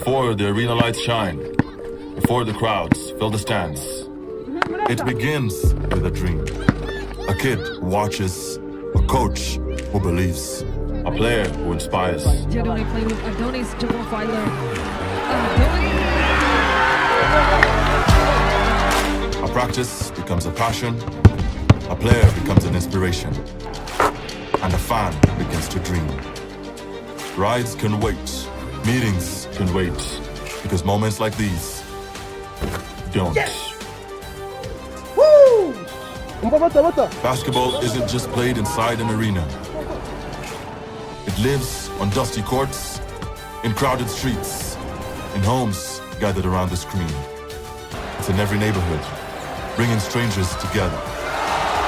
before the arena lights shine, before the crowds fill the stands. It begins with a dream. A kid who watches, a coach who believes, a player who inspires. A practice becomes a passion, a player becomes an inspiration, and a fan begins to dream. Rides can wait, meetings can wait, because moments like these don't. Woo! Basketball isn't just played inside an arena. It lives on dusty courts, in crowded streets, in homes gathered around the screen. It's in every neighborhood, bringing strangers together,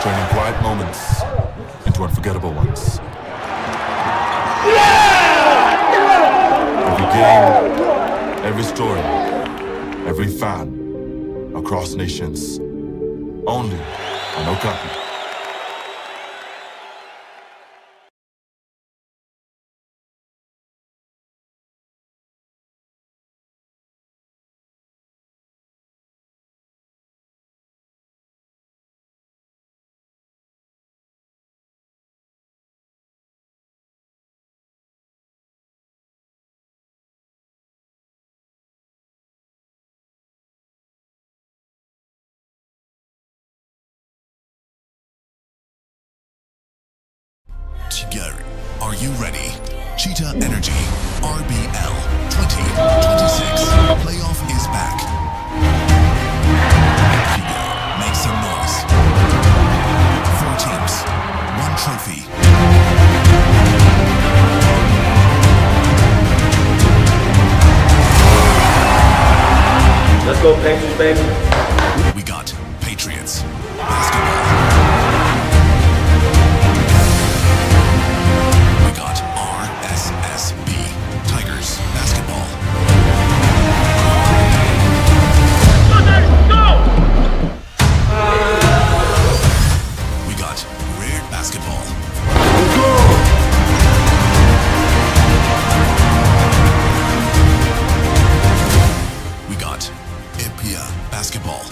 turning quiet moments into unforgettable ones. Every game, every story, every fan, across nations, only on Okapi. Tigers, are you ready? Cheetah Energy, RBL 2026. Playoff is back. Tigers, make some noise. 4 teams, 1 trophy. Let's go, Patriots, baby. We got Patriots basketball. We got RSSB Tigers basketball. We got Rare basketball. We got APR basketball.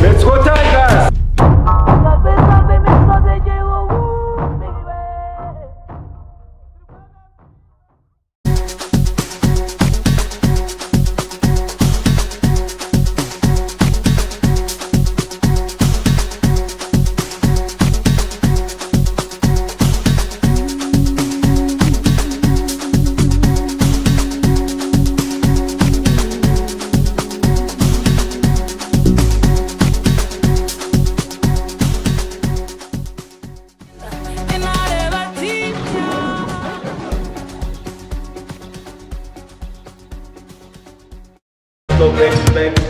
Let's go, Tigers! Let's go, Patriots, baby.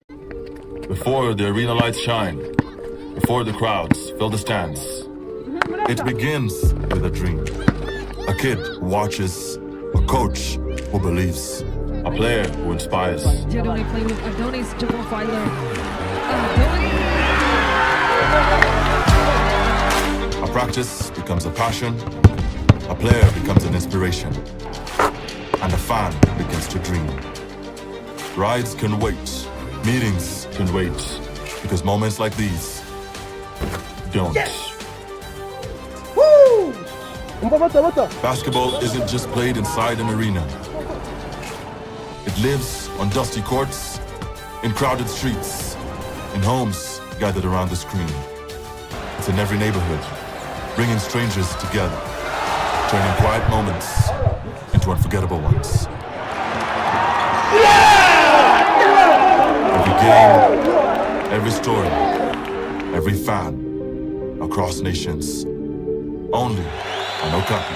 Before the arena lights shine, before the crowds fill the stands, it begins with a dream. A kid who watches, a coach who believes, a player who inspires. Adoni playing with Adoni's double filer. A practice becomes a passion, a player becomes an inspiration, and a fan begins to dream. Rides can wait, meetings can wait, because moments like these don't. Woo! Basketball isn't just played inside an arena. It lives on dusty courts, in crowded streets, in homes gathered around the screen. It's in every neighborhood, bringing strangers together, turning quiet moments into unforgettable ones. Every game, every story, every fan, across nations, only on Okapi.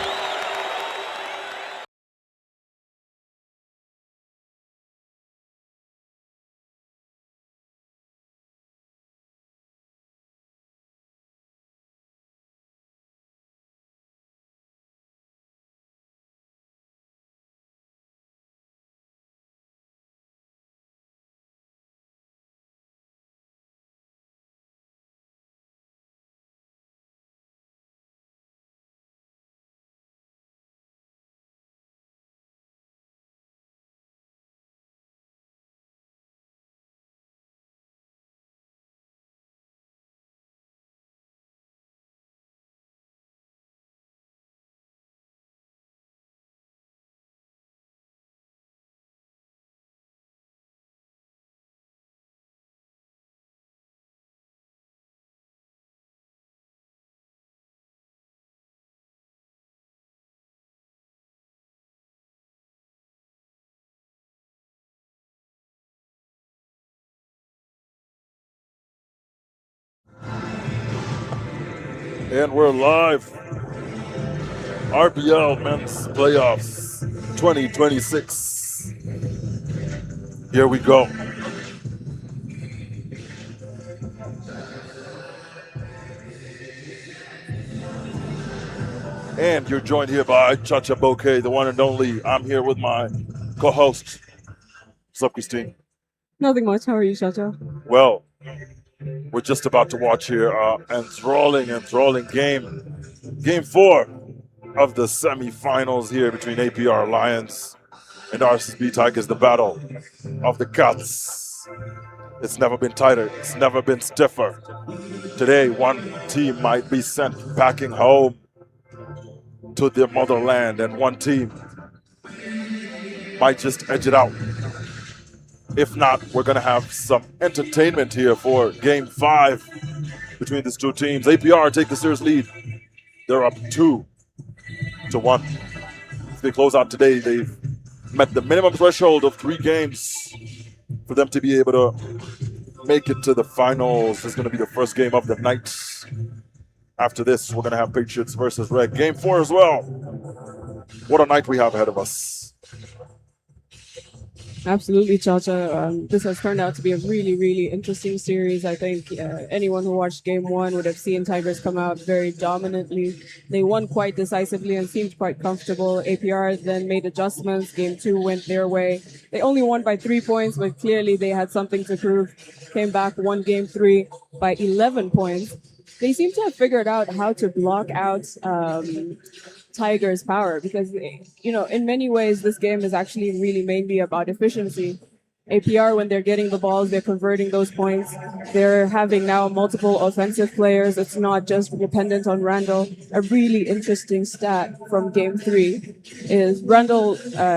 And we're live. RBL Men's Playoffs 2026. Here we go. And you're joined here by Chacha Bouquet, the one and only. I'm here with my co-host. What's up, Christine? Nothing much. How are you, Chacha? Well, we're just about to watch here enthralling game 4 of the semifinals here between APR Lions and RSSB Tigers, the battle of the Cats. It's never been tighter. It's never been stiffer. Today, one team might be sent packing home to their motherland, and one team might just edge it out. If not, we're going to have some entertainment here for Game 5 between these two teams. APR take the series lead. They're up 2-1. If they close out today, they've met the minimum threshold of 3 games for them to be able to make it to the finals. This is going to be the first game of the night. After this, we're going to have Patriots versus Red. Game 4 as well. What a night we have ahead of us. Absolutely, Chacha. This has turned out to be a really, really interesting series. I think anyone who watched Game 1 would have seen Tigers come out very dominantly. They won quite decisively and seemed quite comfortable. APR then made adjustments. Game 2 went their way. They only won by 3 points, but clearly they had something to prove. Came back, won Game 3 by 11 points. They seem to have figured out how to block out Tigers' power because, in many ways, this game is actually really mainly about efficiency. APR, when they're getting the balls, they're converting those points. They're having now multiple offensive players. It's not just dependent on Randall. A really interesting stat from Game 3 is Randall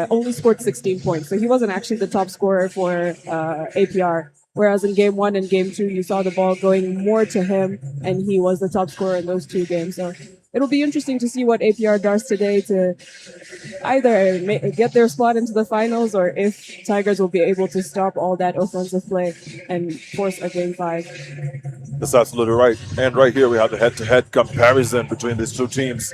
only scored 16 points. So he wasn't actually the top scorer for APR. Whereas in Game 1 and Game 2, you saw the ball going more to him, and he was the top scorer in those 2 games. So it'll be interesting to see what APR does today to either get their spot into the finals or if Tigers will be able to stop all that offensive play and force a Game 5. That's absolutely right. And right here we have the head-to-head comparison between these two teams.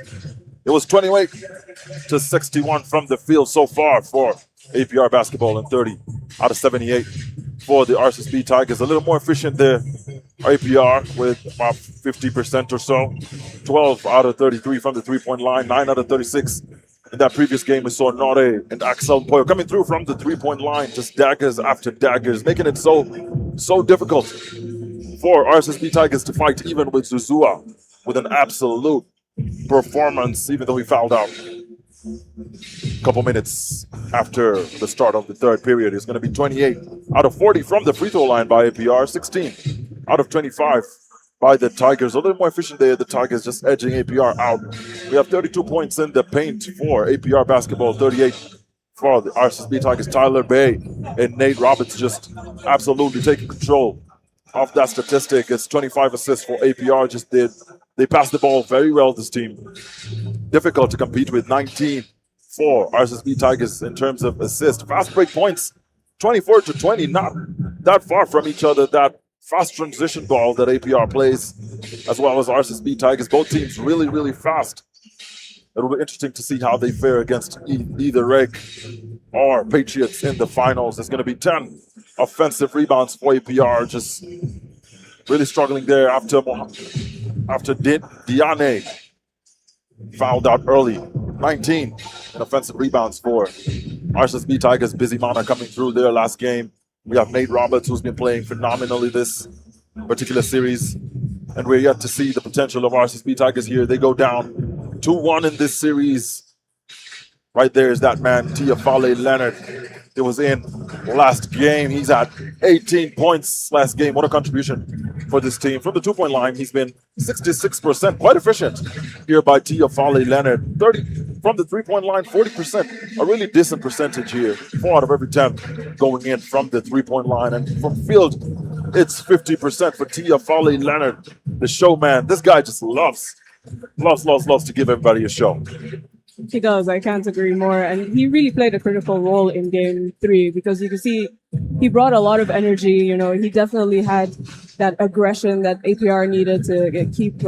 It was 28-61 from the field so far for APR basketball and 30 out of 78 for the RSSB Tigers. A little more efficient there. APR with about 50% or so. 12 out of 33 from the three-point line, 9 out of 36. In that previous game, we saw Nore and Axel Poyo coming through from the three-point line, just daggers after daggers, making it so difficult for RSSB Tigers to fight, even with Zuzua, with an absolute performance, even though he fouled out. A couple minutes after the start of the third period, it's going to be 28 out of 40 from the free throw line by APR, 16 out of 25 by the Tigers. A little more efficient there, the Tigers just edging APR out. We have 32 points in the paint for APR basketball, 38 for the RSSB Tigers. Tyler Bay and Nate Roberts just absolutely taking control of that statistic. It's 25 assists for APR. They passed the ball very well, this team. Difficult to compete with. 19 for RSSB Tigers in terms of assists. Fast break points, 24-20, not that far from each other. That fast transition ball that APR plays, as well as RSSB Tigers. Both teams really, really fast. It'll be interesting to see how they fare against either Reg or Patriots in the finals. There's going to be 10 offensive rebounds for APR. Just really struggling there after Diane fouled out early. 19 in offensive rebounds for RSSB Tigers. Busy Mana coming through their last game. We have Nate Roberts, who's been playing phenomenally this particular series. And we're yet to see the potential of RSSB Tigers here. They go down 2-1 in this series. Right there is that man, Tiafale Leonard. It was in last game. He's at 18 points last game. What a contribution for this team. From the two-point line, he's been 66%, quite efficient here by Tiafale Leonard. 30 from the three-point line, 40%. A really decent percentage here. 4 out of every 10 going in from the three-point line. And from field, it's 50% for Tiafale Leonard, the showman. This guy just loves to give everybody a show. He does. I can't agree more. And he really played a critical role in game 3 because you can see he brought a lot of energy. You know, he definitely had that aggression that APR needed to keep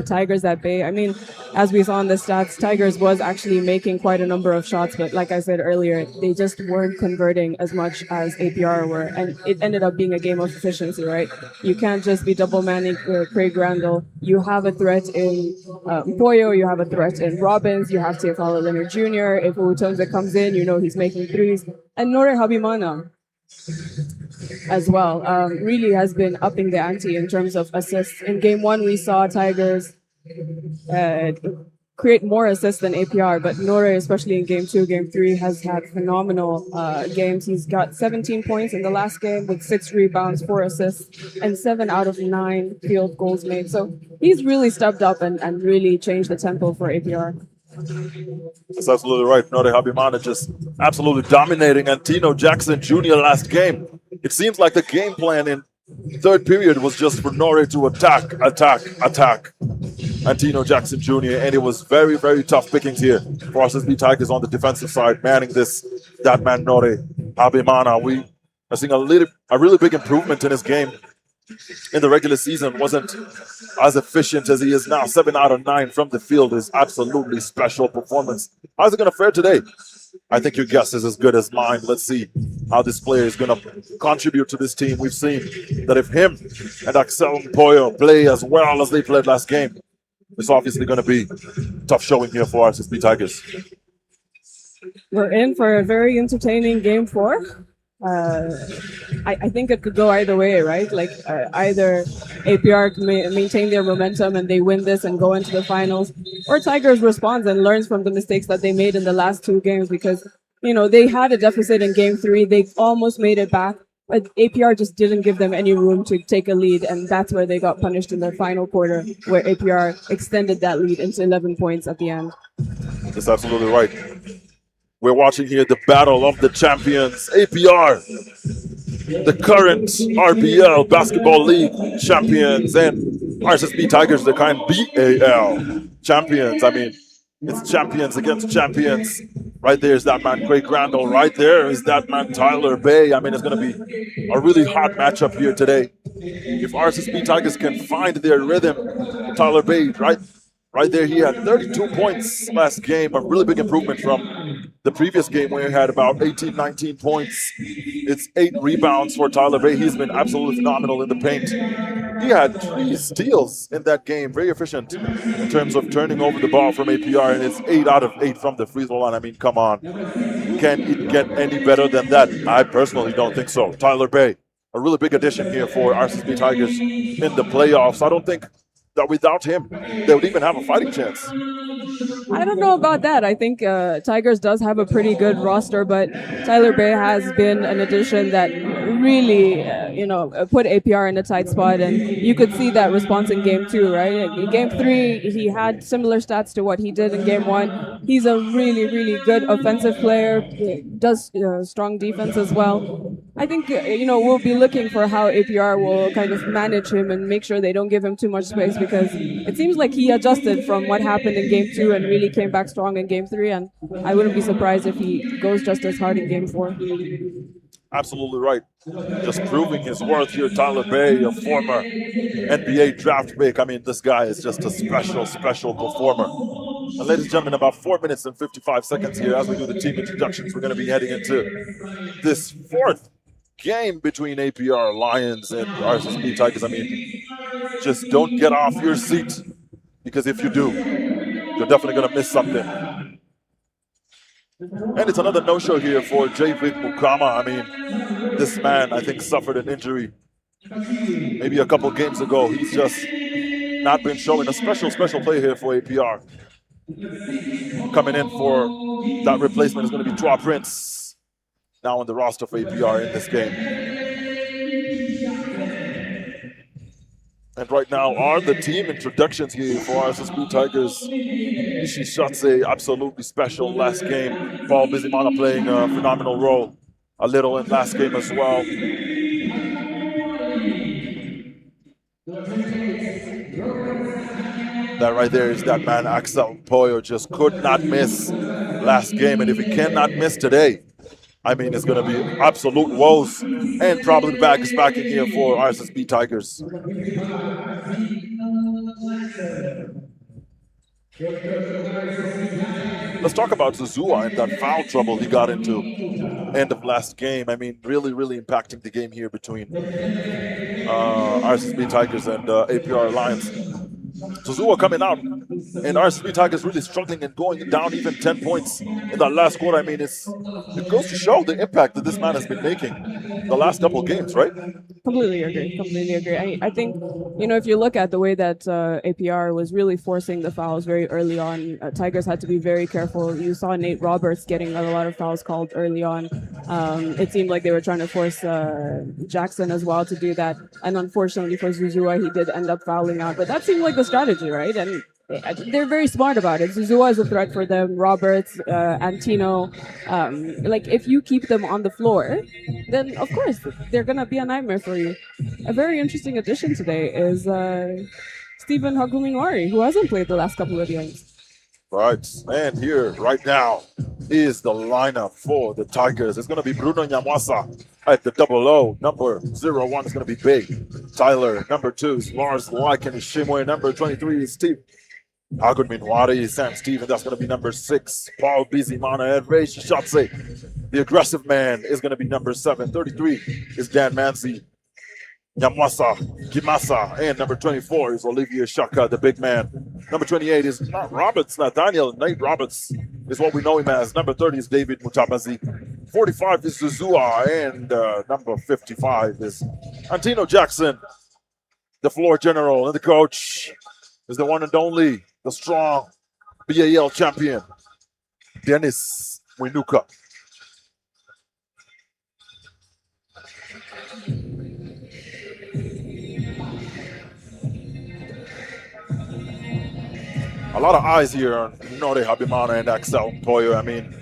Tigers at bay. I mean, as we saw in the stats, Tigers was actually making quite a number of shots, but like I said earlier, they just weren't converting as much as APR were. And it ended up being a game of efficiency, right? You can't just be double manning Craig Randall. You have a threat in Poyo, you have a threat in Robbins, you have Teofalo Leonard Jr. If Utonze comes in, you know he's making threes. And Nore Habimana as well really has been upping the ante in terms of assists. In game 1, we saw Tigers create more assists than APR, but Nore, especially in game 2, game 3, has had phenomenal games. He's got 17 points in the last game with 6 rebounds, 4 assists, and 7 out of 9 field goals made. So he's really stepped up and really changed the tempo for APR. That's absolutely right. Nore Habimana just absolutely dominating Antino Jackson Jr. last game. It seems like the game plan in third period was just for Nore to attack Antino Jackson Jr. And it was very, very tough pickings here for RSSB Tigers on the defensive side, manning that man Nore Habimana. We are seeing a really big improvement in his game. In the regular season, wasn't as efficient as he is now. 7 out of 9 from the field is absolutely special performance. How's it going to fare today? I think your guess is as good as mine. Let's see how this player is going to contribute to this team. We've seen that if him and Axel Poyo play as well as they played last game, it's obviously going to be tough showing here for RSSB Tigers. We're in for a very entertaining game 4. I think it could go either way, right? Like either APR can maintain their momentum and they win this and go into the finals, or Tigers responds and learns from the mistakes that they made in the last 2 games because, you know, they had a deficit in game 3. They almost made it back, but APR just didn't give them any room to take a lead, and that's where they got punished in the final quarter, where APR extended that lead into 11 points at the end. That's absolutely right. We're watching here the battle of the champions. APR, the current RBL Basketball League champions, and RSSB Tigers, the current BAL champions. I mean, it's champions against champions. Right there is that man Craig Randall. Right there is that man Tyler Bay. I mean, it's going to be a really hot matchup here today. If RSSB Tigers can find their rhythm, Tyler Bay right Right there, he had 32 points last game, a really big improvement from the previous game where he had about 18, 19 points. It's 8 rebounds for Tyler Bay. He's been absolutely phenomenal in the paint. He had 3 steals in that game, very efficient in terms of turning over the ball from APR, and it's 8 out of 8 from the free throw line. I mean, come on. Can it get any better than that? I personally don't think so. Tyler Bay, a really big addition here for RSSB Tigers in the playoffs. I don't think that without him, they would even have a fighting chance. I don't know about that. I think Tigers does have a pretty good roster, but Tyler Bay has been an addition that really, put APR in a tight spot, and you could see that response in Game 2, right? In Game 3, he had similar stats to what he did in Game 1. He's a really, really good offensive player, does strong defense as well. I think, we'll be looking for how APR will kind of manage him and make sure they don't give him too much space, because it seems like he adjusted from what happened in Game 2 and really came back strong in Game 3, and I wouldn't be surprised if he goes just as hard in Game 4. Absolutely right. Just proving his worth here. Tyler Bay, a former NBA draft pick. I mean, this guy is just a special, special performer. And ladies and gentlemen, about 4 minutes and 55 seconds here as we do the team introductions. We're going to be heading into this 4th game between APR Lions and RSSB Tigers. I mean, just don't get off your seat, because if you do, you're definitely going to miss something. And it's another no-show here for J-Vic Mukama. I mean, this man, I think, suffered an injury maybe a couple games ago. He's just not been showing a special play here for APR. Coming in for that replacement is going to be Trois Prince, now on the roster for APR in this game. And right now are the team introductions here for RSSB Tigers. Ishi Shatse, absolutely special last game. Paul Bizimana playing a phenomenal role a little in last game as well. That right there is that man, Axel Poyo, just could not miss last game. And if he cannot miss today, I mean, it's going to be absolute woes. And probably the bag is back in here for RSSB Tigers. Let's talk about Zuzua and that foul trouble he got into end of last game. I mean, really, really impacting the game here between RSSB Tigers and APR Lions. Zuzua coming out, and RSSB Tigers really struggling and going down even 10 points in that last quarter. I mean, it goes to show the impact that this man has been making the last couple of games, right? Completely agree. I think, if you look at the way that APR was really forcing the fouls very early on, Tigers had to be very careful. You saw Nate Roberts getting a lot of fouls called early on. It seemed like they were trying to force Jackson as well to do that. And unfortunately for Zuzua, he did end up fouling out. But that seemed like the strategy, right? And they're very smart about it. Zuzua is a threat for them. Roberts, Antino. If you keep them on the floor, then of course they're gonna be a nightmare for you. A very interesting addition today is Stephen Haguminori, who hasn't played the last couple of games. Right, and here right now is the lineup for the Tigers. It's going to be Bruno Nyamwasa at the 00. Number 01 is going to be Big Tyler. Number 2 is Lars Lycan Ishimwe. Number 23 is Steve Agudminwari, Sam Steven. That's going to be number 6. Paul Bizimana and Ray Shishatse. The aggressive man is going to be number 7. 33 is Dan Manzi. Nyamwasa, Kimasa, and number 24 is Olivier Shaka, the big man. Number 28 is not Roberts, Nathaniel. Nate Roberts is what we know him as. Number 30 is David Mutabazi. 45 is Zuzua, and number 55 is Antino Jackson. The floor general and the coach is the one and only, the strong BAL champion, Dennis Winuka. A lot of eyes here on Nore Habimana and Axel Poyo. I mean,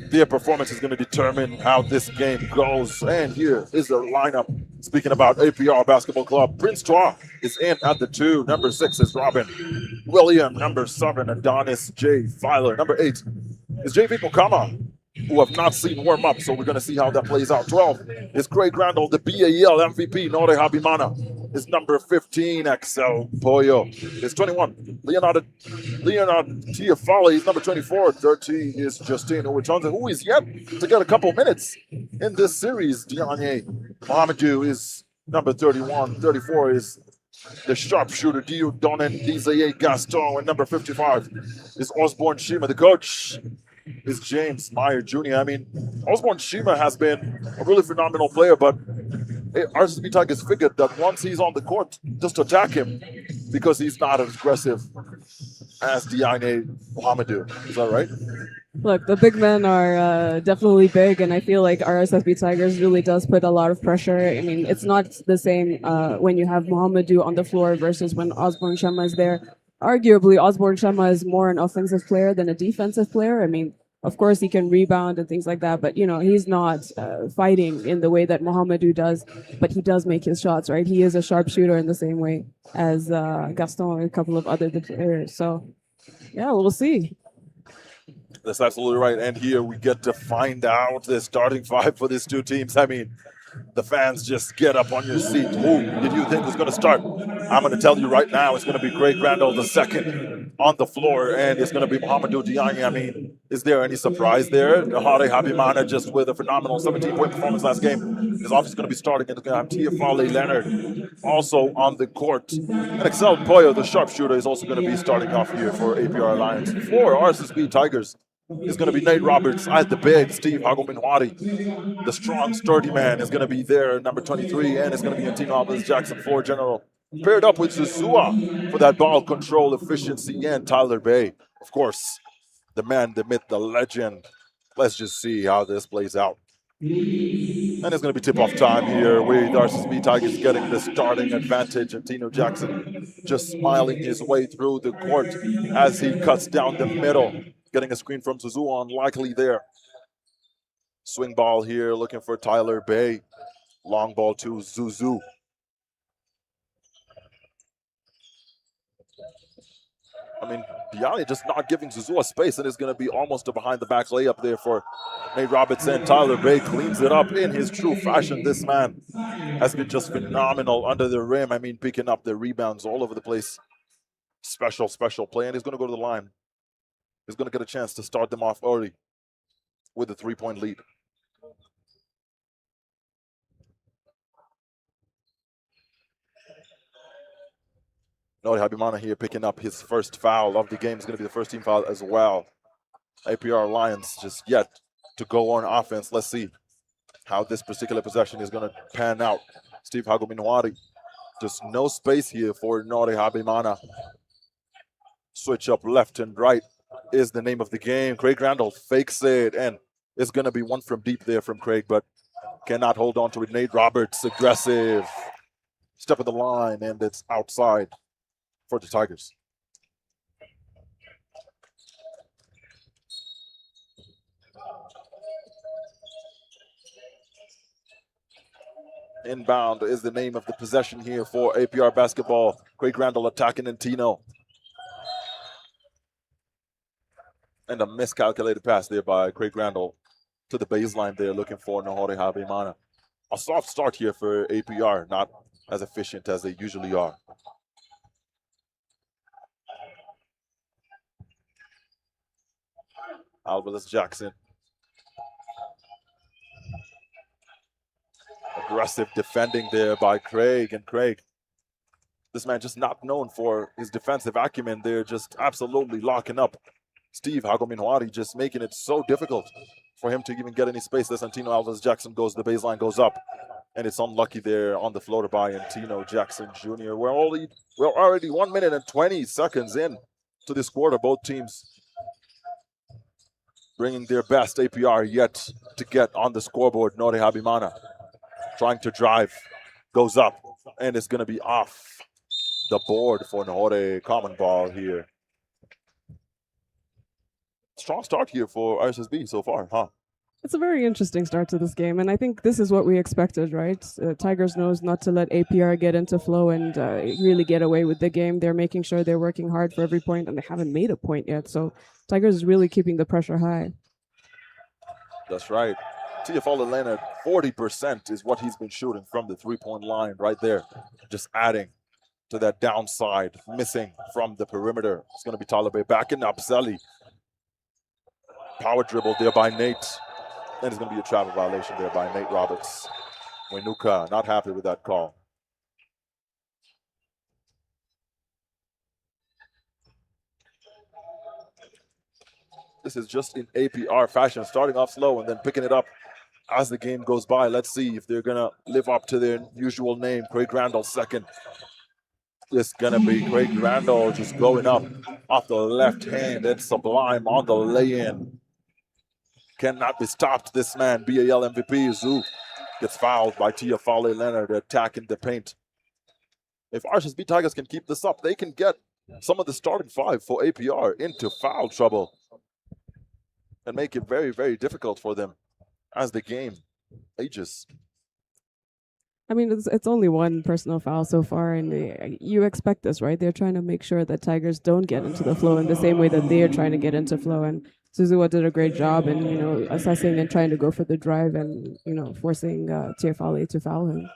their performance is going to determine how this game goes. And here is the lineup. Speaking about APR Basketball Club, Prince Trois is in at the 2. Number 6 is Robin William. Number 7, Adonis J. Filer. Number 8 is J.V. Mukama, who have not seen warm up, so we're going to see how that plays out. 12 is Craig Randall, the BAL MVP, Nore Habimana. is number 15, Excel Pollo is 21. Leonard Tiafali is number 24. 13 is Justine Uwatonza, who is yet to get a couple minutes in this series. Dianye Mohamedou is number 31. 34 is the sharpshooter Dio Donen Dizaye Gaston, and number 55 is Osborne Shima. The coach is James Meyer Jr. I mean, Osborne Shima has been a really phenomenal player, but RSSB Tigers figured that once he's on the court, just attack him because he's not as aggressive as Diane Mohamedou. Is that right? Look, the big men are definitely big, and I feel like RSSB Tigers really does put a lot of pressure. I mean, it's not the same when you have Mohamedou on the floor versus when Osborne Shema is there. Arguably, Osborne Shema is more an offensive player than a defensive player. I mean, of course, he can rebound and things like that, but, you know, he's not fighting in the way that Mohamedou does, but he does make his shots, right? He is a sharpshooter in the same way as Gaston and a couple of other players. So, yeah, we'll see. That's absolutely right. And here we get to find out the starting five for these two teams. I mean, the fans just get up on your seat. Who did you think was going to start? I'm going to tell you right now, it's going to be Craig Randall the second on the floor, and it's going to be Mohamedou Diagne. I mean, is there any surprise there? Hade Habimana, just with a phenomenal 17-point performance last game, is obviously going to be starting, and it's going to have Tiafale Leonard also on the court. And Excel Pollo, the sharpshooter, is also going to be starting off here for APR Alliance. For RSSB Tigers, is going to be Nate Roberts at the big. Steve Hagominwadi, the strong, sturdy man, is going to be there, number 23, and it's going to be Antino Alvarez Jackson for general. Paired up with Zuzua for that ball control efficiency, and Tyler Bay, of course, the man, the myth, the legend. Let's just see how this plays out. And it's going to be tip-off time here with RSSB Tigers getting the starting advantage. And Tino Jackson just smiling his way through the court as he cuts down the middle. Getting a screen from Zuzua, unlikely there. Swing ball here, looking for Tyler Bay. Long ball to Zuzu. I mean, Diani just not giving Zuzua space, and it's going to be almost a behind-the-back layup there for Nate Robertson. Tyler Bay cleans it up in his true fashion. This man has been just phenomenal under the rim. I mean, picking up the rebounds all over the place. Special play, and he's going to go to the line. He's going to get a chance to start them off early with a 3-point lead. Nori Habimana here picking up his first foul of the game. It's going to be the first team foul as well. APR Lions just yet to go on offense. Let's see how this particular possession is going to pan out. Steve Hagominwadi, just no space here for Nori Habimana. Switch up left and right is the name of the game. Craig Randall fakes it, and it's going to be one from deep there from Craig, but cannot hold on to it. Nate Roberts, aggressive. Step of the line, and it's outside for the Tigers. Inbound is the name of the possession here for APR basketball. Craig Randall attacking Antino. And a miscalculated pass there by Craig Randall to the baseline there, looking for Nahore Habimana. A soft start here for APR, not as efficient as they usually are. Alvarez Jackson. Aggressive defending there by Craig. And Craig, this man just not known for his defensive acumen there, just absolutely locking up Steve Hagominwadi, just making it so difficult for him to even get any space. As Antino Alvarez Jackson goes, the baseline goes up, and it's unlucky there on the floater by Antino Jackson Jr. We're already 1 minute and 20 seconds in to this quarter. Both teams bringing their best. APR yet to get on the scoreboard. Nori Habimana trying to drive, goes up, and it's going to be off the board for Nahore. Common ball here. Strong start here for RSSB so far, huh? It's a very interesting start to this game, and I think this is what we expected, right? Tigers knows not to let APR get into flow and really get away with the game. They're making sure they're working hard for every point, and they haven't made a point yet. So Tigers is really keeping the pressure high. That's right. Tiafala Leonard, 40% is what he's been shooting from the three-point line right there. Just adding to that downside, missing from the perimeter. It's going to be Talibé backing up Sally. Power dribble there by Nate. And it's going to be a travel violation there by Nate Roberts. Wenuka not happy with that call. This is just in APR fashion, starting off slow and then picking it up as the game goes by. Let's see if they're going to live up to their usual name. Craig Randall second. It's going to be Craig Randall just going up off the left hand and Sublime on the lay-in. Cannot be stopped, this man. BAL MVP Zoo gets fouled by Tiafale Leonard attacking the paint. If RSSB Tigers can keep this up, they can get some of the starting five for APR into foul trouble and make it very, very difficult for them as the game ages. I mean, it's only one personal foul so far, and you expect this, right? They're trying to make sure that Tigers don't get into the flow in the same way that they're trying to get into flow. And Zuzua did a great job in, assessing and trying to go for the drive and, forcing Tiafale to foul him.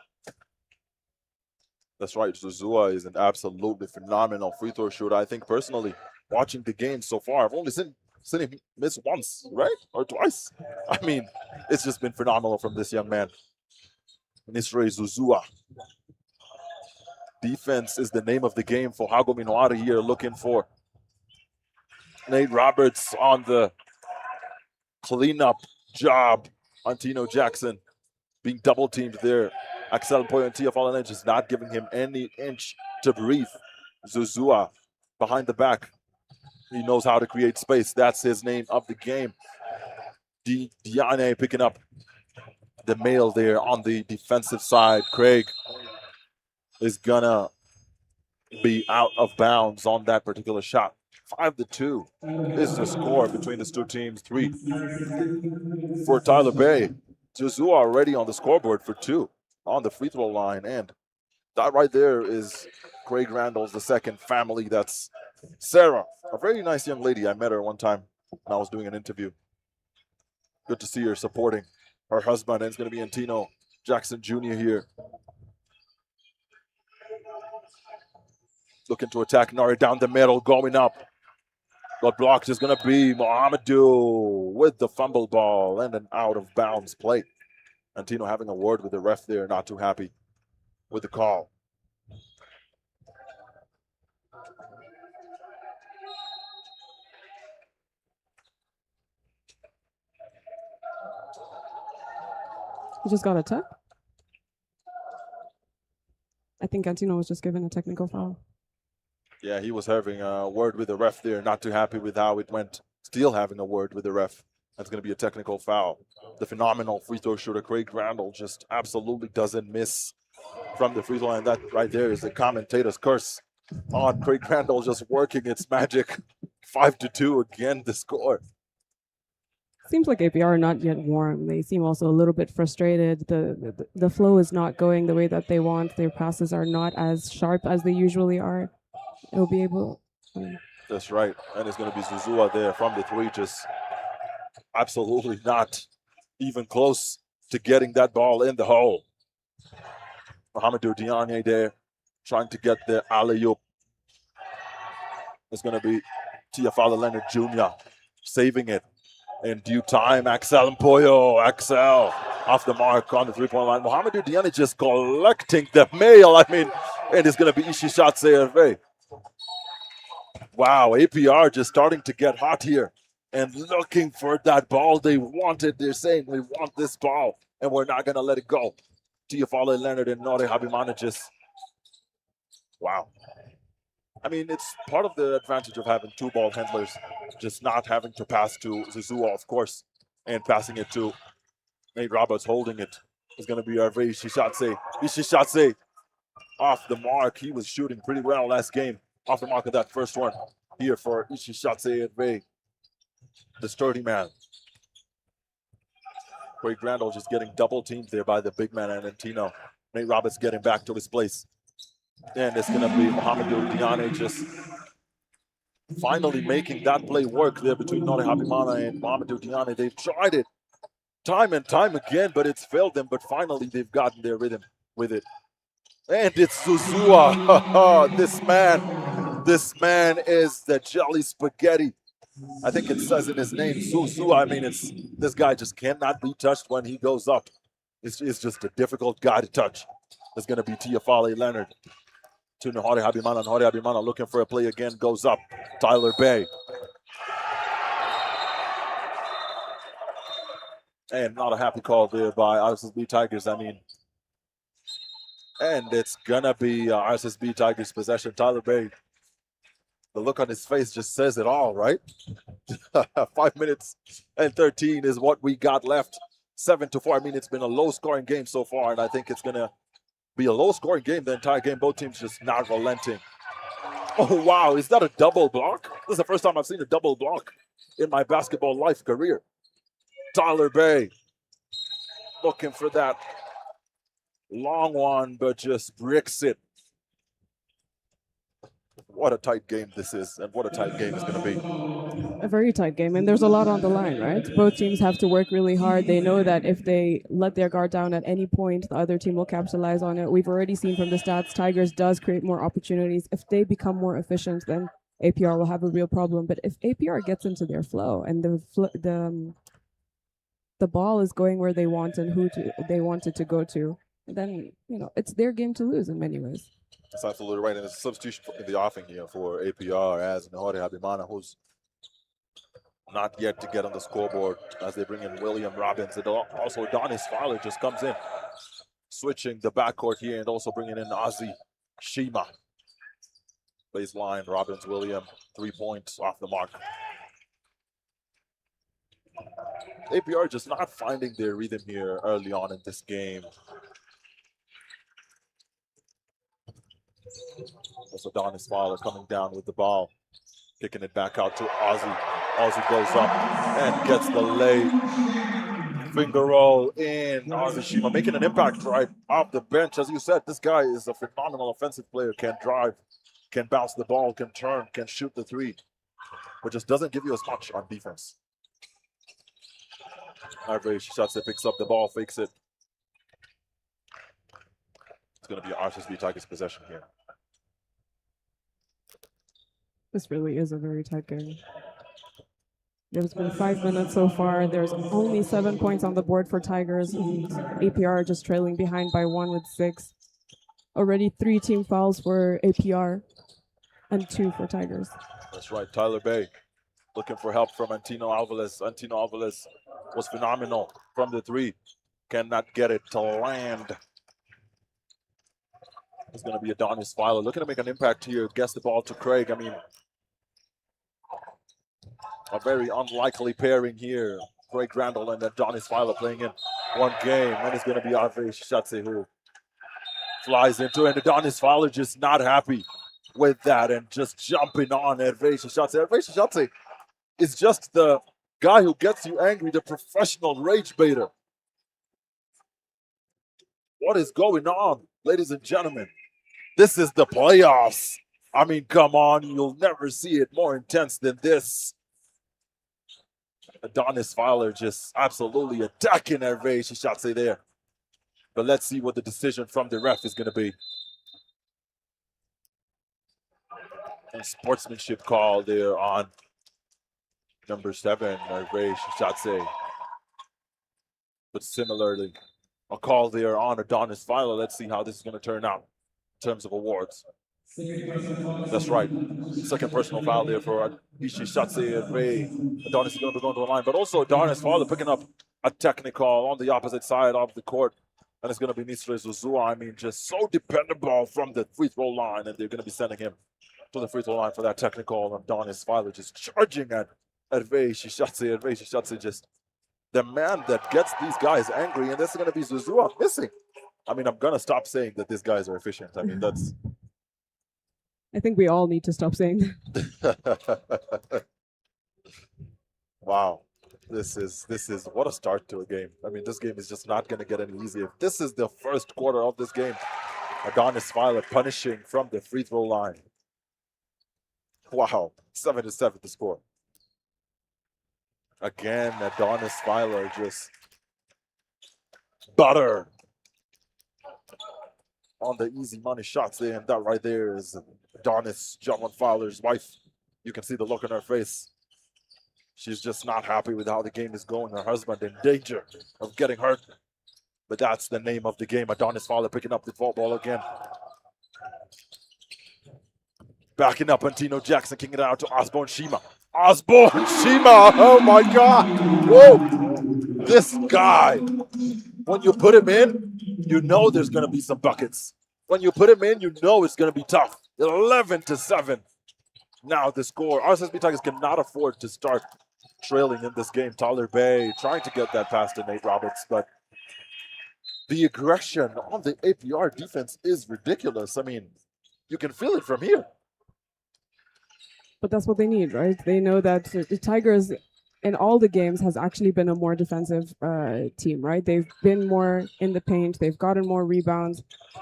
That's right. Zuzua is an absolutely phenomenal free throw shooter. I think personally, watching the game so far, I've only seen him miss once, right? Or twice. I mean, it's just been phenomenal from this young man. Nisre Zuzua. Defense is the name of the game for Hago Minoari here, looking for Nate Roberts on the cleanup job. Antino Jackson being double teamed there. Axel Poyo and Tiafale just not giving him any inch to breathe. Zuzua behind the back. He knows how to create space. That's his name of the game. Diane picking up the mail there on the defensive side. Craig is gonna be out of bounds on that particular shot. 5-2 is the score between these two teams. 3 for Tyler Bay. Zuzua already on the scoreboard for 2 on the free throw line. And that right there is Craig Randall's the second family. That's Sarah, a very nice young lady. I met her one time when I was doing an interview. Good to see her supporting her husband. And it's going to be Antino Jackson Jr. here. Looking to attack Nari down the middle, going up. Got blocked is going to be Mohamedou with the fumble ball and an out of bounds play. Antino having a word with the ref there, not too happy with the call. He just got a tech. I think Antino was just given a technical foul. Yeah, he was having a word with the ref there, not too happy with how it went. Still having a word with the ref. That's going to be a technical foul. The phenomenal free throw shooter, Craig Randall, just absolutely doesn't miss from the free throw line. That right there is the commentator's curse on Craig Randall just working its magic. 5-2 again, the score. Seems like APR are not yet warm. They seem also a little bit frustrated. The flow is not going the way that they want. Their passes are not as sharp as they usually are. They'll be able. That's right. And it's going to be Zuzua there from the three, just absolutely not even close to getting that ball in the hole. Mohamedou Diagne there trying to get the alley-oop. It's going to be Tiafale Leonard Jr. saving it in due time. Axel Mpoyo. Axel off the mark on the three-point line. Mohamedou Diagne just collecting the mail. I mean, and it's going to be Ishishatse Hervé. Wow, APR just starting to get hot here and looking for that ball they wanted. They're saying, we want this ball, and we're not going to let it go. Tiafale Leonard and Nore Habimana just, wow. I mean, it's part of the advantage of having two ball handlers, just not having to pass to Zuzua, of course, and passing it to Nate Roberts, holding it. It's going to be Hervé Ishishatse. Ishishatse off the mark. He was shooting pretty well last game. Off the mark of that first one here for Ishishatse Hervé, the sturdy man. Craig Randall just getting double teamed there by the big man and Antino. Nate Roberts getting back to his place. And it's going to be Mohamedou Diagne just finally making that play work there between Nore Habimana and Mohamedou Diagne. They've tried it time and time again, but it's failed them. But finally, they've gotten their rhythm with it. And it's Zuzua. This man is the jelly spaghetti. I think it says in his name, Zuzua. I mean, this guy just cannot be touched when he goes up. It's just a difficult guy to touch. It's going to be Tiafale Leonard to Nahori Habimana. Nahori Habimana looking for a play again, goes up. Tyler Bay. And not a happy call there by RSSB Tigers. I mean, and it's going to be RSSB Tigers possession. Tyler Bay, the look on his face just says it all, right? 5 minutes and 13 is what we got left. 7-4. I mean, it's been a low-scoring game so far, and I think it's going to be a low-scoring game the entire game. Both teams just not relenting. Oh, wow. Is that a double block? This is the first time I've seen a double block in my basketball life career. Tyler Bay looking for that long one, but just bricks it. What a tight game this is, and what a tight game it's going to be. A very tight game, and there's a lot on the line, right? Both teams have to work really hard. They know that if they let their guard down at any point, the other team will capitalize on it. We've already seen from the stats, Tigers does create more opportunities. If they become more efficient, then APR will have a real problem. But if APR gets into their flow and the ball is going where they want and they want it to go to, then it's their game to lose in many ways. That's absolutely right. And it's a substitution in the offing here for APR as Nahori Habimana, who's not yet to get on the scoreboard as they bring in William Robbins. And also Adonis Fowler just comes in, switching the backcourt here and also bringing in Ozzy Shima. Baseline, Robbins, William, 3 points off the mark. APR just not finding their rhythm here early on in this game. That's Adonis Fowler coming down with the ball, kicking it back out to Ozzy. Ozzy goes up and gets the lay. Finger roll in. Ozzy Shima making an impact right off the bench. As you said, this guy is a phenomenal offensive player. Can drive, can bounce the ball, can turn, can shoot the three, but just doesn't give you as much on defense. RBL shots it, picks up the ball, fakes it. It's going to be RSSB Tigers possession here. This really is a very tight game. There's been 5 minutes so far. There's only 7 points on the board for Tigers, and APR just trailing behind by 1 with 6. Already 3 team fouls for APR and 2 for Tigers. That's right. Tyler Bay looking for help from Antino Alvarez. Antino Alvarez was phenomenal from the 3. Cannot get it to land. It's going to be Adonis Fowler looking to make an impact here. Gets the ball to Craig. I mean, a very unlikely pairing here. Craig Randall and Adonis Fowler playing in one game. And it's going to be Ave Shatse who flies into it. And Adonis Fowler just not happy with that and just jumping on Hervé Shatse. Hervé Shatse is just the guy who gets you angry, the professional rage baiter. What is going on, ladies and gentlemen? This is the playoffs. I mean, come on, you'll never see it more intense than this. Adonis Fowler just absolutely attacking Hervé Shatse there. But let's see what the decision from the ref is going to be. A sportsmanship call there on number 7, Hervé Shatse. But similarly, a call there on Adonis Fowler. Let's see how this is going to turn out in terms of awards. That's right. Second personal foul there for Ishi Shatse and Ray. Adonis is going to be going to the line, but also Adonis Fowler picking up a technical on the opposite side of the court. And it's going to be Nistre Zuzua. I mean, just so dependable from the free throw line, and they're going to be sending him to the free throw line for that technical. And Adonis Fowler just charging at Hervé Shatse. Hervé Shatse just the man that gets these guys angry, and this is going to be Zuzua missing. I mean, I'm going to stop saying that these guys are efficient. I mean, that's... I think we all need to stop saying that. Wow. This is what a start to a game. I mean, this game is just not going to get any easier. This is the first quarter of this game. Adonis Fowler punishing from the free throw line. Wow. 7-7 the score. Again, Adonis Fowler just butter on the easy money shots there. And that right there is Adonis John Fowler's wife. You can see the look on her face. She's just not happy with how the game is going. Her husband in danger of getting hurt. But that's the name of the game. Adonis Fowler picking up the ball again. Backing up, Antino Jackson kicking it out to Osborne Shima. Osborne Shima, oh my God. Whoa, this guy, when you put him in, you know there's gonna be some buckets. When you put him in, you know it's gonna be tough. 11-7. Now the score, RSSB Tigers cannot afford to start trailing in this game. Tyler Bay trying to get that pass to Nate Roberts, but the aggression on the APR defense is ridiculous. I mean, you can feel it from here. But that's what they need, right? They know that the Tigers in all the games has actually been a more defensive team, right? They've been more in the paint, they've gotten more rebounds,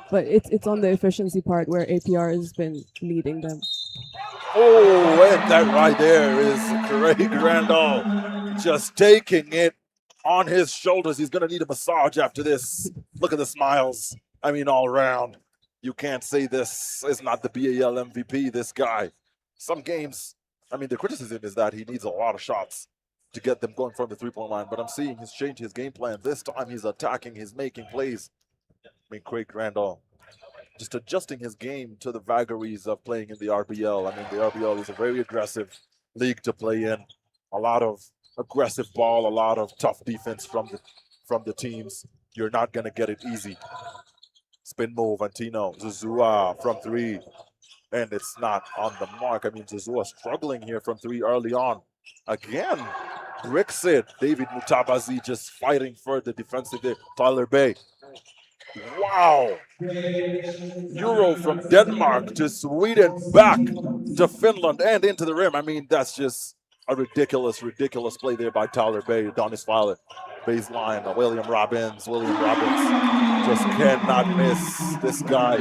but it's on the efficiency part where APR has been leading them. Oh, and that right there is Craig Randall just taking it on his shoulders. He's going to need a massage after this. Look at the smiles. I mean, all around. You can't say this is not the BAL MVP, this guy. Some games, I mean, the criticism is that he needs a lot of shots to get them going from the three-point line, but I'm seeing he's changed his game plan. This time he's attacking, he's making plays. I mean, Craig Randall just adjusting his game to the vagaries of playing in the RBL. I mean, the RBL is a very aggressive league to play in. A lot of aggressive ball, a lot of tough defense from the teams. You're not going to get it easy. Spin move, Antino, Zuzua from three. And it's not on the mark. I mean, Zuzua struggling here from three early on. Again, bricks it. David Mutabazi just fighting for the defensive there. Tyler Bay. Wow. Euro from Denmark to Sweden, back to Finland and into the rim. I mean, that's just a ridiculous, ridiculous play there by Tyler Bay. Adonis Fowler, baseline, William Robbins. William Robbins just cannot miss this guy.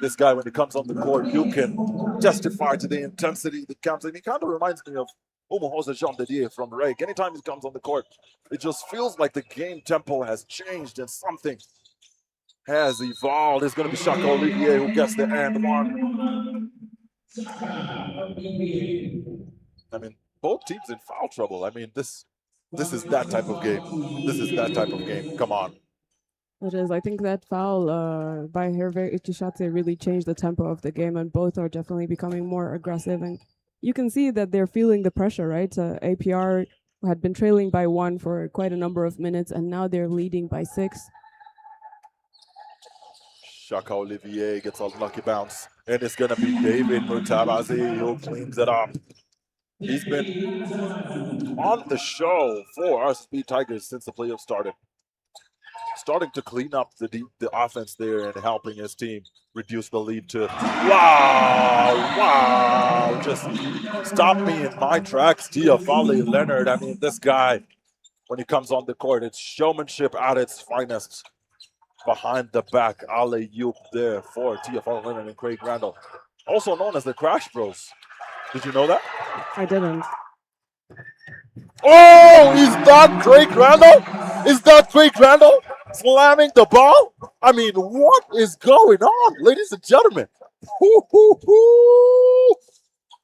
This guy, when he comes on the court, you can testify to the intensity that comes. And he kind of reminds me of Omohosa Jean Didier from Rake. Anytime he comes on the court, it just feels like the game tempo has changed and something has evolved. It's going to be Shaka Olivier who gets the and one. I mean, both teams in foul trouble. I mean, this is that type of game. This is that type of game. Come on. It is. I think that foul by Hervé Ichishatse really changed the tempo of the game, and both are definitely becoming more aggressive. And you can see that they're feeling the pressure, right? APR had been trailing by 1 for quite a number of minutes, and now they're leading by 6. Shaka Olivier gets a lucky bounce, and it's going to be David Mutabazi who cleans it up. He's been on the show for RSSB Tigers since the playoffs started. Starting to clean up the offense there and helping his team reduce the lead to, wow, just stop me in my tracks, Tiafale Leonard. I mean, this guy, when he comes on the court, it's showmanship at its finest. Behind the back, alley-oop there for Tiafale Leonard and Craig Randall, also known as the Crash Bros. Did you know that? I didn't. Oh, is that Craig Randall? Is that Craig Randall slamming the ball? I mean, what is going on, ladies and gentlemen?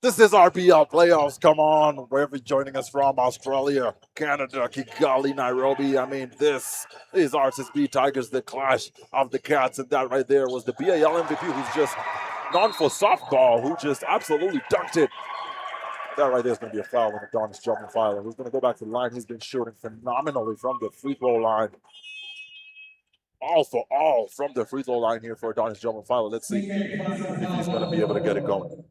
This is RBL playoffs. Come on, wherever you're joining us from, Australia, Canada, Kigali, Nairobi. I mean, this is RSSB Tigers, the clash of the cats. And that right there was the BAL MVP who's just known for softball, who just absolutely dunked it. That right there is going to be a foul on Adonis John Fowler, who's going to go back to the line. He's been shooting phenomenally from the free throw line. All for all from the free throw line here for Adonis John Fowler. Let's see if he's going to be able to get it going.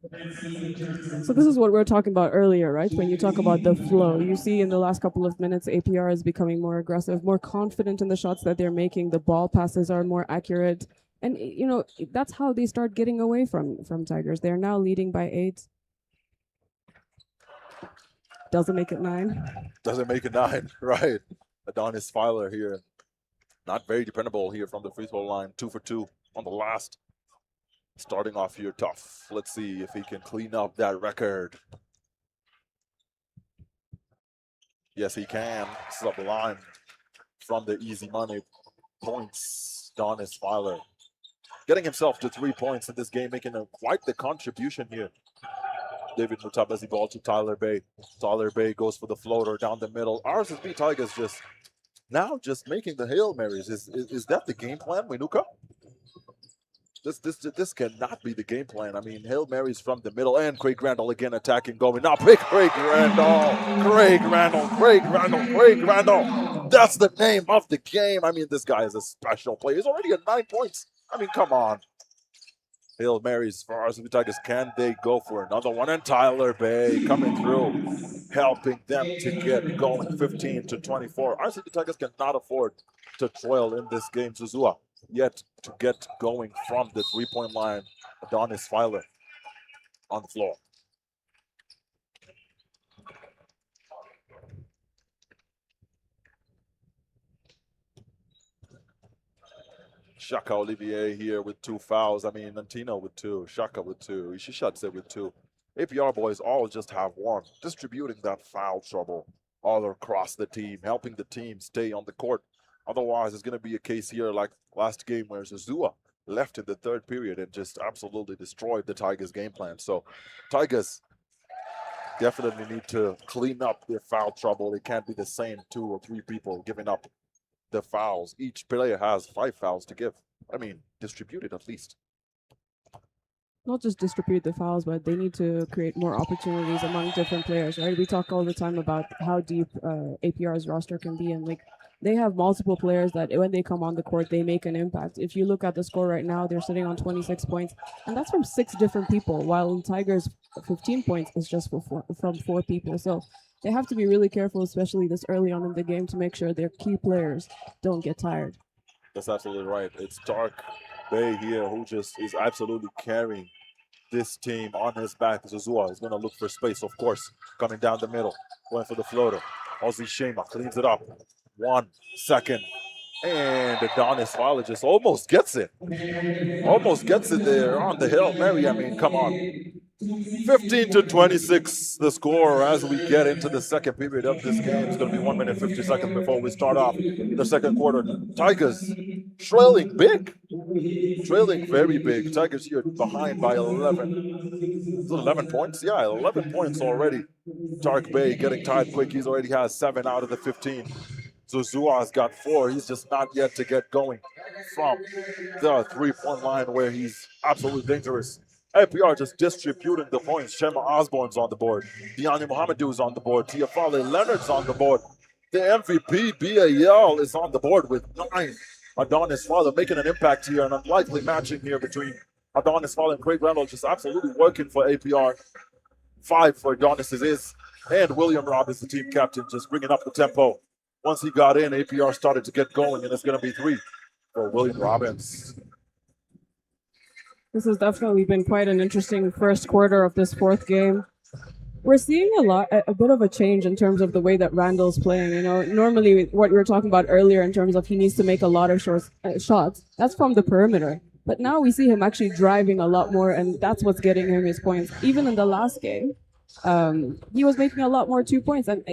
So this is what we were talking about earlier, right? When you talk about the flow, you see in the last couple of minutes, APR is becoming more aggressive, more confident in the shots that they're making. The ball passes are more accurate. And, you know, that's how they start getting away from Tigers. They're now leading by 8. Doesn't make it 9. Doesn't make it 9, right. Adonis Fowler here. Not very dependable here from the free throw line. 2 for 2 on the last. Starting off here tough. Let's see if he can clean up that record. Yes, he can. This is up the line. from the easy money points. Donis Filer getting himself to 3 points in this game, making quite the contribution here. David Mutabesi ball to Tyler Bay. Tyler Bay goes for the floater down the middle. RSSB Tigers just making the Hail Marys. Is that the game plan, Winuka? This cannot be the game plan. I mean, Hail Marys from the middle, and Craig Randall again attacking, going. Now pick Craig Randall. Craig Randall. That's the name of the game. I mean, this guy is a special player. He's already at 9 points. I mean, come on. Hail Marys for RSSB Tigers. Can they go for another one? And Tyler Bay coming through, helping them to get going 15-24. RSSB Tigers cannot afford to trail in this game. Zuzua yet to get going from the 3-point line. Adonis Filer on the floor. Shaka Olivier here with 2 fouls. I mean, Nantino with 2, Shaka with 2, Ishishadze with 2. APR boys all just have 1, distributing that foul trouble all across the team, helping the team stay on the court. Otherwise, it's going to be a case here like last game where Zuzua left in the 3rd period and just absolutely destroyed the Tigers' game plan. So Tigers definitely need to clean up their foul trouble. It can't be the same 2 or 3 people giving up the fouls. Each player has 5 fouls to give. I mean, distribute it at least. Not just distribute the fouls, but they need to create more opportunities among different players, right? We talk all the time about how deep APR's roster can be, and like they have multiple players that when they come on the court, they make an impact. If you look at the score right now, they're sitting on 26 points, and that's from 6 different people, while in Tigers, 15 points is just from 4 people. So they have to be really careful, especially this early on in the game, to make sure their key players don't get tired. That's absolutely right. It's Tark Bay here who just is absolutely carrying this team on his back. Zuzua is going to look for space, of course, coming down the middle, going for the floater. Ozzy Shema cleans it up. 1 second. And Adonis Filer just almost gets it. Almost gets it there on the Hail Mary. I mean, come on. 15-26 the score as we get into the 2nd period of this game. It's going to be 1 minute 50 seconds before we start off the 2nd quarter. Tigers trailing big. Trailing very big. Tigers here behind by 11. Is it 11 points? Yeah, 11 points already. Tark Bay getting tired quick. He's already has 7 out of the 15. Zuzua's got 4. He's just not yet to get going from the 3-point line where he's absolutely dangerous. APR just distributing the points. Shema Osborne's on the board. Diani Mohamedou's on the board. Tiafale Leonard's on the board. The MVP, BAL, is on the board with 9. Adonis Filer making an impact here, an unlikely matching here between Adonis Filer and Craig Randall, just absolutely working for APR. 5 for Adonis is. And William Robbins, the team captain, just bringing up the tempo. Once he got in, APR started to get going, and it's going to be 3 for William Robbins. This has definitely been quite an interesting first quarter of this 4th game. We're seeing a bit of a change in terms of the way that Randall's playing. You know, normally what we were talking about earlier in terms of he needs to make a lot of shots, that's from the perimeter. But now we see him actually driving a lot more, and that's what's getting him his points. Even in the last game, he was making a lot more 2 points, and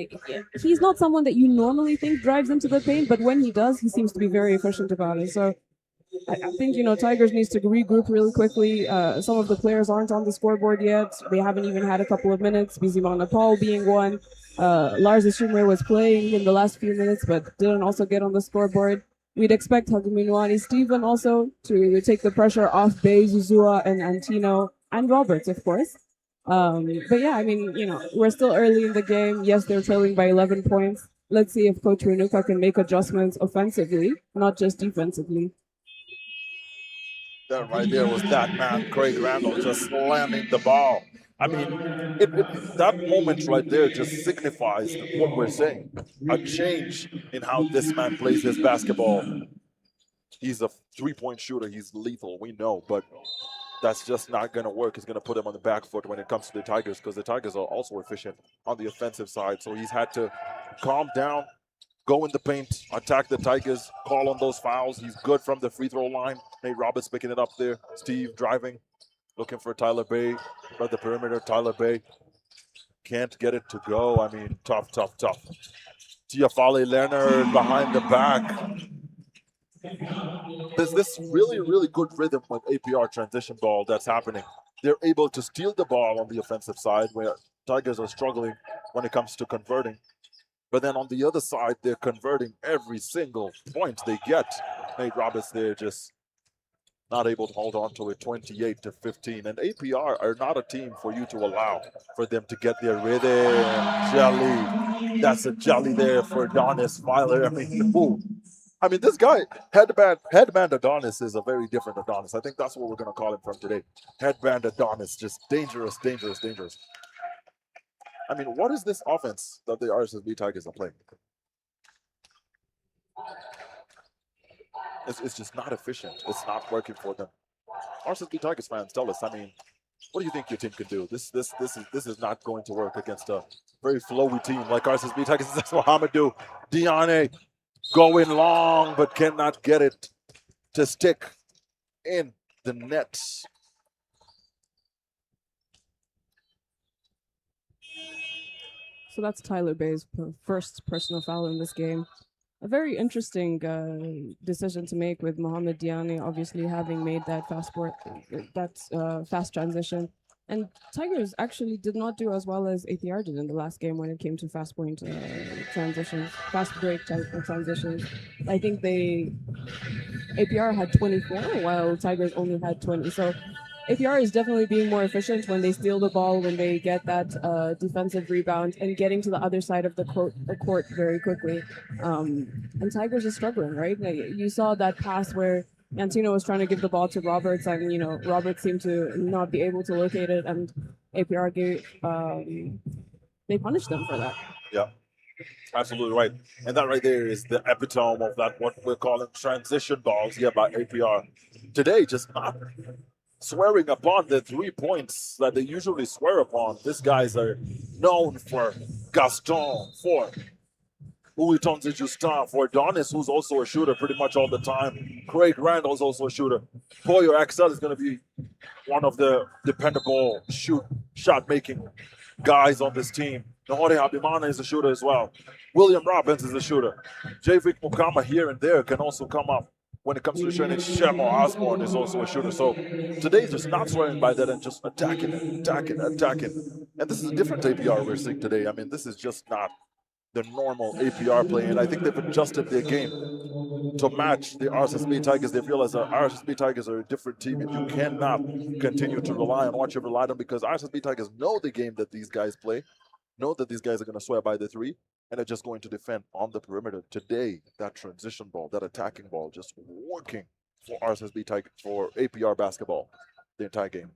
he's not someone that you normally think drives into the paint, but when he does, he seems to be very efficient about it. So I think, you know, Tigers needs to regroup really quickly. Some of the players aren't on the scoreboard yet. They haven't even had a couple of minutes. Bizimana Paul being one. Lars Ishimwe was playing in the last few minutes, but didn't also get on the scoreboard. We'd expect Haguminwani Steven also to take the pressure off Bay, Zuzua, and Antino, and Roberts, of course. But yeah, I mean, you know, we're still early in the game. Yes, they're trailing by 11 points. Let's see if Coach Renuka can make adjustments offensively, not just defensively. That right there was that man, Craig Randall, just slamming the ball. I mean, that moment right there just signifies what we're saying. A change in how this man plays his basketball. He's a 3-point shooter. He's lethal, we know, but that's just not going to work. It's going to put him on the back foot when it comes to the Tigers, because the Tigers are also efficient on the offensive side. So he's had to calm down, go in the paint, attack the Tigers, call on those fouls. He's good from the free throw line. Nate Roberts picking it up there. Steve driving, looking for Tyler Bay. By the perimeter, Tyler Bay can't get it to go. I mean, tough. Tiafale Leonard behind the back. There's this really, really good rhythm with APR transition ball that's happening. They're able to steal the ball on the offensive side where Tigers are struggling when it comes to converting. But then on the other side, they're converting every single point they get. Nate Roberts there just not able to hold on to it, 28-15. And APR are not a team for you to allow for them to get their rhythm. Jelly. That's a jelly there for Adonis Filer. I mean, this guy, Headband Adonis is a very different Adonis. I think that's what we're going to call him from today. Headband Adonis, just dangerous, dangerous, dangerous. I mean, what is this offense that the RSSB Tigers are playing? It's just not efficient. It's not working for them. RSSB Tigers fans, tell us, I mean, what do you think your team could do? This is not going to work against a very flowy team like RSSB Tigers. That's what Hamadou Diane going long, but cannot get it to stick in the net. So that's Tyler Bay's first personal foul in this game. A very interesting decision to make with Mohamed Diane obviously having made that fast transition. And Tigers actually did not do as well as APR did in the last game when it came to fast point transitions, fast break type of transitions. I think APR had 24 while Tigers only had 20. So APR is definitely being more efficient when they steal the ball, when they get that defensive rebound and getting to the other side of the court very quickly. And Tigers are struggling, right? You saw that pass where Antino was trying to give the ball to Roberts, and Roberts seemed to not be able to locate it, and APR they punished them for that. Yeah, absolutely right. And that right there is the epitome of that, what we're calling transition balls here by APR. Today, just not swearing upon the 3 points that they usually swear upon. These guys are known for Gaston, for Louis-Tonzi Justin, for Adonis, who's also a shooter pretty much all the time. Craig Randall's also a shooter. Poyo Axel is going to be one of the dependable shot-making guys on this team. Nahore Habimana is a shooter as well. William Robbins is a shooter. Javik Mukama here and there can also come up. When it comes to shooting, Shemo Osborne is also a shooter. So today's just not swearing by that and just attacking. And this is a different APR we're seeing today. I mean, this is just not the normal APR play. And I think they've adjusted their game to match the RSSB Tigers. They've realized that RSSB Tigers are a different team, and you cannot continue to rely on what you've relied on, because RSSB Tigers know the game that these guys play, know that these guys are going to swear by the 3, and are just going to defend on the perimeter. Today, that transition ball, that attacking ball, just working for RSSB Tigers, for APR basketball the entire game.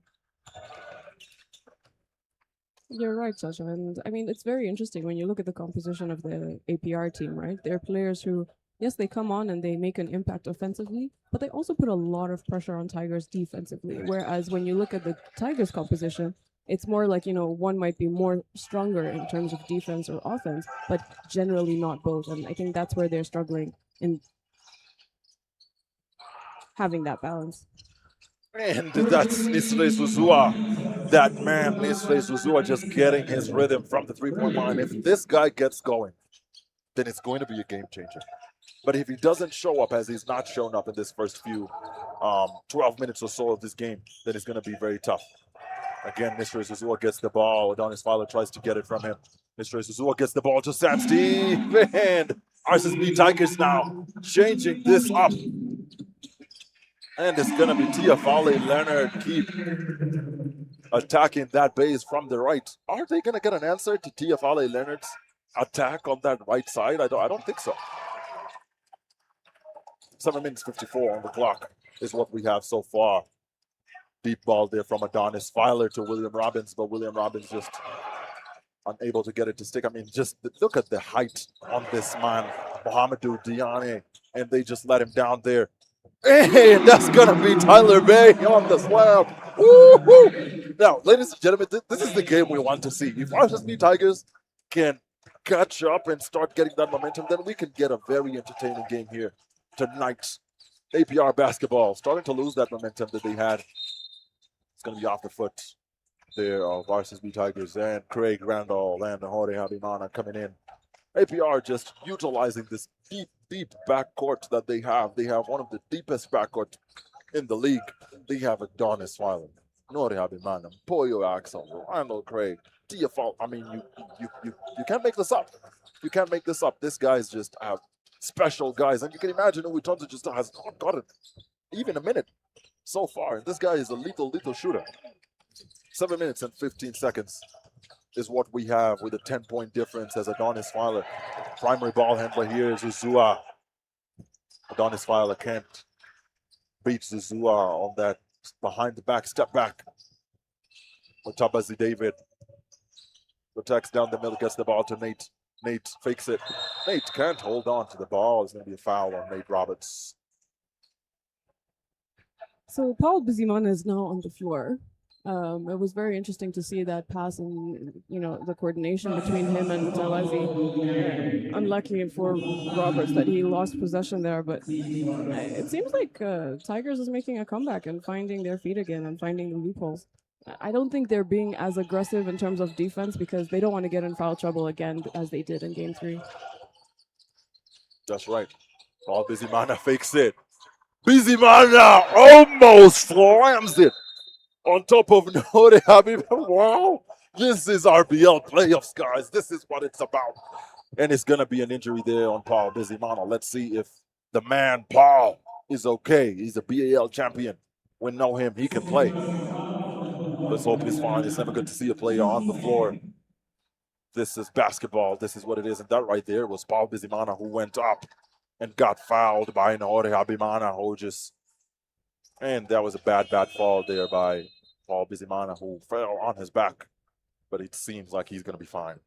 You're right, Sasha. And I mean, it's very interesting when you look at the composition of the APR team, right? They're players who, yes, they come on and they make an impact offensively, but they also put a lot of pressure on Tigers defensively. Whereas when you look at the Tigers composition, it's more like, one might be more stronger in terms of defense or offense, but generally not both. And I think that's where they're struggling in having that balance. And that's Nisre Suzua. That man, Nisre Suzua, just getting his rhythm from the 3-point line. If this guy gets going, then it's going to be a game changer. But if he doesn't show up, as he's not shown up in this first few 12 minutes or so of this game, then it's going to be very tough. Again, Nisre Suzua gets the ball. Adonis Filer tries to get it from him. Nisre Suzua gets the ball to Sam Steve. And RSSB Tigers now changing this up. And it's going to be Tiafale Leonard keep attacking that base from the right. Are they going to get an answer to Tiafale Leonard's attack on that right side? I don't think so. 7 minutes 54 on the clock is what we have so far. Deep ball there from Adonis Filer to William Robbins, but William Robbins just unable to get it to stick. I mean, just look at the height on this man, Mohamedou Diane, and they just let him down there. And that's going to be Tyler Bay on the slam. Woo-hoo! Now, ladies and gentlemen, this is the game we want to see. If RSSB Tigers can catch up and start getting that momentum, then we can get a very entertaining game here tonight. APR basketball starting to lose that momentum that they had. It's going to be off the foot there of RSSB Tigers, and Craig Randall and Nahore Habimana coming in APR just utilizing this deep backcourt that they have. They have one of the deepest backcourt in the league. They have Adonis Filer, Nori Habimana, Poyo Axel, Randall Craig, TFL. I mean, you can't make this up. You can't make this up. This guy's just special guys. And you can imagine Uwitonza just has not gotten even a minute so far. And this guy is a lethal shooter. 7 minutes and 15 seconds is what we have with a 10-point difference as Adonis Filer. Primary ball handler here is Zuzua. Adonis Filer can't beat Zuzua on that behind the back, step back. Mutabazi David protects down the middle, gets the ball to Nate. Nate fakes it. Nate can't hold on to the ball. It's going to be a foul on Nate Roberts. So Paul Bizimana is now on the floor. It was very interesting to see that pass and, the coordination between him and Mutabazi. Unlucky for Roberts that he lost possession there, but it seems like Tigers is making a comeback and finding their feet again and finding the loopholes. I don't think they're being as aggressive in terms of defense because they don't want to get in foul trouble again as they did in Game 3. That's right. Paul Bizimana fakes it. Bizimana almost slams it on top of Nori Habib. Wow. This is RBL playoffs, guys. This is what it's about. And it's going to be an injury there on Paul Bizimana. Let's see if the man, Paul, is okay. He's a BAL champion. We know him. He can play. Let's hope he's fine. It's never good to see a player on the floor. This is basketball. This is what it is. And that right there was Paul Bizimana who went up and got fouled by Nori Habimana, who just... And that was a bad fall there by Paul Bizimana, who fell on his back. But it seems like he's going to be fine.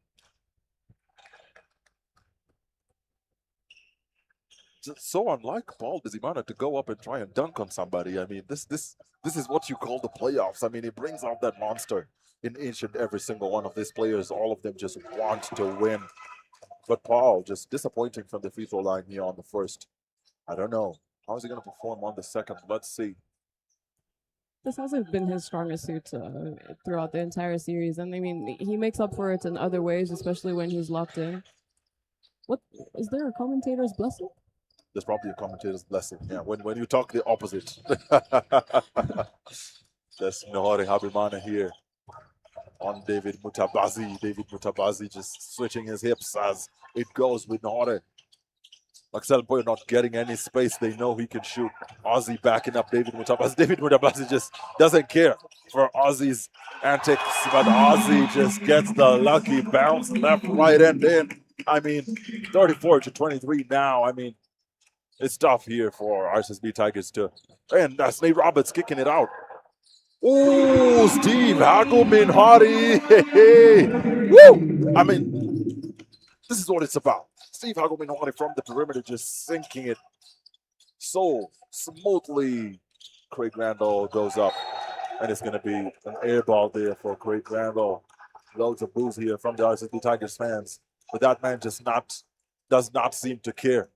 Just so unlike Paul Bizimana to go up and try and dunk on somebody. I mean, this is what you call the playoffs. I mean, it brings out that monster in each and every single one of these players. All of them just want to win. But Paul, just disappointing from the free throw line here on the first. I don't know. How is he going to perform on the second? Let's see. This hasn't been his strongest suit throughout the entire series. And I mean, he makes up for it in other ways, especially when he's locked in. What is there a commentator's blessing? There's probably a commentator's blessing. Yeah, when you talk the opposite. That's Nori Habimana here on David Mutabazi. David Mutabazi just switching his hips as it goes with Nori. Axel Boy not getting any space. They know he can shoot. Ozzy backing up David Mutabazi. David Mutabazi just doesn't care for Ozzy's antics, but Ozzy just gets the lucky bounce left, right, and in. I mean, 34-23 now. I mean, it's tough here for RSSB Tigers too. And that's Nate Roberts kicking it out. Oh, Steve Hagelmin-Hardy. Woo! I mean, this is what it's about. Steve Hagelmin-Hardy from the perimeter just sinking it so smoothly. Craig Randall goes up, and it's going to be an air ball there for Craig Randall. Loads of boos here from the RSSB Tigers fans. But that man just does not seem to care.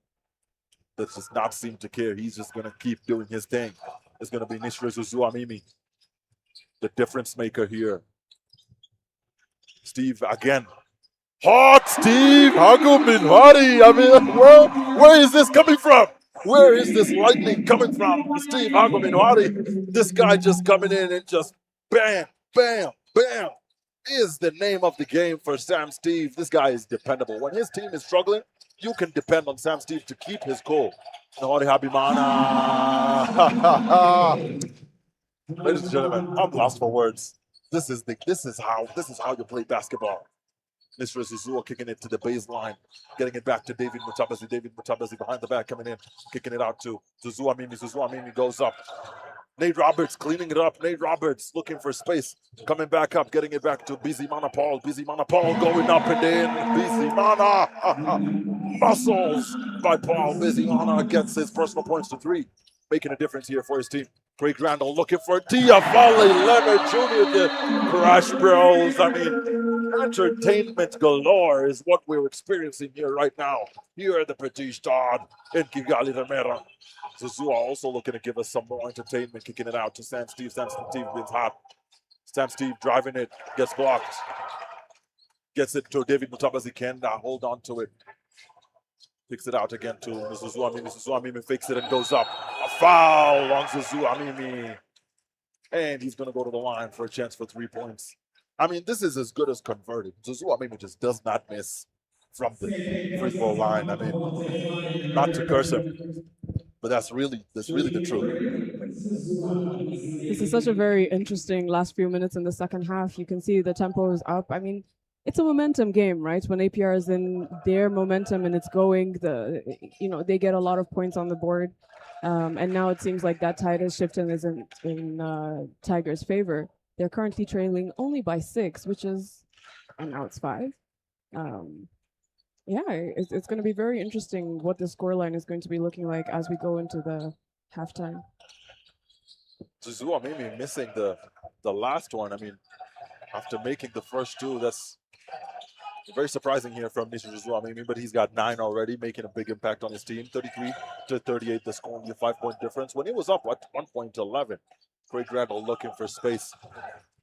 That does not seem to care. He's just going to keep doing his thing. It's going to be Nishra Zuzuamimi, the difference maker here. Steve again. Hot Steve Hagelmin-Hardy. I mean, where is this coming from? Where is this lightning coming from? Steve Hagelmin-Hardy. This guy just coming in and just bam, bam, bam is the name of the game for Sam Steve. This guy is dependable. When his team is struggling, you can depend on Sam Steve to keep his cool. Nori Habimana. Ladies and gentlemen, I'm lost for words. This is how you play basketball. Mr. Zuzua kicking it to the baseline, getting it back to David Mutabazi. David Mutabazi behind the back, coming in, kicking it out to Zuzuamimi. Zuzuamimi goes up. Nate Roberts cleaning it up. Nate Roberts looking for space, coming back up, getting it back to Bizimana Paul. Bizimana Paul going up and in. Bizimana muscles by Paul. Bizimana gets his personal points to 3, making a difference here for his team. Craig Randall looking for Diafale Leonard Jr. The Crash Bros. I mean, entertainment galore is what we're experiencing here right now. Here at the PETIT Stade in Kigali, Remera. Zuzua also looking to give us some more entertainment, kicking it out to Sam Steve. Sam Steve been hot. Sam Steve driving it, gets blocked. Gets it to David Mutabazi. Can hold on to it. Picks it out again to Zuzu Amimi. Zuzu Amimi fakes it and goes up. A foul on Zuzu Amimi. And he's going to go to the line for a chance for 3 points. I mean, this is as good as converted. Zuzu Amimi just does not miss from the free throw line. I mean, not to curse him, but that's really the truth. This is such a very interesting last few minutes in the second half. You can see the tempo is up. I mean, it's a momentum game, right? When APR is in their momentum and it's going, they get a lot of points on the board. And now it seems like that tide has shifted and is in Tigers' favor. They're currently trailing only by 6, which is, and now it's 5. Yeah, it's going to be very interesting what the scoreline is going to be looking like as we go into the halftime. Zuzu Amimi missing the last one. I mean, after making the first 2, that's very surprising here from Nisha Zuzu Amimi, but he's got 9 already, making a big impact on his team. 33-38, the score, only a 5-point difference. When he was up at 1.11, Craig Randall looking for space,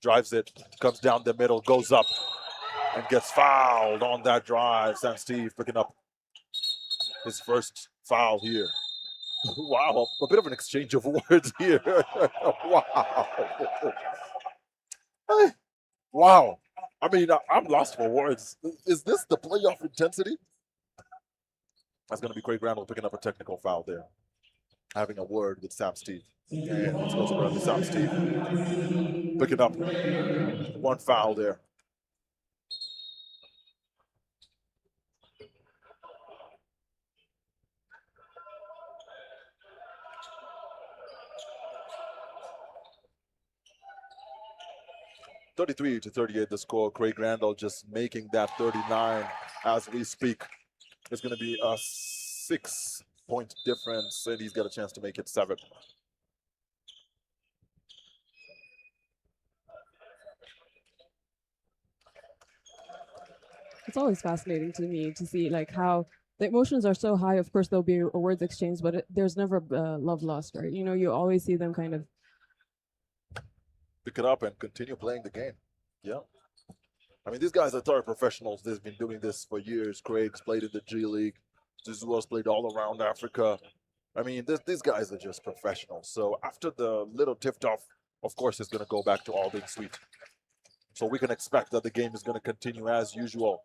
drives it, comes down the middle, goes up, and gets fouled on that drive. Sam Steve picking up his first foul here. Wow, a bit of an exchange of words here. Wow. Wow. I mean, I'm lost for words. Is this the playoff intensity? That's going to be Craig Randall picking up a technical foul there. Having a word with Sam Steve. And let's go to Sam Steve. Picking up 1 foul there. (33-38) the score. Craig Randall just making that 39 as we speak. It's going to be a 6-point difference, and he's got a chance to make it 7. It's always fascinating to me to see like how the emotions are so high. Of course, there'll be words exchanged, but there's never love lost, right? You always see them kind of pick it up and continue playing the game. Yeah. I mean, these guys are thorough professionals. They've been doing this for years. Craig's played in the G League. Zuzu's played all around Africa. I mean, these guys are just professionals. So after the little tipped-off, of course, it's going to go back to all being sweet. So we can expect that the game is going to continue as usual.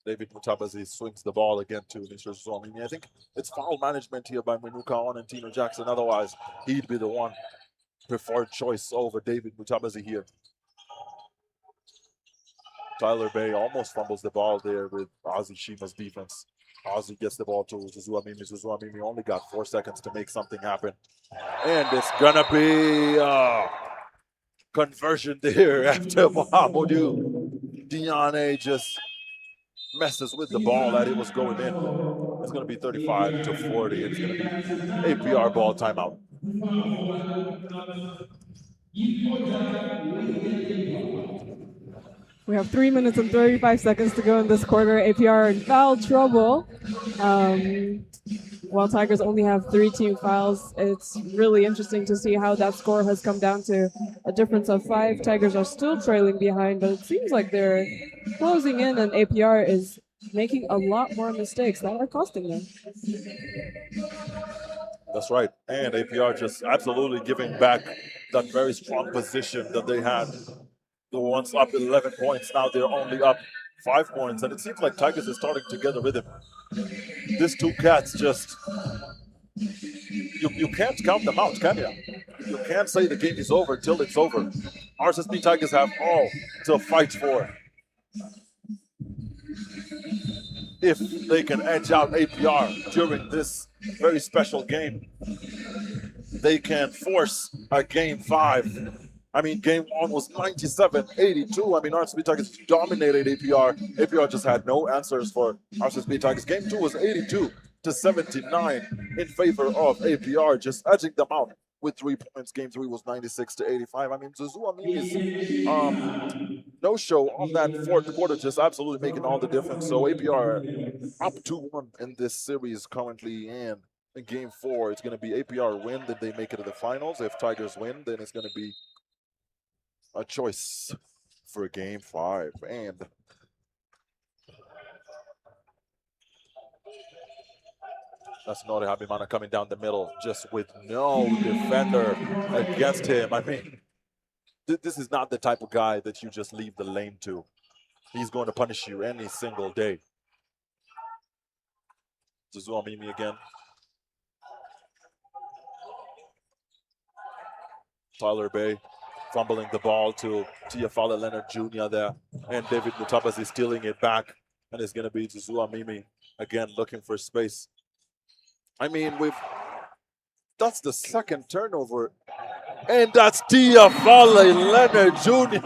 David Mutabazi swings the ball again to Mr. Zuzu. I think it's foul management here by Manuka On and Tino Jackson. Otherwise, he'd be the one preferred choice over David Mutabazi here. Tyler Bay almost fumbles the ball there with Ozzy Shima's defense. Ozzy gets the ball to Zuzu Amimi. Zuzu Amimi only got 4 seconds to make something happen. And it's gonna be a conversion there after Mohamedou Diane just messes with the ball that it was going in. It's gonna be 35-40. It's gonna be APR ball timeout. We have 3 minutes and 35 seconds to go in this quarter. APR in foul trouble. While Tigers only have 3 team fouls, it's really interesting to see how that score has come down to a difference of 5. Tigers are still trailing behind, but it seems like they're closing in, and APR is making a lot more mistakes that are costing them. That's right. And APR just absolutely giving back that very strong position that they had. The ones up 11 points, now they're only up 5 points. And it seems like Tigers is starting to get a rhythm. These 2 cats just, you can't count them out, can you? You can't say the game is over till it's over. RSSB Tigers have all to fight for. If they can edge out APR during this very special game, they can force a game 5. I mean, game 1 was 97-82. I mean, RSSB Tigers dominated APR. APR just had no answers for RSSB Tigers. Game 2 was 82-79 in favor of APR, just edging them out with 3 points. Game 3 was 96-85. I mean, Zuzu Amini's no-show on that 4th quarter just absolutely making all the difference. So APR up 2-1 in this series currently, and in game 4, it's going to be APR win, then they make it to the finals. If Tigers win, then it's going to be a choice for game 5. And That's Nori Habimana coming down the middle just with no defender against him. I mean, this is not the type of guy that you just leave the lane to. He's going to punish you any single day. Zuzua Mimi again. Tyler Bay fumbling the ball to Tiafala Leonard Jr. there. And David Mutabas is stealing it back. And it's going to be Zuzua Mimi again looking for space. I mean, that's the second turnover. And that's Tiafala Leonard Jr.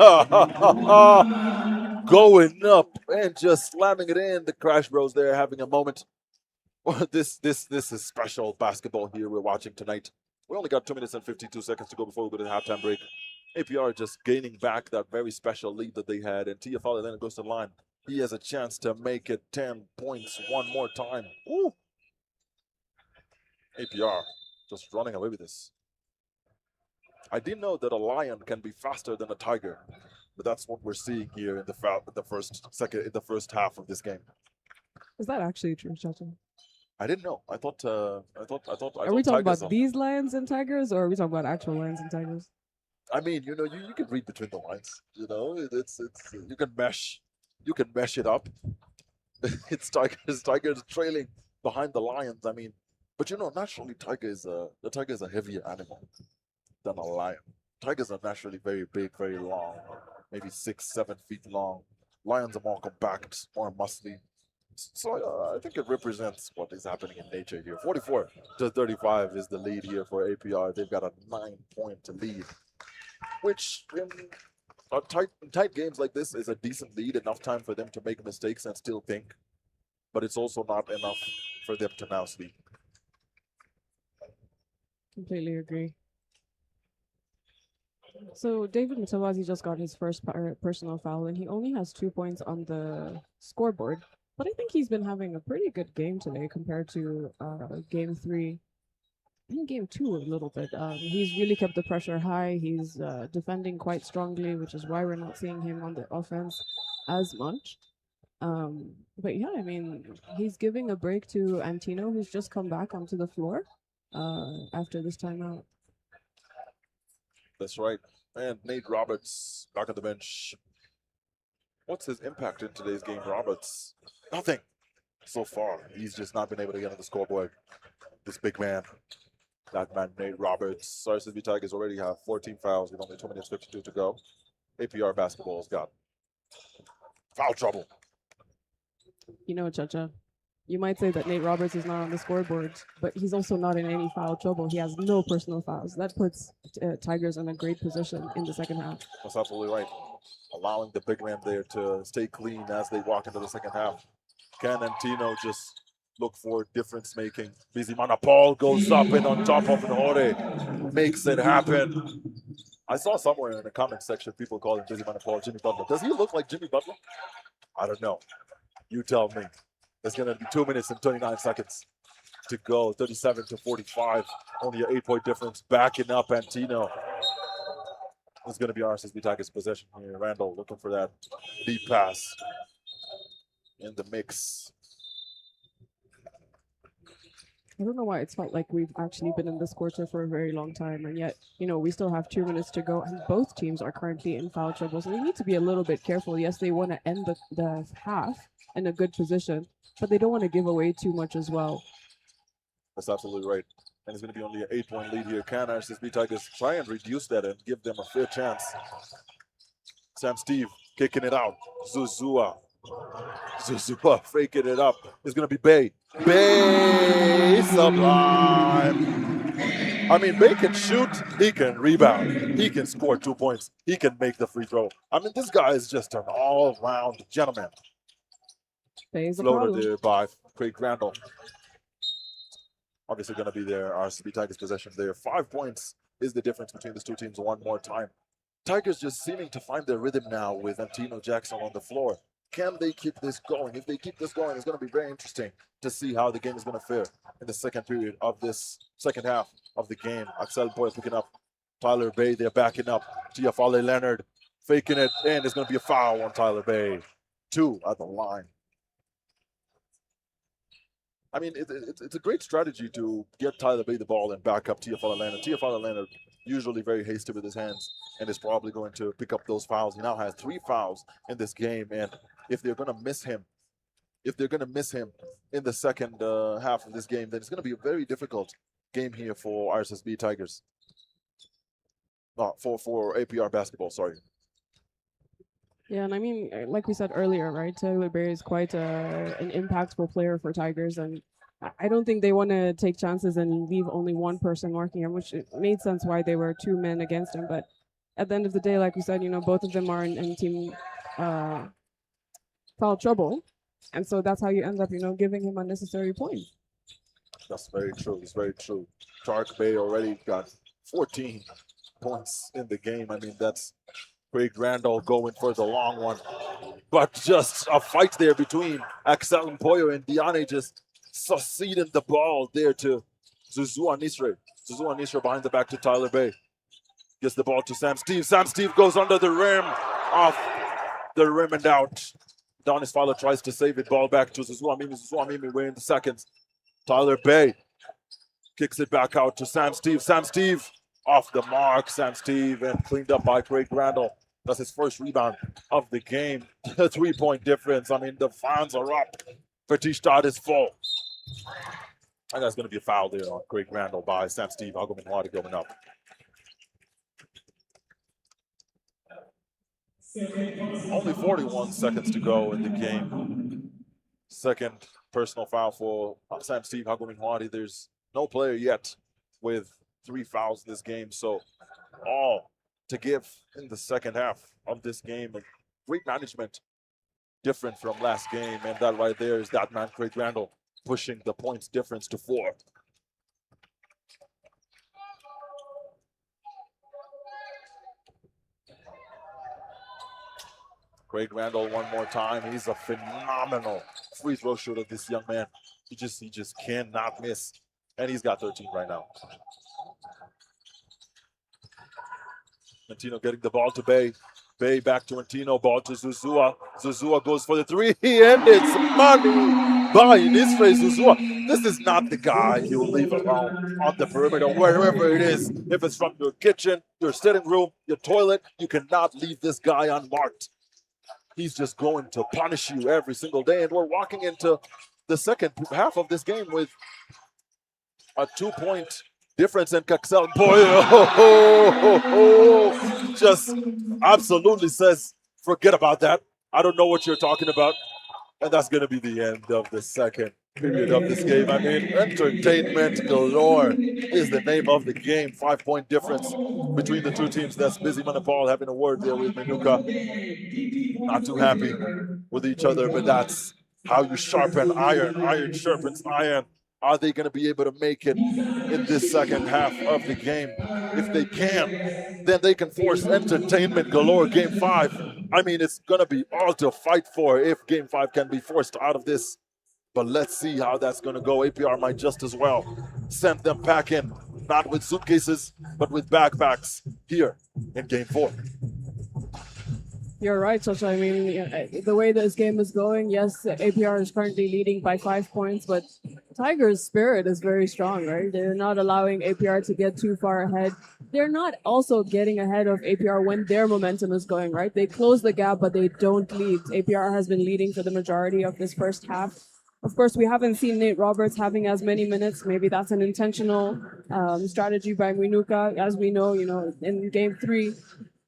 going up and just slamming it in. The Crash Bros there having a moment. Well, this is special basketball here we're watching tonight. We only got 2 minutes and 52 seconds to go before we go to the halftime break. APR just gaining back that very special lead that they had, and Tiafala Leonard goes to the line. He has a chance to make it 10 points one more time. Ooh. APR just running away with this. I didn't know that a lion can be faster than a tiger, but that's what we're seeing here in the first half of this game. Is that actually true, Chacha? I didn't know. I thought. Are we talking about these lions and tigers, or are we talking about actual lions and tigers? I mean, you can read between the lines. It's you can mesh it up. It's tigers. Tigers trailing behind the lions. I mean, but naturally, the tiger is a heavier animal than a lion. Tigers are naturally very big, very long, maybe 6-7 feet long. Lions are more compact, more muscly. So I think it represents what is happening in nature here. 44-35 is the lead here for APR. They've got a 9-point lead, which in tight games like this is a decent lead, enough time for them to make mistakes and still think. But it's also not enough for them to now sleep. Completely agree. So David Mutawazi just got his first personal foul, and he only has 2 points on the scoreboard. But I think he's been having a pretty good game today compared to game 3. In game 2 a little bit. He's really kept the pressure high. He's defending quite strongly, which is why we're not seeing him on the offense as much. But yeah, I mean, he's giving a break to Antino, who's just come back onto the floor after this timeout. That's right. And Nate Roberts back on the bench. What's his impact in today's game, Roberts? Nothing so far. He's just not been able to get on the scoreboard. This big man, that man, Nate Roberts. RSSB Tigers already have 14 fouls with only 2 minutes 52 to go. APR basketball's got foul trouble. Chacha, you might say that Nate Roberts is not on the scoreboard, but he's also not in any foul trouble. He has no personal fouls. That puts Tigers in a great position in the second half. That's absolutely right. Allowing the big man there to stay clean as they walk into the second half. Can Antino just look for difference making? Bizimana Paul goes up and on top of Nore makes it happen. I saw somewhere in the comment section people calling Bizimana Paul Jimmy Butler. Does he look like Jimmy Butler? I don't know. You tell me. There's going to be 2 minutes and 29 seconds to go. 37-45. Only an 8-point difference. Backing up Antino. It's going to be RSSB Tigers' possession here. Randall looking for that deep pass in the mix. I don't know why it's felt like we've actually been in this quarter for a very long time, and yet, we still have 2 minutes to go, and both teams are currently in foul trouble, so they need to be a little bit careful. Yes, they want to end the half in a good position, but they don't want to give away too much as well. That's absolutely right. And it's going to be only an 8-point lead here. Can RSSB Tigers try and reduce that and give them a fair chance? Sam Steve kicking it out. Zuzua faking it up. It's going to be Bay. Bay sublime. I mean, Bay can shoot. He can rebound. He can score 2 points. He can make the free throw. I mean, this guy is just an all-round gentleman. Bay's a Floater problem. there by Craig Randall. Obviously going to be their RSSB Tigers possession there. 5 points is the difference between these two teams one more time. Tigers just seeming to find their rhythm now with Antino Jackson on the floor. Can they keep this going? If they keep this going, it's going to be very interesting to see how the game is going to fare in the second period of this second half of the game. Axel Boyle picking up Tyler Bay. They're backing up. Tiafale Leonard faking it, and there's going to be a foul on Tyler Bay. 2 at the line. I mean, it's a great strategy to get Tyler Bay the ball and back up TFL Atlanta. TFL Atlanta usually very hasty with his hands and is probably going to pick up those fouls. He now has 3 fouls in this game, and if they're going to miss him, in the second half of this game, then it's going to be a very difficult game here for RSSB Tigers. For APR basketball, sorry. Yeah, and I mean, like we said earlier, right? Tyler Berry is quite an impactful player for Tigers, and I don't think they want to take chances and leave only one person marking him, which it made sense why they were 2 men against him. But at the end of the day, like we said, both of them are in team foul trouble, and so that's how you end up, giving him unnecessary points. That's very true. It's very true. Tark Bay already got 14 points in the game. I mean, that's Craig Randall going for the long one. But just a fight there between Axel Mpoyo and Diane, just succeeding the ball there to Zuzua Nisre. Zuzua Nisre behind the back to Tyler Bay. Gets the ball to Sam Steve. Sam Steve goes under the rim, off the rim and out. Donis Fowler tries to save it. Ball back to Zuzua Mimi. Zuzua Mimi winning the seconds. Tyler Bay kicks it back out to Sam Steve. Sam Steve off the mark. Sam Steve and cleaned up by Craig Randall. That's his first rebound of the game. A 3-point difference. I mean, the fans are up. PETIT Stade is full. And that's going to be a foul there on Craig Randall by Sam Steve. Agumnwadi going up. Only 41 seconds to go in the game. Second personal foul for Sam Steve Agumnwadi. There's no player yet with 3 fouls in this game. So all to give in the second half of this game. And great management, different from last game. And that right there is that man, Craig Randall, pushing the points difference to 4. Craig Randall one more time. He's a phenomenal free throw shooter, this young man. He just cannot miss. And he's got 13 right now. Antino getting the ball to Bay. Bay back to Antino. Ball to Zuzua. Zuzua goes for the 3. And it's money by Nisre Zuzua. This is not the guy you will leave alone on the perimeter, wherever it is. If it's from your kitchen, your sitting room, your toilet, you cannot leave this guy unmarked. He's just going to punish you every single day. And we're walking into the second half of this game with a 2-point difference in Kaxel. Boy, just absolutely says, forget about that. I don't know what you're talking about. And that's going to be the end of the second period of this game. I mean, entertainment galore is the name of the game. 5-point difference between the two teams. That's Busy Manipal having a word there with Menuka. Not too happy with each other, but that's how you sharpen iron. Iron sharpens iron. Are they going to be able to make it in this second half of the game? If they can, then they can force entertainment galore. Game 5, I mean, it's going to be all to fight for if Game 5 can be forced out of this. But let's see how that's going to go. APR might just as well send them packing, not with suitcases, but with backpacks here in Game 4. You're right, Sasha. I mean, the way this game is going, yes, APR is currently leading by 5 points, but Tigers' spirit is very strong, right? They're not allowing APR to get too far ahead. They're not also getting ahead of APR when their momentum is going, right? They close the gap, but they don't lead. APR has been leading for the majority of this first half. Of course, we haven't seen Nate Roberts having as many minutes. Maybe that's an intentional strategy by Mwinuka. As we know, in Game 3,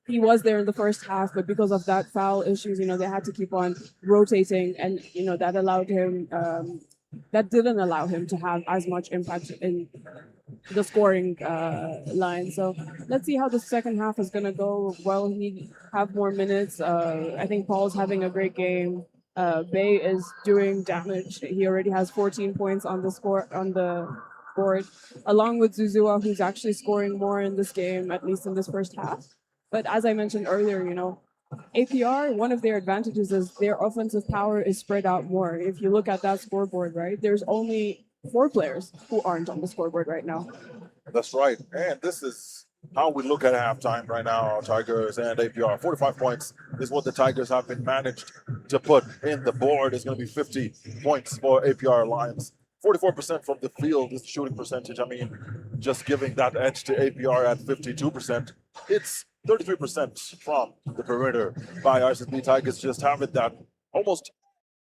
he was there in the first half, but because of that foul issues, they had to keep on rotating, and that allowed him. That didn't allow him to have as much impact in the scoring line. So let's see how the second half is gonna go. Will he have more minutes? I think Paul's having a great game. Bay is doing damage. He already has 14 points on the board, along with Zuzua, who's actually scoring more in this game, at least in this first half. But as I mentioned earlier, APR, one of their advantages is their offensive power is spread out more. If you look at that scoreboard, right, there's only 4 players who aren't on the scoreboard right now. That's right. And this is how we look at halftime right now, Tigers and APR. 45 points is what the Tigers have been managed to put in the board. It's going to be 50 points for APR Lions. 44% from the field is the shooting percentage. I mean, just giving that edge to APR at 52%. It's 33% from the perimeter by RSSB Tigers, just having that almost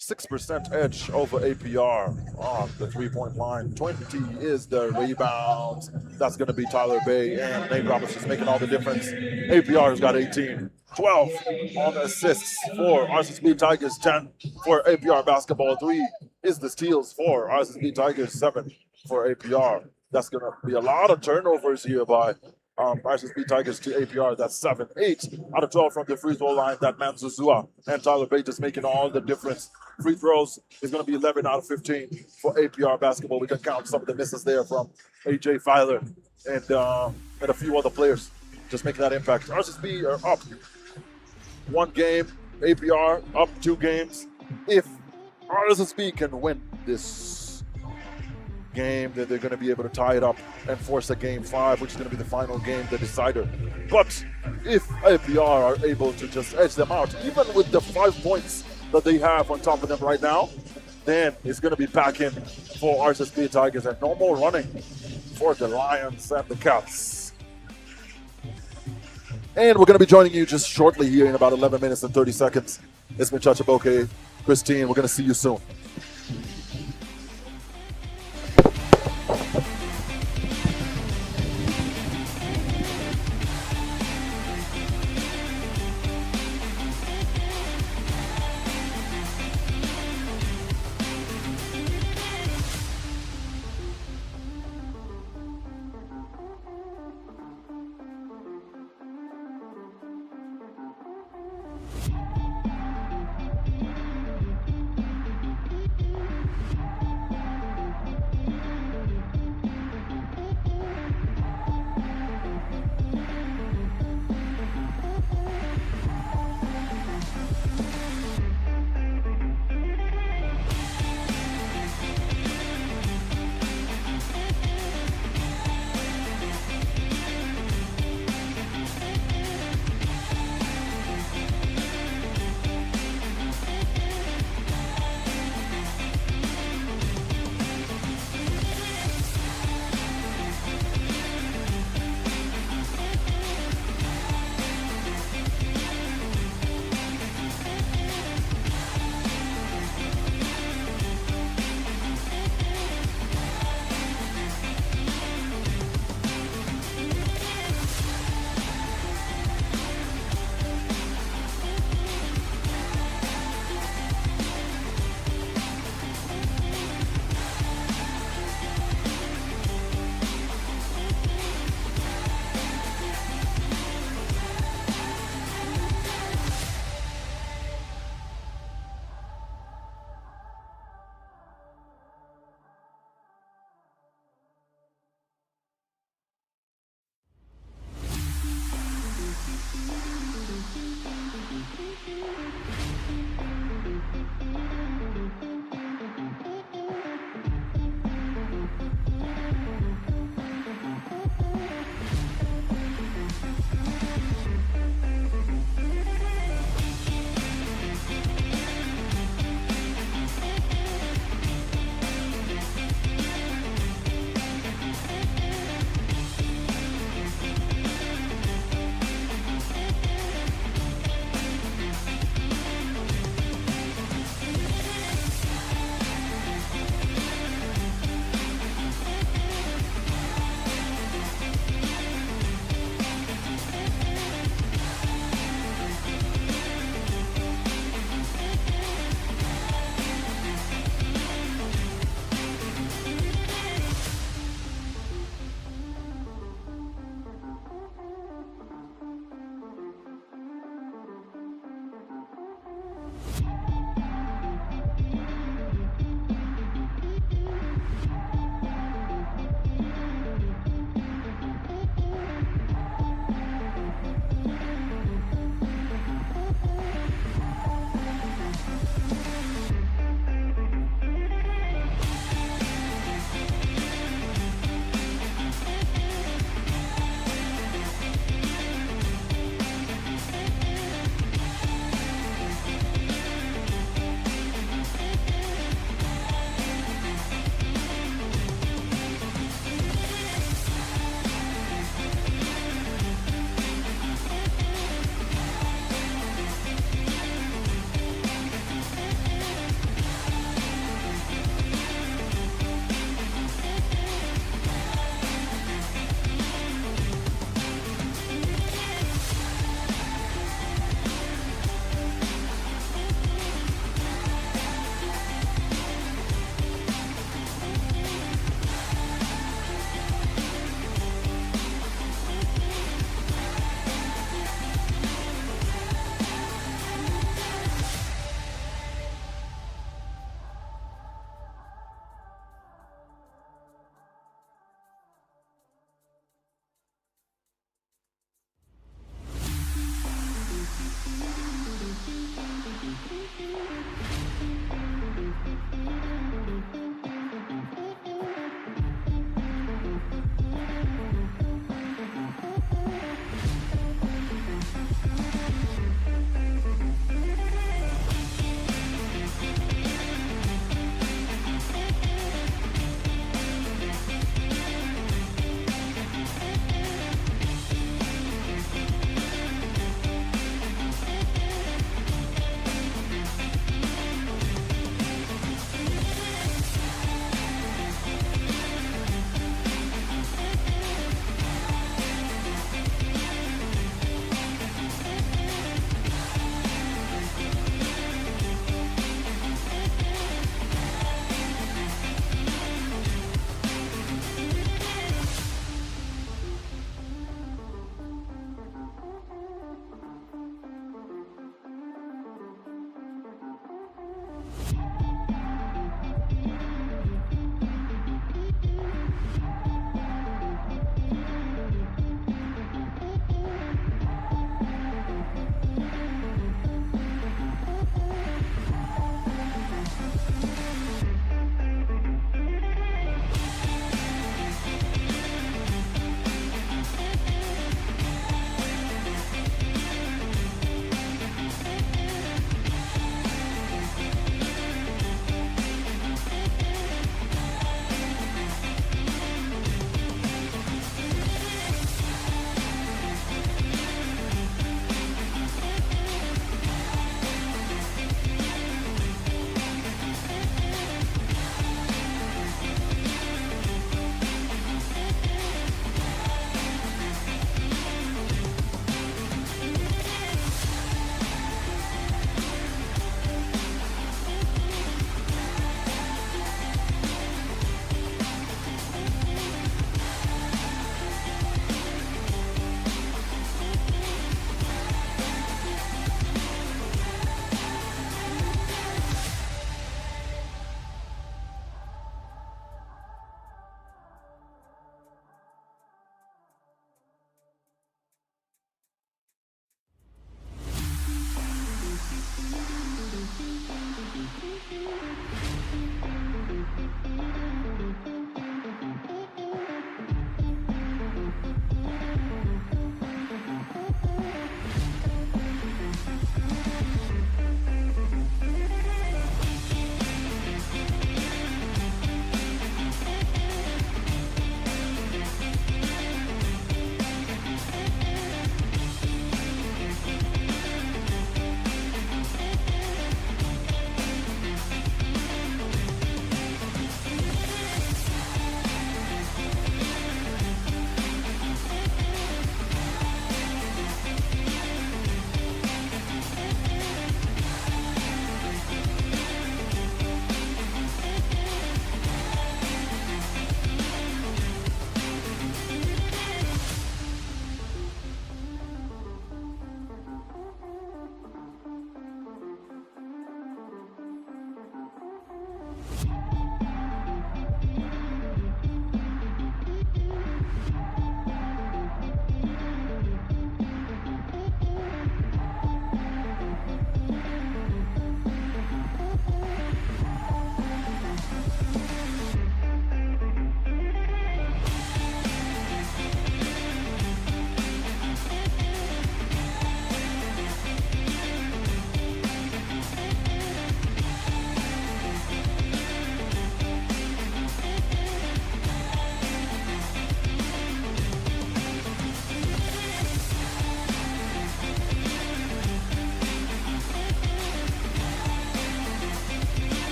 6% edge over APR on the three-point line. 20 is the rebounds. That's going to be Tyler Bay and Nate Robinson's making all the difference. APR has got 18. 12 on assists for RSSB Tigers, 10 for APR basketball. 3 is the steals for RSSB Tigers, 7 for APR. That's going to be a lot of turnovers here by RSSB Tigers to APR. That's 7. 8 out of 12 from the free throw line. That man Zuzua and Tyler Bay just making all the difference. Free throws is going to be 11 out of 15 for APR basketball. We can count some of the misses there from AJ Filer and a few other players just making that impact. RSSB are up 1 game, APR up 2 games. If RSSB can win this game, then they're going to be able to tie it up and force a game 5, which is going to be the final game, the decider. But if APR are able to just edge them out, even with the 5 points that they have on top of them right now, then it's going to be back in for RSSB Tigers and no more running for the Lions and the Cats. And we're going to be joining you just shortly here in about 11 minutes and 30 seconds. It's been Chacha Bokeh, Christine. We're going to see you soon.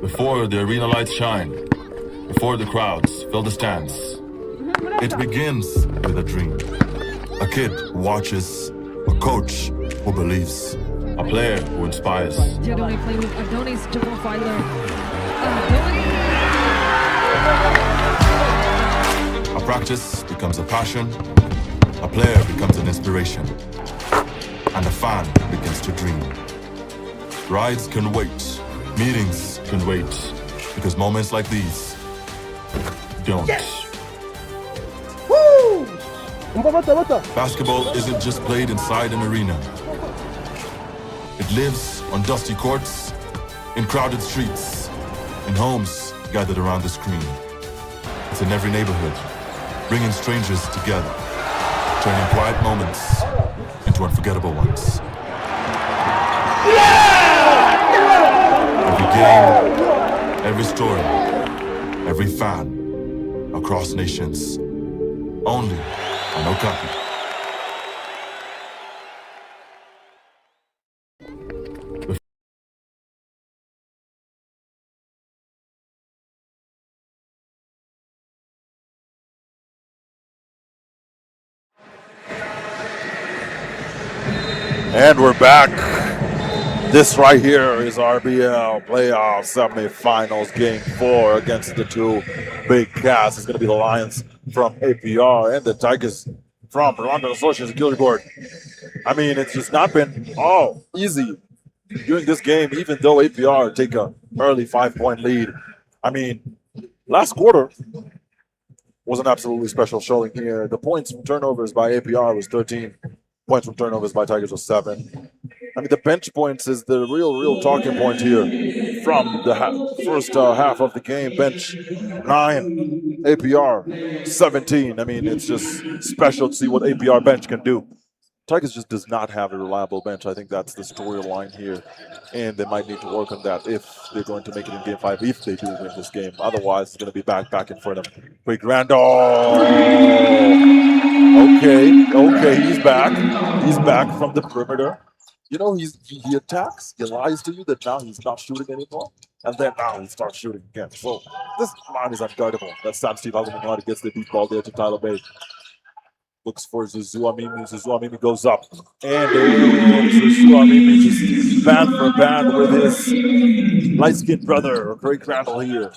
Before the arena lights shine, before the crowds fill the stands, it begins with a dream. A kid who watches, a coach who believes, a player who inspires. Adoni playing with Adoni's to profiler. A practice becomes a passion, a player becomes an inspiration, and a fan begins to dream. Rides can wait, meetings can wait, because moments like these don't. Basketball isn't just played inside an arena. It lives on dusty courts, in crowded streets, in homes gathered around the screen. It's in every neighborhood, bringing strangers together, turning quiet moments into unforgettable ones. Every game, every story, every fan, across nations, only on Okapi. And we're back. This right here is RBL playoff semifinals game 4 against the two big cats. It's going to be the Lions from APR and the Tigers from Rwanda Social Security Board. I mean, it's just not been all easy during this game, even though APR take a early 5-point lead. I mean, last quarter was an absolutely special showing here. The points from turnovers by APR was 13. Points from turnovers by Tigers was 7. I mean, the bench points is the real talking point here from the first half of the game. Bench 9, APR 17. I mean, it's just special to see what APR bench can do. Tigers just does not have a reliable bench. I think that's the storyline here, and they might need to work on that if they're going to make it in Game 5, if they do win this game. Otherwise, it's going to be back in front of Quick Randall. Okay, he's back. He's back from the perimeter. You know, he attacks, he lies to you that now he's not shooting anymore, and then now he starts shooting again. So this man is unguardable. That's Sam Steve Alvin gets the deep ball there to Tyler Bay. Looks for Zuzuamimi. Zuzuamimi goes up. And Zuzuamimi just band for band with his light-skinned brother, Craig Randall here.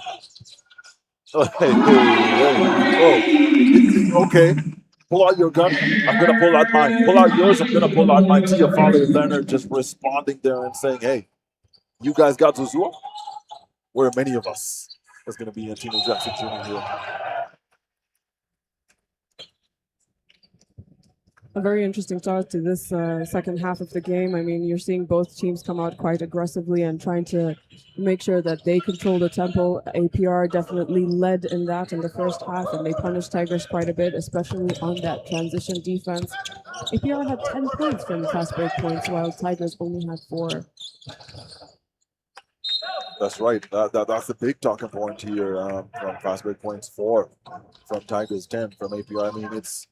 Hey. Oh, okay. Pull out your gun. I'm going to pull out mine. Pull out yours. I'm going to pull out mine. Tia Foley Leonard just responding there and saying, hey, you guys got Zuzua? Where are many of us? That's going to be Antino Jackson Jr. here. A very interesting start to this second half of the game. I mean, you're seeing both teams come out quite aggressively and trying to make sure that they control the tempo. APR definitely led in that in the first half, and they punished Tigers quite a bit, especially on that transition defense. APR had 10 points from fast break points, while Tigers only had 4. That's right. That's the big talking point here from fast break points. 4 from Tigers, 10 from APR. I mean, it's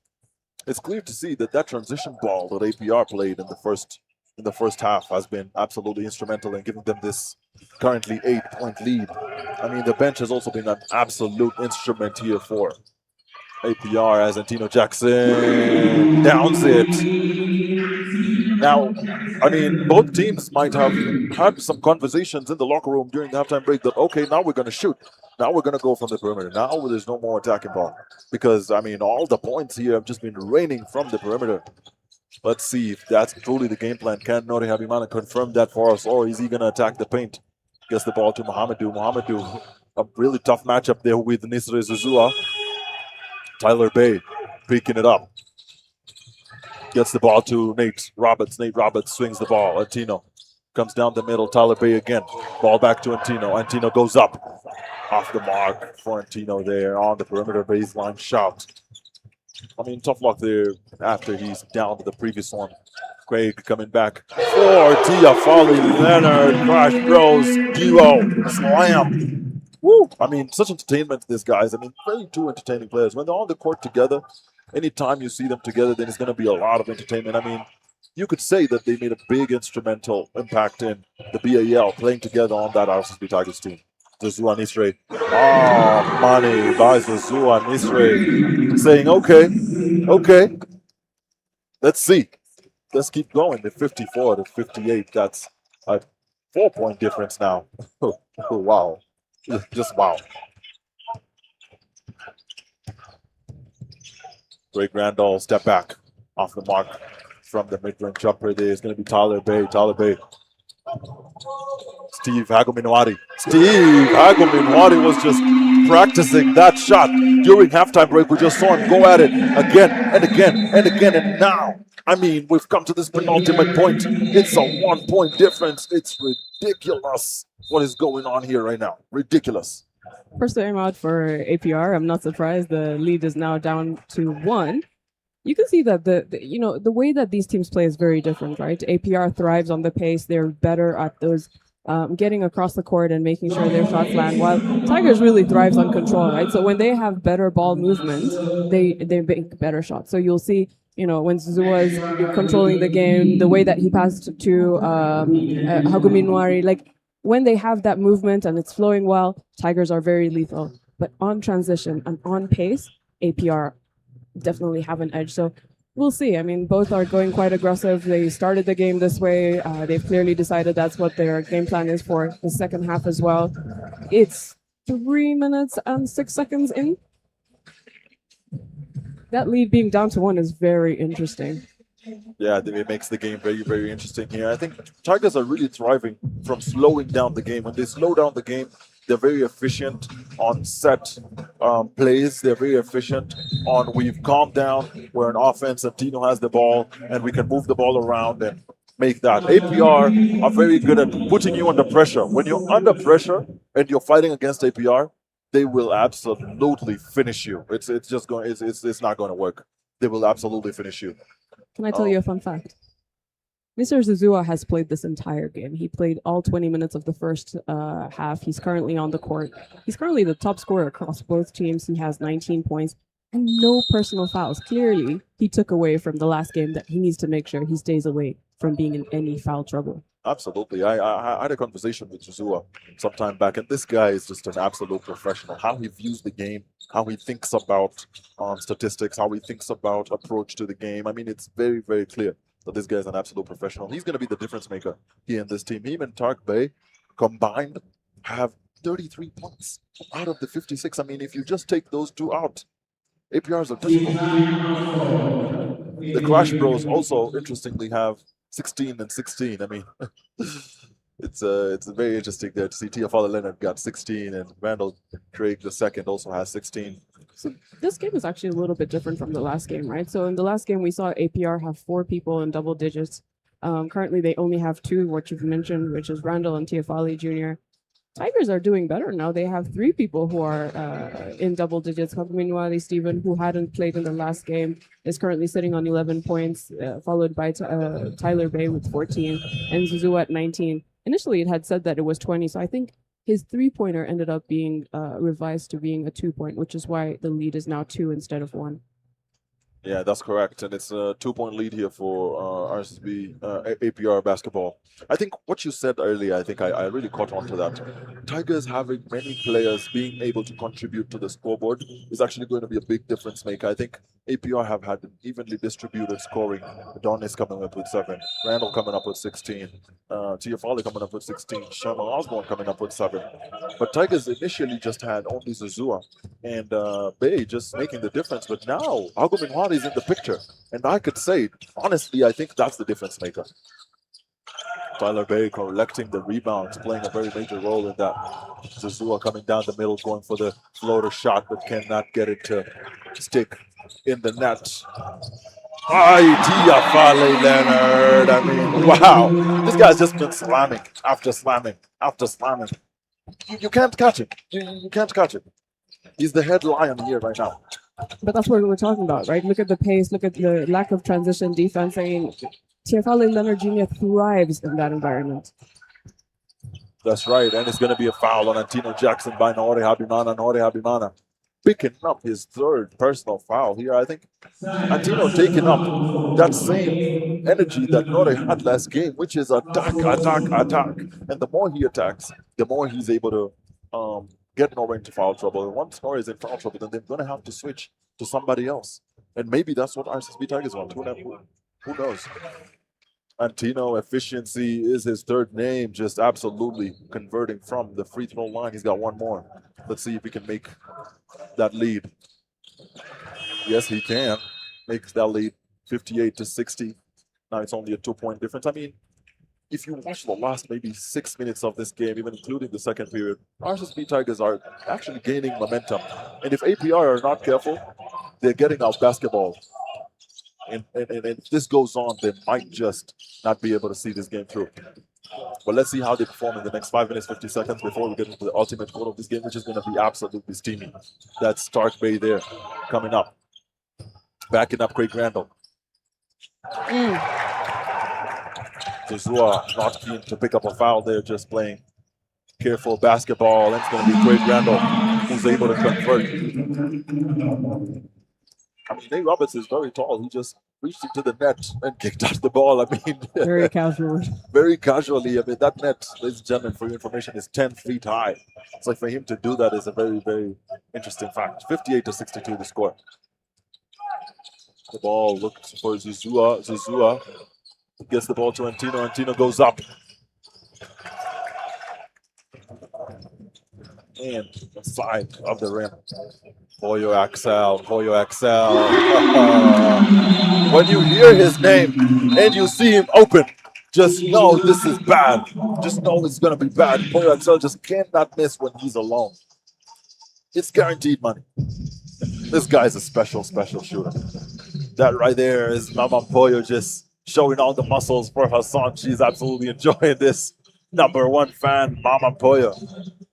clear to see that transition ball that APR played in the first half has been absolutely instrumental in giving them this currently 8-point lead. I mean, the bench has also been an absolute instrument here for APR as Antino Jackson downs it. Now, I mean, both teams might have had some conversations in the locker room during the halftime break that, okay, now we're going to shoot. Now we're going to go from the perimeter. Now there's no more attacking ball. Because, I mean, all the points here have just been raining from the perimeter. Let's see if that's truly the game plan. Can Nori Habimana confirm that for us, or is he going to attack the paint? Gets the ball to Mohamedou. Mohamedou, a really tough matchup there with Nisre Zuzua. Tyler Bay picking it up. Gets the ball to Nate Roberts. Nate Roberts swings the ball. Antino comes down the middle. Tyler Bay again. Ball back to Antino. Antino goes up. Off the mark for Antino there on the perimeter baseline shot. I mean, tough luck there after he's down to the previous one. Craig coming back for Tia Foley Leonard. Crash Bros duo slam. Woo! I mean, such entertainment, these guys. I mean, very two entertaining players. When they're on the court together, anytime you see them together, then it's going to be a lot of entertainment. I mean, you could say that they made a big instrumental impact in the BAL playing together on that RSSB Tigers team. Zazua Nisre. Oh, money by Zazua Nisre. Saying, okay, let's see. Let's keep going. The 54 to 58. That's a 4-point difference now. Oh, wow. Just wow. Greg Randall, step back off the mark from the mid-range jumper. There is going to be Tyler Bay. Tyler Bay. Steve Hagominwadi. Steve Hagominwadi was just practicing that shot during halftime break. We just saw him go at it again and again and again. And now, I mean, we've come to this penultimate point. It's a 1-point difference. It's ridiculous what is going on here right now. Ridiculous. First time out for APR. I'm not surprised. The lead is now down to 1. You can see that the way that these teams play is very different, right? APR thrives on the pace. They're better at those getting across the court and making sure their shots land, while Tigers really thrives on control, right? So when they have better ball movement, they make better shots. So you'll see, when Zazua is controlling the game, the way that he passed to Hagominwari, like when they have that movement and it's flowing well, Tigers are very lethal. But on transition and on pace, APR definitely have an edge. So we'll see. I mean, both are going quite aggressive. They started the game this way. They've clearly decided that's what their game plan is for the second half as well. It's 3 minutes and 6 seconds in. That lead being down to 1 is very interesting. Yeah, it makes the game very, very interesting here. I think Tigers are really thriving from slowing down the game. When they slow down the game, they're very efficient on set plays. They're very efficient on we've calmed down. We're an offense and Tino has the ball and we can move the ball around and make that. APR are very good at putting you under pressure. When you're under pressure and you're fighting against APR, they will absolutely finish you. It's not going to work. They will absolutely finish you. Can I tell you a fun fact? Mr. Zazua has played this entire game. He played all 20 minutes of the first half. He's currently on the court. He's currently the top scorer across both teams. He has 19 points and no personal fouls. Clearly, he took away from the last game that he needs to make sure he stays away from being in any foul trouble. Absolutely. I had a conversation with Zazua some time back, and this guy is just an absolute professional. How he views the game, how he thinks about statistics, how he thinks about approach to the game. I mean, it's very, very clear that this guy is an absolute professional. He's going to be the difference maker here in this team. Him and Tark Bay combined have 33 points out of the 56. I mean, if you just take those two out, APRs are difficult. The Crash Bros also, interestingly, have 16 and 16. I mean, it's very interesting there to see Tiafala Leonard got 16 and Randall Craig II also has 16. So this game is actually a little bit different from the last game, right? So in the last game, we saw APR have 4 people in double digits. Currently, they only have 2, what you've mentioned, which is Randall and Tiafali Jr. Tigers are doing better now. They have 3 people who are in double digits. Hagominwadi Stephen, who hadn't played in the last game, is currently sitting on 11 points, followed by Tyler Bay with 14 and Zazua at 19. Initially, it had said that it was 20, so I think his 3-pointer ended up being revised to being a 2-point, which is why the lead is now 2 instead of 1. Yeah, that's correct. And it's a 2-point lead here for RSSB APR basketball. I think what you said earlier, I think I really caught on to that. Tigers having many players being able to contribute to the scoreboard is actually going to be a big difference maker. I think APR have had an evenly distributed scoring. Adonis coming up with 7, Randall coming up with 16, Tiafali coming up with 16, Sherman Osborne coming up with 7. But Tigers initially just had only Zazua and Bay just making the difference. But now Hagominwadi is in the picture. And I could say, honestly, I think that's the difference maker. Tyler Bay collecting the rebounds, playing a very major role in that. Zazua coming down the middle, going for the floater shot, but cannot get it to stick in the net. Tiafale Leonard. I mean, wow. This guy's just been slamming after slamming after slamming. You can't catch it. You can't catch it. He's the head lion here right now. But that's what we're talking about, right? Look at the pace, look at the lack of transition defense. I mean, Tiafale Leonard Jr. thrives in that environment. That's right, and it's going to be a foul on Antino Jackson by Nore Habimana. Nore Habimana picking up his 3rd personal foul here. I think Antino taking up that same energy that Nore had last game, which is attack, attack, attack. And the more he attacks, the more he's able to get Norway into foul trouble. And once Norway is in foul trouble, then they're going to have to switch to somebody else. And maybe that's what RSSB Tigers want. Who knows? Antino efficiency is his third name, just absolutely converting from the free throw line. He's got one more. Let's see if he can make that lead. Yes, he can. Makes that lead 58-60. Now it's only a 2-point difference. I mean, if you watch the last maybe 6 minutes of this game, even including the second period, RSSB Tigers are actually gaining momentum. And if APR are not careful, they're getting out basketball. And if this goes on, they might just not be able to see this game through. But let's see how they perform in the next 5 minutes, 50 seconds before we get into the ultimate goal of this game, which is going to be absolutely steamy. That's Stark Bay there coming up. Backing up Craig Randall. Zazua not keen to pick up a foul there, just playing careful basketball. And it's going to be Craig Randall who's able to convert. I mean, Nate Roberts is very tall. He just reached into the net and kicked out the ball. I mean, Very casually. very casually. I mean, that net, ladies and gentlemen, for your information, is 10 feet high. So for him to do that is a very, very interesting fact. 58-62 the score. The ball looks for Zazua. Zazua gets the ball to Antino. Antino goes up. And the side of the rim. Hoyo Axel. When you hear his name and you see him open, just know this is bad. Just know it's going to be bad. Hoyo Axel just cannot miss when he's alone. It's guaranteed money. This guy's a special shooter. That right there is Mama Poyo just showing all the muscles for her son. She's absolutely enjoying this. #1 fan, Mama Poyo.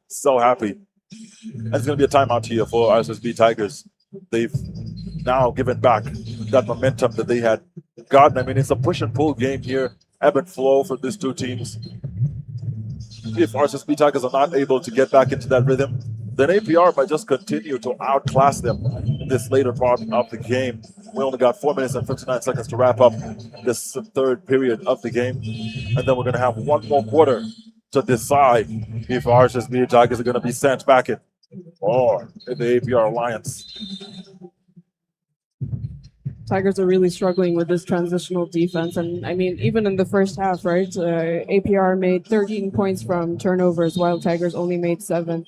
So happy. And it's going to be a timeout here for RSSB Tigers. They've now given back that momentum that they had gotten. I mean, it's a push and pull game here, ebb and flow for these two teams. If RSSB Tigers are not able to get back into that rhythm, then APR might just continue to outclass them in this later part of the game. We only got 4 minutes and 59 seconds to wrap up this third period of the game. And then we're going to have one more quarter to decide if RSSB Tigers are going to be sent back in or in the APR Alliance. Tigers are really struggling with this transitional defense. And I mean, even in the first half, right? APR made 13 points from turnovers while Tigers only made 7.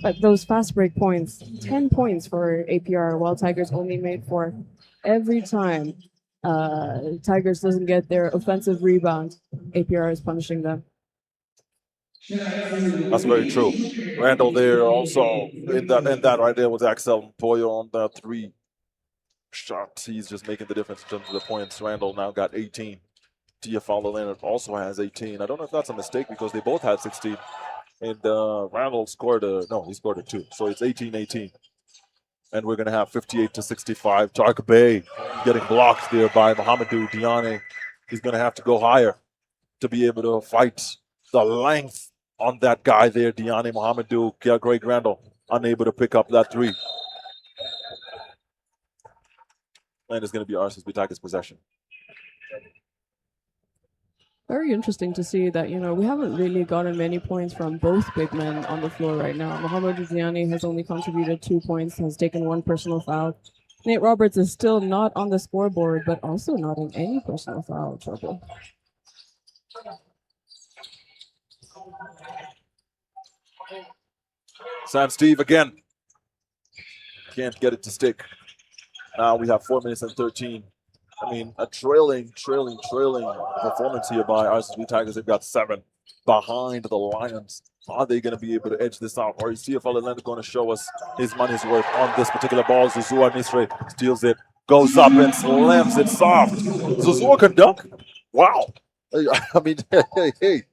But those fast break points, 10 points for APR while Tigers only made 4. Every time Tigers doesn't get their offensive rebound, APR is punishing them. That's very true. Randall there also in that right there was Axel Poyo on the 3 shot. He's just making the difference in terms of the points. Randall now got 18. Tiafalo Leonard also has 18. I don't know if that's a mistake because they both had 16. And Randall scored he scored a 2. So it's 18-18. And we're going to have 58-65. Tark Bay getting blocked there by Mohamedou Diane. He's going to have to go higher to be able to fight the length on that guy there, Diane Mohamedou. Greg Randall unable to pick up that 3. And it's going to be RSSB Tigers' possession. Very interesting to see that, we haven't really gotten many points from both big men on the floor right now. Mohamed Ziani has only contributed 2 points, has taken 1 personal foul. Nate Roberts is still not on the scoreboard, but also not in any personal foul trouble. Sam Steve again. Can't get it to stick. Now we have 4 minutes and 13. I mean, a trailing performance here by RSSB Tigers. They've got 7 behind the Lions. Are they going to be able to edge this out? Or is TFL Atlanta going to show us his money's worth on this particular ball? Zuzua Nisre steals it, goes up and slams it soft. Zuzua can dunk? Wow. I mean, hey.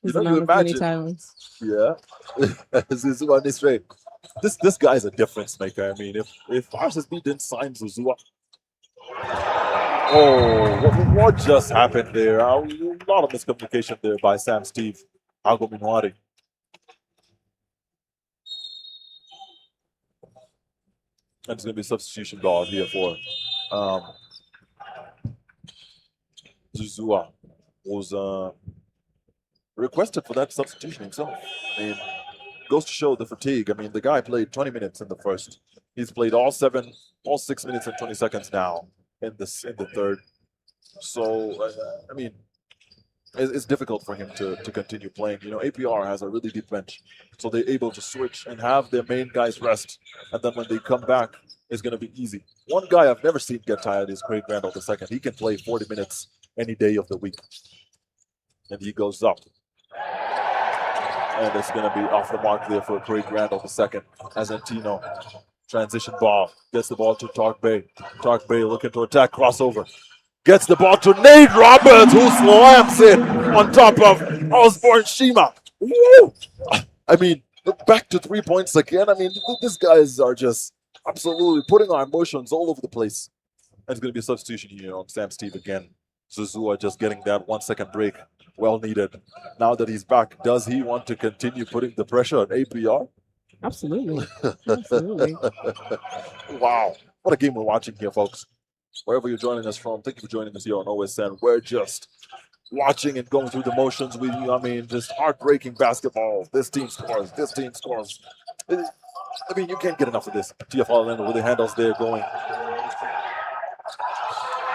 He's You know, you imagine. Yeah. Zuzua Nisre. This guy's a difference maker. I mean, if RSSB didn't sign Zuzua, what just happened there? A lot of miscommunication there by Sam Steve Agominwari. And it's going to be a substitution guard here for Zuzua, who's requested for that substitution himself. I mean, goes to show the fatigue. I mean, the guy played 20 minutes in the first. He's played all 6 minutes and 20 seconds now in the third. So, I mean, it's difficult for him to continue playing. You know, APR has a really deep bench, so they're able to switch and have their main guys rest. And then when they come back, it's going to be easy. One guy I've never seen get tired is Craig Randall II. He can play 40 minutes any day of the week. And he goes up. And it's going to be off the mark there for Craig Randall II as Antino. Transition ball. Gets the ball to Tark Bay. Tark Bay looking to attack, crossover. Gets the ball to Nate Roberts, who slams it on top of Osborne Shima. Woo! I mean, back to 3 points again. I mean, these guys are just absolutely putting our emotions all over the place. And it's going to be a substitution here on Sam Steve again. Zuzua just getting that 1 second break. Well needed. Now that he's back, does he want to continue putting the pressure on APR? Absolutely. Absolutely. Wow. What a game we're watching here, folks. Wherever you're joining us from, thank you for joining us here on OSN. We're just watching and going through the motions with you. I mean, just heartbreaking basketball. This team scores. This team scores. I mean, you can't get enough of this. TFL Leonard with the handles there going.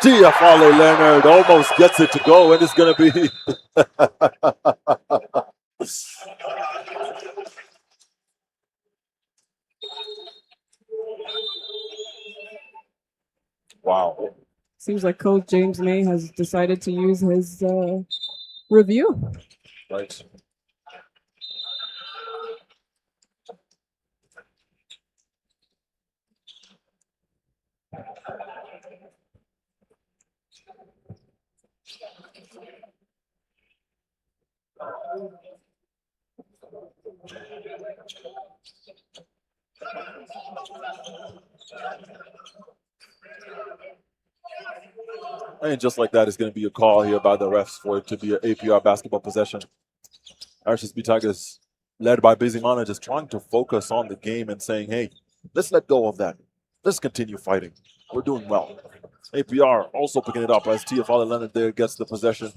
TFL Leonard almost gets it to go, and it's going to be. Wow. Seems like Coach James May has decided to use his review. Right. And just like that, it's going to be a call here by the refs for it to be an APR basketball possession. RSSB Tigers, led by Busy Mana, just trying to focus on the game and saying, hey, let's let go of that. Let's continue fighting. We're doing well. APR also picking it up as TFL Leonard there gets the possession.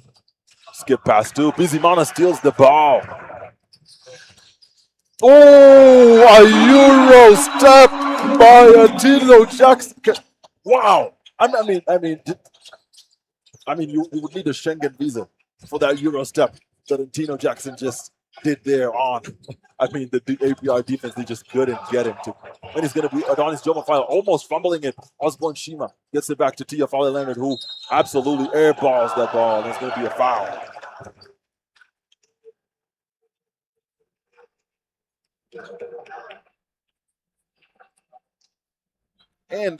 Skip pass two. Busy Mana steals the ball. Oh, a Euro step by Antino Jackson. Wow. I mean, you would need a Schengen visa for that Euro step that Antino Jackson just did there on. I mean, the APR defense, they just couldn't get him to. And it's going to be Adonis Jomafile almost fumbling it. Osborne Shima gets it back to TFL Leonard, who absolutely airballs that ball, and it's going to be a foul. And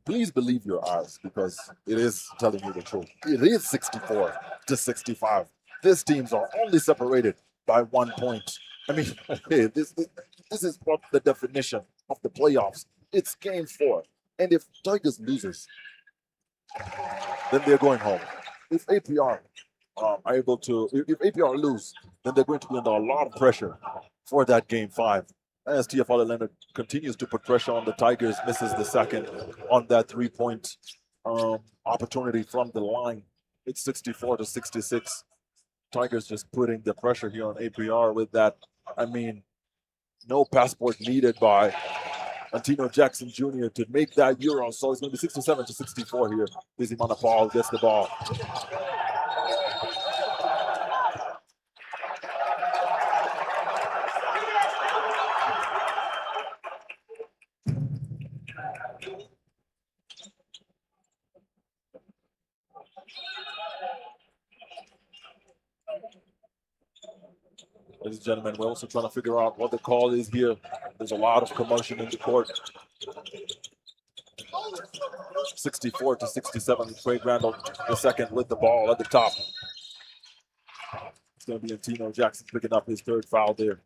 please believe your eyes, because it is telling you the truth. It is 64-65. These teams are only separated by 1 point. I mean, hey, this is what the definition of the playoffs. It's game 4. And if Tigers loses, then they're going home. If APR are able to, if APR lose, then they're going to be under a lot of pressure for that game 5. As TFL Leonard continues to put pressure on the Tigers, misses the second on that 3-point opportunity from the line. It's 64-66. Tigers just putting the pressure here on APR with that. I mean, no passport needed by Antino Jackson Jr. to make that Euro. So it's going to be 67-64 here. Busy Mana Paul gets the ball. Ladies and gentlemen, we're also trying to figure out what the call is here. There's a lot of commotion in the court. 64-67. Craig Randall the second with the ball at the top. It's going to be Antino Jackson picking up his 3rd foul there.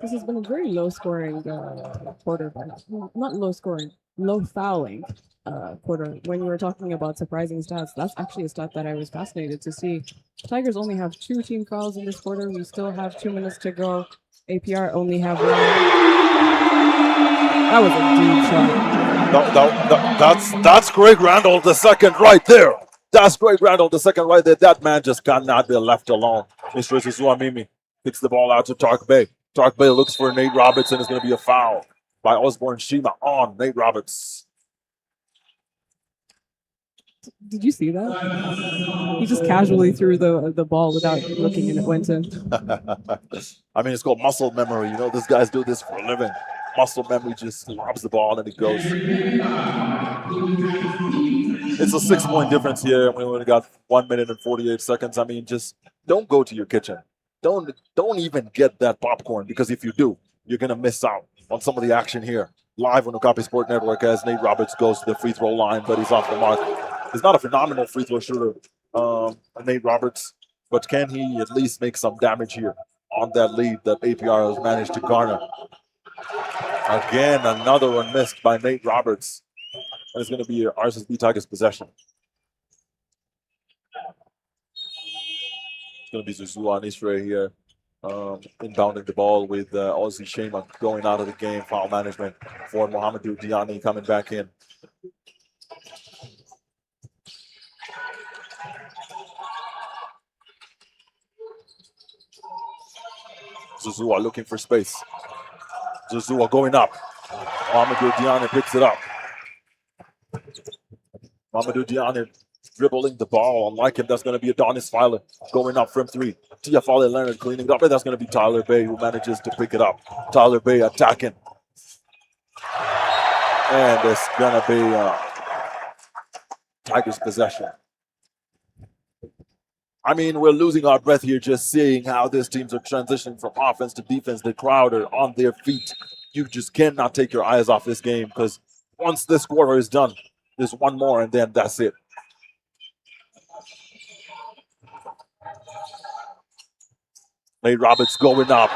This has been a very low-scoring quarter. Not low-scoring, low-fouling quarter. When you were talking about surprising stats, that's actually a stat that I was fascinated to see. Tigers only have 2 team fouls in this quarter. We still have 2 minutes to go. APR only have 1. That was a deep shot. That's Craig Randall the second right there. That's Greg Randall, the second right there. That man just cannot be left alone. Mr. Suzuamimi kicks the ball out to Tark Bay. Tark Bay looks for Nate Roberts, and it's going to be a foul by Osborne Shima on Nate Roberts. Did you see that? He just casually threw the ball without looking, and it went in. I mean, it's called muscle memory. You know, these guys do this for a living. Muscle memory, just lobs the ball and it goes. It's a 6-point difference here. We only got 1 minute and 48 seconds. I mean, just don't go to your kitchen. Don't even get that popcorn, because if you do, you're gonna miss out on some of the action here. Live on Okapi Sport Network as Nate Roberts goes to the free throw line, but he's off the mark. He's not a phenomenal free throw shooter, Nate Roberts, but can he at least make some damage here on that lead that APR has managed to garner? Again, another one missed by Nate Roberts. And it's going to be RSSB Tigers possession. It's going to be Zuzua and Israel here, inbounding the ball with Ozzy Shema going out of the game. Foul management for Mohamedou Diani coming back in. Zuzua looking for space. Zuzua going up. Mohamedou Diani picks it up. Mohamedou Diani dribbling the ball. Unlike him, that's going to be Adonis Filer going up from three. Tiafale Leonard cleaning it up, and that's going to be Tyler Bay who manages to pick it up. Tyler Bay attacking. And it's going to be Tigers possession. I mean, we're losing our breath here just seeing how these teams are transitioning from offense to defense. The crowd are on their feet. You just cannot take your eyes off this game, because once this quarter is done, there's one more and then that's it. Nate Roberts going up.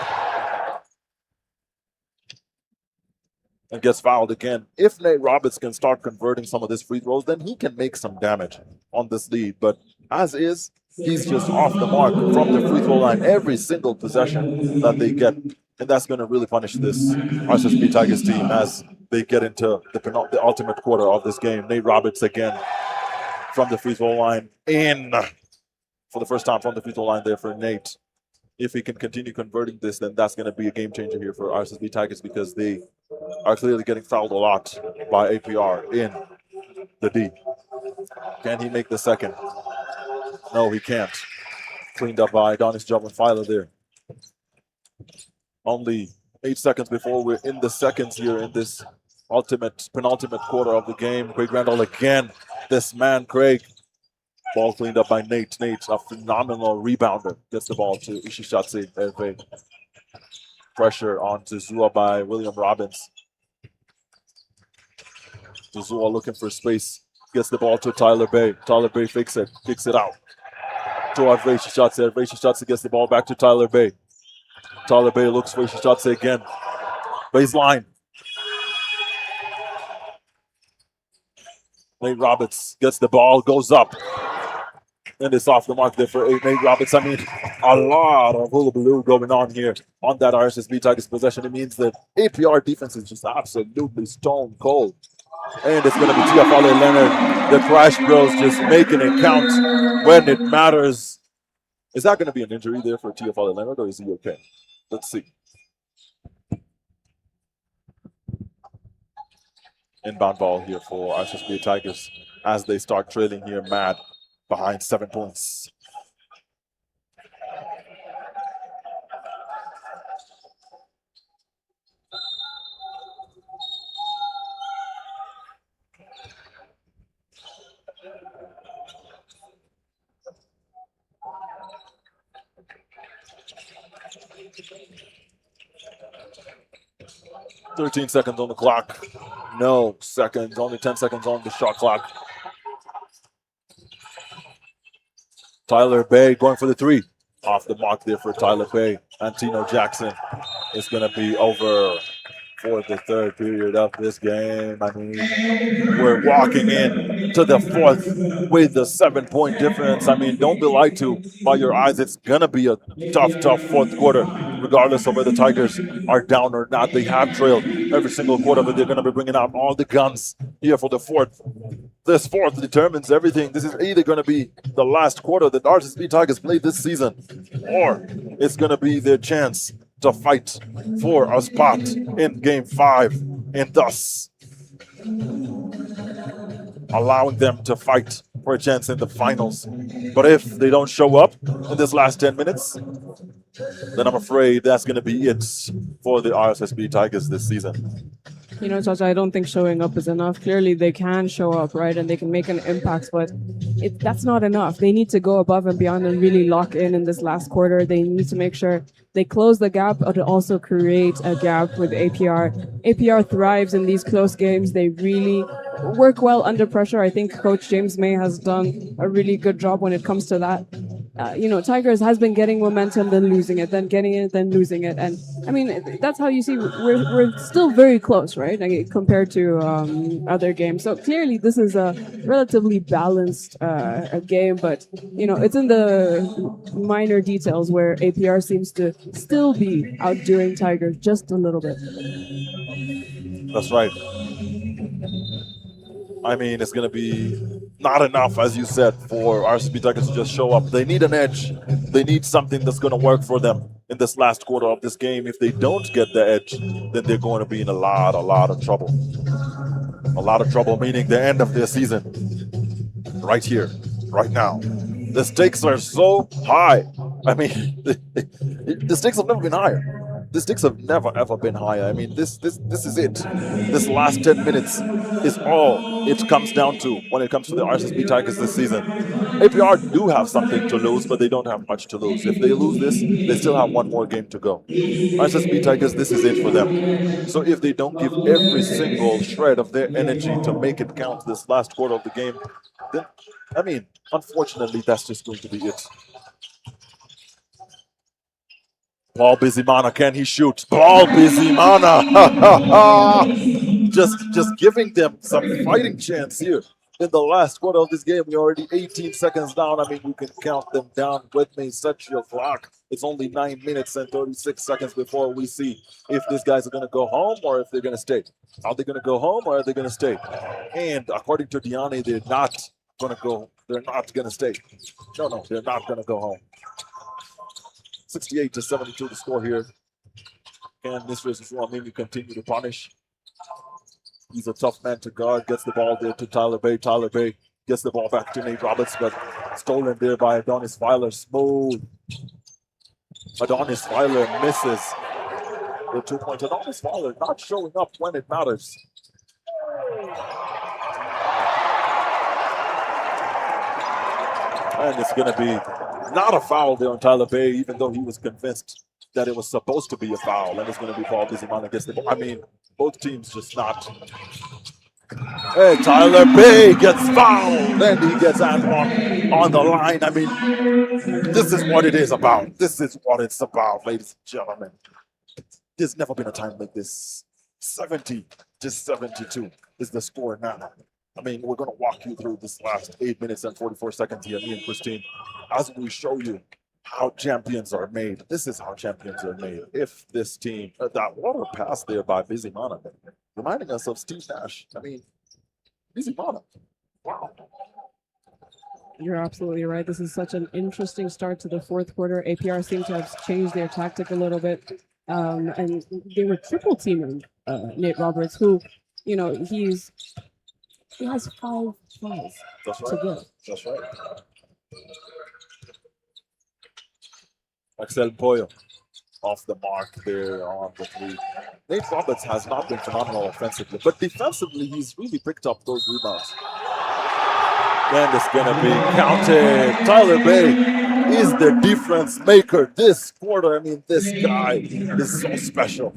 And gets fouled again. If Nate Roberts can start converting some of these free throws, then he can make some damage on this lead. But as is, he's just off the mark from the free throw line every single possession that they get. And that's going to really punish this RSSB Tigers team as they get into the ultimate quarter of this game. Nate Roberts again from the free throw line in for the first time from the free throw line there for Nate. If he can continue converting this, then that's going to be a game changer here for RSSB Tigers, because they are clearly getting fouled a lot by APR in the D. Can he make the second? No, he can't. Cleaned up by Adonis Filer there. Only 8 seconds before we're in the seconds here in this penultimate quarter of the game. Craig Randall again. This man, Craig. Ball cleaned up by Nate. Nate, a phenomenal rebounder. Gets the ball to Ishishatse Herve. Pressure on Zuzua by William Robbins. Zuzua looking for space. Gets the ball to Tyler Bay. Tyler Bay fakes it. Kicks it out. To Herve Ishishatse. Herve Ishishatse gets the ball back to Tyler Bay. Tyler Bay looks for Ishishatse again. Baseline. Nate Roberts gets the ball, goes up. And it's off the mark there for Nate Roberts. I mean, a lot of hullabaloo going on here on that RSSB Tigers possession. It means that APR defense is just absolutely stone cold. And it's going to be Tiafale Leonard, the Crash Bros, just making it count when it matters. Is that going to be an injury there for Tiafale Leonard, or is he okay? Let's see. Inbound ball here for RSSB Tigers as they start trailing here mad behind 7 points. "13 seconds on the clock. No seconds, only 10 seconds on the shot clock. Tyler Bay going for the three. Off the mark there for Tyler Bay. Antino Jackson is going to be over for the third period of this game. I mean, we're walking in to the fourth with the 7-point difference. I mean, don't be lied to by your eyes. It's going to be a tough fourth quarter regardless of whether the Tigers are down or not. They have trailed every single quarter, but they're going to be bringing out all the guns here for the fourth. This fourth determines everything. This is either going to be the last quarter that RSSB Tigers play this season, or it's going to be their chance to fight for a spot in Game 5, and thus allowing them to fight for a chance in the finals. But if they don't show up in this last 10 minutes, then I'm afraid that's going to be it for the RSSB Tigers this season. You know, Chacha, I don't think showing up is enough. Clearly, they can show up, right? And they can make an impact, but that's not enough. They need to go above and beyond and really lock in this last quarter. They need to make sure they close the gap, but also create a gap with APR. APR thrives in these close games. They really work well under pressure. I think Coach James May has done a really good job when it comes to that. You know, Tigers has been getting momentum, then losing it, then getting it, then losing it. And I mean, that's how you see we're still very close, right? Like, compared to other games. So clearly this is a relatively balanced game, but you know, it's in the minor details where APR seems to still be outdoing Tigers just a little bit. That's right. I mean, it's going to be not enough, as you said, for RSSB Tigers to just show up. They need an edge. They need something that's going to work for them in this last quarter of this game. If they don't get the edge, then they're going to be in a lot of trouble. A lot of trouble, meaning the end of their season. Right here, right now. The stakes are so high. I mean, the stakes have never been higher. The stakes have never ever been higher. I mean, this is it. This last 10 minutes is all it comes down to when it comes to the RSSB Tigers this season. APR do have something to lose, but they don't have much to lose. If they lose this, they still have one more game to go. RSSB Tigers, this is it for them. So if they don't give every single shred of their energy to make it count this last quarter of the game, then, I mean, unfortunately, that's just going to be it. Paul Bizimana, can he shoot? Paul Bizimana! just giving them some fighting chance here in the last quarter of this game. We're already 18 seconds down. I mean, you can count them down with me. Set your clock. It's only 9 minutes and 36 seconds before we see if these guys are going to go home or if they're going to stay. Are they going to go home or are they going to stay? And according to Diane, they're not going to go. They're not going to stay. No, they're not going to go home. 68-72 the score here. Can Mistress Swamini continue to punish? He's a tough man to guard. Gets the ball there to Tyler Bay. Tyler Bay gets the ball back to Nate Roberts, but stolen there by Adonis Filer. Smooth. Adonis Filer misses the 2-point. Adonis Filer not showing up when it matters. And it's going to be not a foul there on Tyler Bay, even though he was convinced that it was supposed to be a foul. And it's going to be Paul Bizimana against the ball. I mean, both teams just not. Hey, Tyler Bay gets fouled. Then he gets Antoine on the line. I mean, this is what it is about. This is what it's about, ladies and gentlemen. There's never been a time like this. 70-72 is the score now. I mean, we're going to walk you through this last 8 minutes and 44 seconds here, me and Christine, as we show you how champions are made. This is how champions are made. If this team, that water pass there by Bizimana, reminding us of Steve Nash. I mean, Bizimana, wow. You're absolutely right. This is such an interesting start to the fourth quarter. APR seemed to have changed their tactic a little bit, and they were triple teaming Nate Roberts, who, you know, he has 5 fouls to go. That's right. Axel Boyle off the mark there on the 3. Nate Roberts has not been phenomenal offensively, but defensively, he's really picked up those rebounds. And it's going to be counted. Tyler Bay is the difference maker this quarter. I mean, this guy is so special.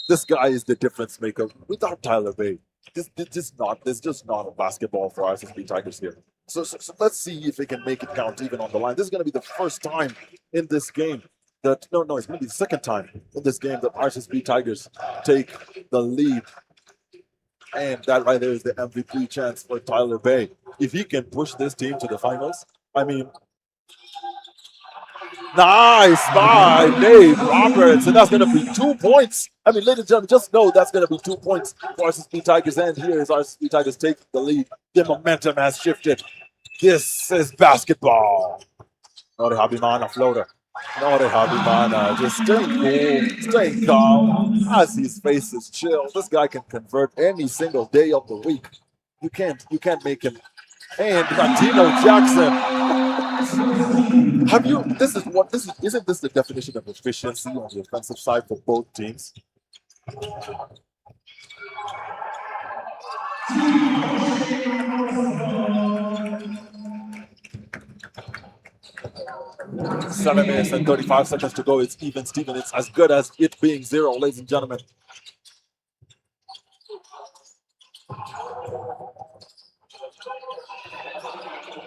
This guy is the difference maker. Without Tyler Bay, there's just not a basketball for RSSB Tigers here. So let's see if they can make it count even on the line. This is going to be the first time in this game that, no, it's going to be the second time in this game that RSSB Tigers take the lead. And that right there is the MVP chance for Tyler Bay. If he can push this team to the finals, I mean, Nice by Dave Roberts, and that's going to be 2 points. I mean, ladies and gentlemen, just know that's going to be 2 points for RSSB Tigers, and here is RSSB Tigers taking the lead. The momentum has shifted. This is basketball. Nori Habimana floater. Nori Habimana just staying cool, staying calm as his face is chill. This guy can convert any single day of the week. You can't make him. And Latino Jackson. Have you? Isn't this the definition of efficiency on the offensive side for both teams? Seven minutes and 35 seconds to go. It's even, Steven. It's as good as it being 0, ladies and gentlemen.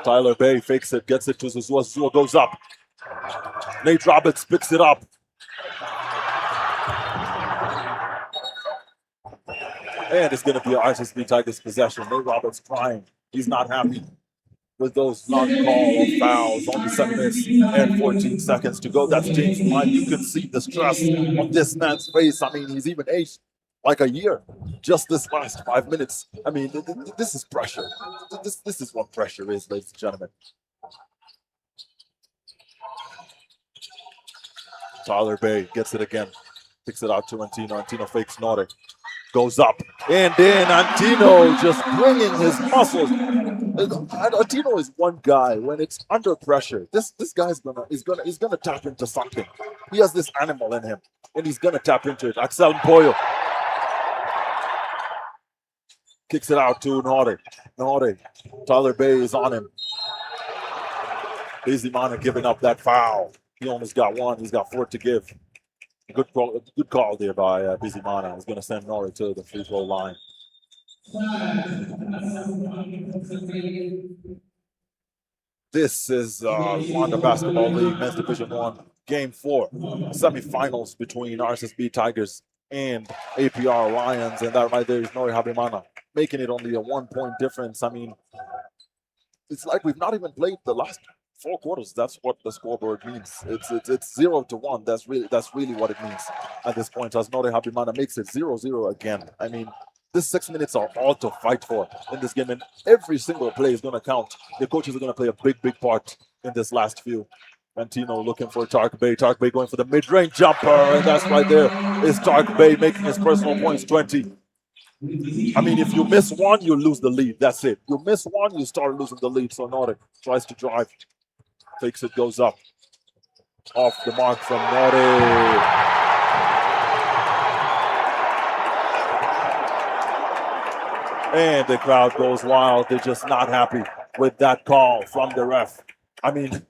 Tyler Bay fakes it, gets it to Zuzua. Zuzua goes up. Nate Roberts picks it up. And it's going to be an RSSB Tigers possession. Nate Roberts crying. He's not happy with those non-call fouls. Only 7 minutes and 14 seconds to go. That's James White. You can see the stress on this man's face. I mean, he's even aged like a year just this last 5 minutes. I mean, this is pressure. This is what pressure is, ladies and gentlemen. Tyler Bay gets it again. Picks it out to Antino. Antino fakes Nordic. Goes up. And then Antino just bringing his muscles. Antino is one guy when it's under pressure. This guy's gonna tap into something. He has this animal in him, and he's gonna tap into it. Axel Mpoyo kicks it out to Nordic. Nordic. Tyler Bay is on him. Bizimana giving up that foul. He almost got 1. He's got 4 to give. Good call there by Bizimana. He's going to send Nori to the free throw line. This is Wanda Basketball League Men's Division 1, Game 4, semifinals between RSSB Tigers and APR Lions. And that right there is Nori Habimana, making it only a 1-point difference. I mean, it's like we've not even played the last 4 quarters. That's what the scoreboard means. It's 0 to 1. That's really what it means at this point. As Nori Habimana makes it 0-0 again. I mean, this 6 minutes are all to fight for in this game, and every single play is going to count. The coaches are going to play a big part in this last few. Antino looking for Tark Bay. Tark Bay going for the mid-range jumper, and that's right there is Tark Bay making his personal points 20. I mean, if you miss one, you lose the lead. That's it. You miss one, you start losing the lead. So Nordic tries to drive. Fakes it, goes up. Off the mark from Nordic. And the crowd goes wild. They're just not happy with that call from the ref. You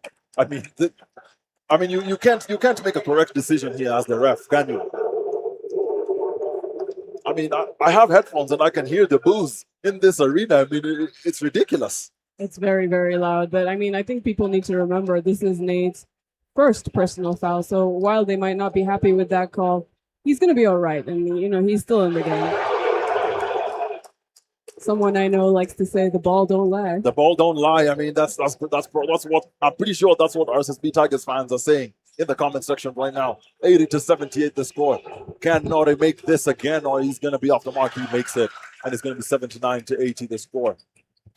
can't make a correct decision here as the ref, can you? I mean, I have headphones and I can hear the boos in this arena. I mean, it's ridiculous. It's very, very loud. But I mean, I think people need to remember this is Nate's first personal foul. So while they might not be happy with that call, he's going to be all right. And, you know, he's still in the game. Someone I know likes to say the ball don't lie. The ball don't lie. I mean, that's what I'm pretty sure that's what RSSB Tigers fans are saying in the comment section right now. 80-78 the score. Can Nori make this again, or he's going to be off the mark? He makes it, and it's going to be 79-80 the score.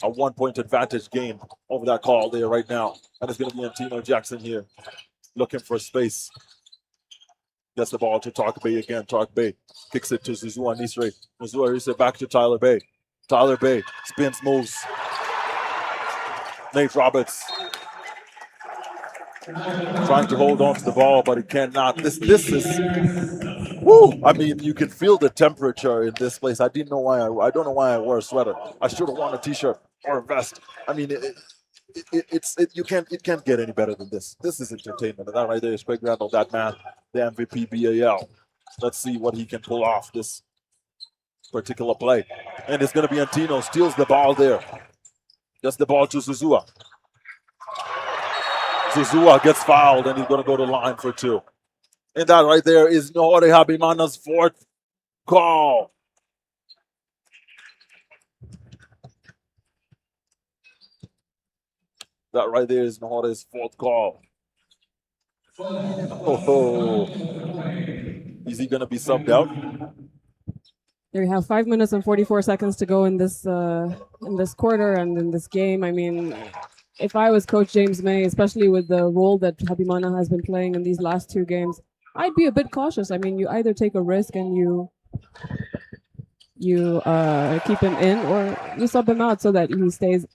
A 1-point advantage game over that call there right now. And it's going to be Antino Jackson here looking for space. Gets the ball to Tark Bay again. Tark Bay kicks it to Zuzua Nisre. Zuzua Nisre back to Tyler Bay. Tyler Bay spins, moves. Nate Roberts trying to hold on to the ball, but he cannot. This is, woo! I mean, you can feel the temperature in this place. I don't know why I wore a sweater. I should have worn a t-shirt or a vest. I mean, it can't get any better than this. This is entertainment. And that right there is Craig Randall, that man, the MVP BAL. Let's see what he can pull off this particular play. And it's going to be Antino, steals the ball there. Gets the ball to Zuzua. Zuzua gets fouled, and he's going to go to the line for 2. And that right there is Nori Habimana's 4th call. That right there is Nori's 4th call. Oh, is he going to be subbed out? There you have 5 minutes and 44 seconds to go in this quarter and in this game. I mean, if I was Coach James May, especially with the role that Habimana has been playing in these last 2 games, I'd be a bit cautious. I mean, you either take a risk and you keep him in, or you sub him out so that he stays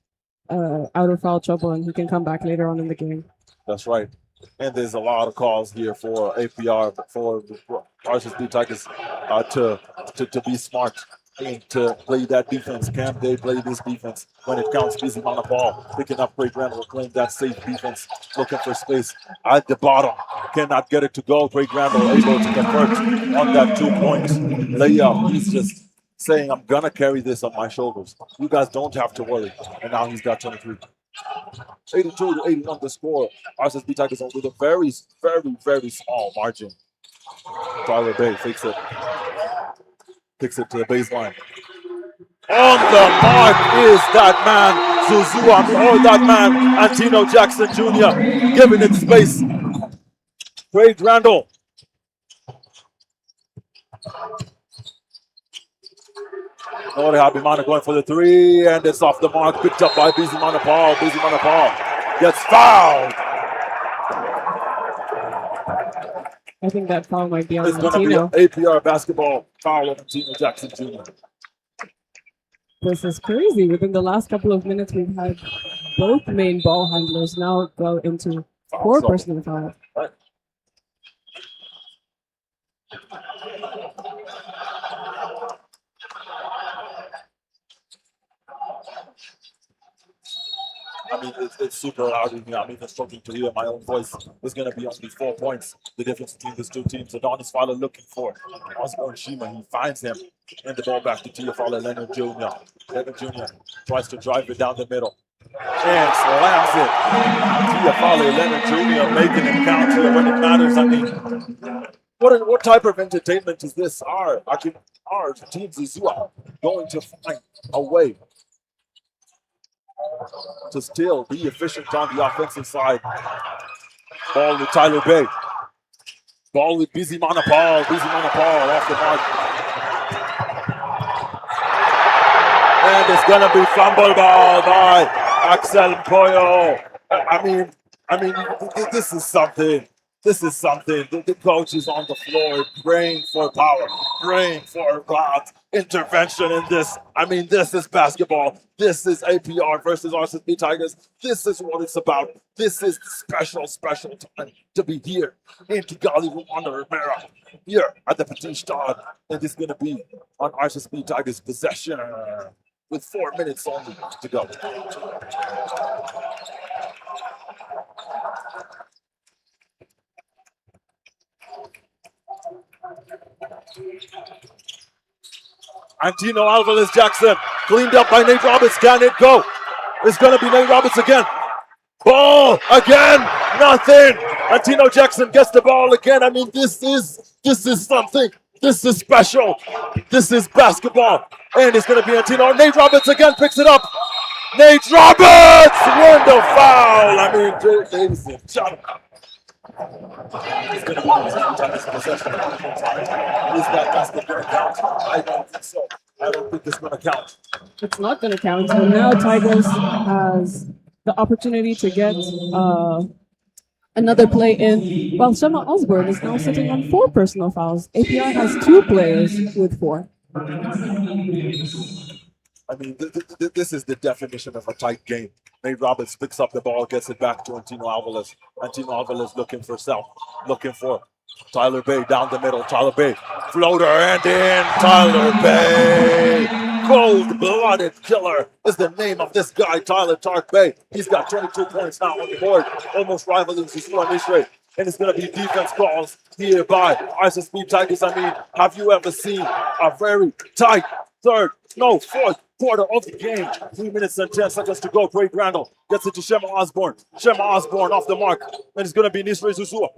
out of foul trouble and he can come back later on in the game. That's right. And there's a lot of calls here for APR, for RSSB Tigers to be smart and to play that defense. Can they play this defense when it counts? Busy on the ball, picking up Craig Randall, claim that safe defense, looking for space at the bottom. Cannot get it to go. Craig Randall able to convert on that 2-point layup. He's just saying, I'm going to carry this on my shoulders. You guys don't have to worry. And now he's got 23. 82-81 the score. RSSB Tigers on with a very, very, very small margin. Tyler Bay fakes it. Kicks it to the baseline. On the mark is that man, Zuzua, or that man, Antino Jackson Jr., giving it space. Craig Randall. Nori Habimana going for the 3, and it's off the mark. Picked up by Bizimana Paul. Bizimana Paul gets fouled. I think that foul might be on It's going to Antino. be an APR basketball foul on Antino Jackson Jr. This is crazy. Within the last couple of minutes, we've had both main ball handlers now go into 4 personal fouls. Right. I mean, it's super loud in here. I'm even struggling to hear my own voice. There's going to be only 4 points. The difference between these 2 teams. Adonis Fowler looking for Osborne Shima. He finds him. And the ball back to Tia Fowler, Leonard Jr. Leonard Jr. tries to drive it down the middle. And slams it. Tia Fowler, Leonard Jr. making it count here when it matters. I mean, what type of entertainment is this? Our team Zizua going to find a way to still be efficient on the offensive side. Ball with Tyler Bay. Ball with Bizimana Paul. Bizimana Paul off the mark. And it's going to be fumble ball by Axel Poyo. I mean, this is something. This is something. The coach is on the floor praying for power, praying for God's intervention in this. I mean, this is basketball. This is APR versus RSSB Tigers. This is what it's about. This is special, special time to be here in Kigali, Rwanda, Remera, here at the PETIT Stade. And it's going to be on RSSB Tigers' possession with 4 minutes only to go. Antino Alvarez Jackson, cleaned up by Nate Roberts. Can it go? It's going to be Nate Roberts again. Ball again, nothing. Antino Jackson gets the ball again. I mean, this is something. This is special. This is basketball. And it's going to be Antino. Nate Roberts again picks it up. Nate Roberts won the foul. I mean, ladies and gentlemen. It's going to be his possession. Is that basketball count? I don't think so. I don't think it's going to count. It's not going to count. So now Tigers has the opportunity to get another play in, while Shema Osborne is now sitting on 4 personal fouls. APR has 2 players with 4. I mean, this is the definition of a tight game. Nate Roberts picks up the ball, gets it back to Antino Alvarez. Antino Alvarez looking for self, looking for Tyler Bay down the middle. Tyler Bay, floater and in. Tyler Bay, cold-blooded killer is the name of this guy, Tyler Tark Bay. He's got 22 points now on the board, almost rivaling Zuzua Nishre. And it's going to be defense calls here by RSSB Tigers. I mean, have you ever seen a very tight fourth quarter of the game? 3 minutes and 10 seconds to go. Craig Randall gets it to Shema Osborne. Shema Osborne off the mark. And it's going to be Nisre Zuzua.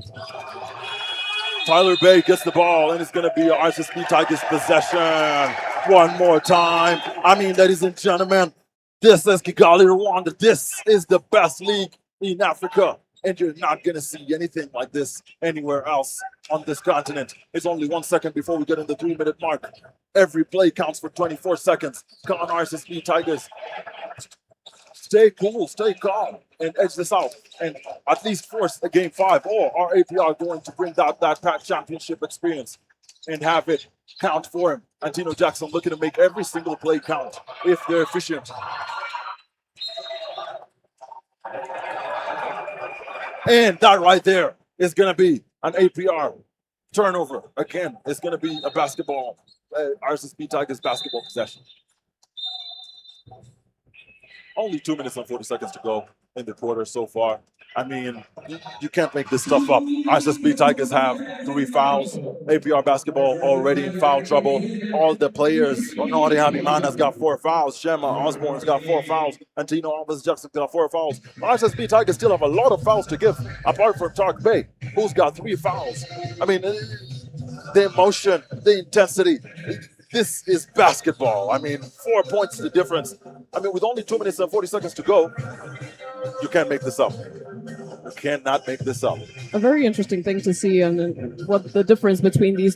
Tyler Bay gets the ball, and it's going to be RSSB Tigers possession. One more time. I mean, ladies and gentlemen, this is Kigali, Rwanda. This is the best league in Africa. And you're not going to see anything like this anywhere else on this continent. It's only 1 second before we get in the 3-minute mark. Every play counts for 24 seconds. Come on, RSSB Tigers. Stay cool, stay calm, and edge this out, and at least force a game 5. Or are APR going to bring that PAC championship experience and have it count for him? And Tino Jackson looking to make every single play count if they're efficient. And that right there is going to be an APR turnover. Again, it's going to be a basketball, RSSB Tigers basketball possession. Only 2 minutes and 40 seconds to go in the quarter so far. I mean, you can't make this stuff up. RSSB Tigers have 3 fouls. APR basketball already in foul trouble. All the players, Nori Habimana's got 4 fouls. Shema Osborne's got 4 fouls. And Tino Alves Jackson's got 4 fouls. RSSB Tigers still have a lot of fouls to give, apart from Tark Bay, who's got 3 fouls. I mean, the emotion, the intensity. This is basketball. I mean, 4 points the difference. I mean, with only 2 minutes and 40 seconds to go, you can't make this up. You cannot make this up. A very interesting thing to see, and what the difference between these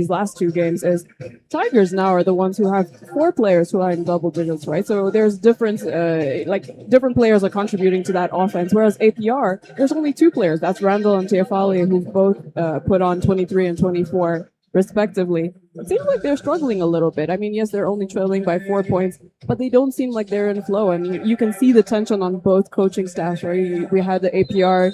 last two games, is Tigers now are the ones who have 4 players who are in double digits, right? So there's different players are contributing to that offense, whereas APR, there's only 2 players. That's Randall and Teofali, who've both put on 23 and 24 respectively. It seems like they're struggling a little bit. I mean, yes, they're only trailing by 4 points, but they don't seem like they're in flow. And you can see the tension on both coaching staffs, right? We had the APR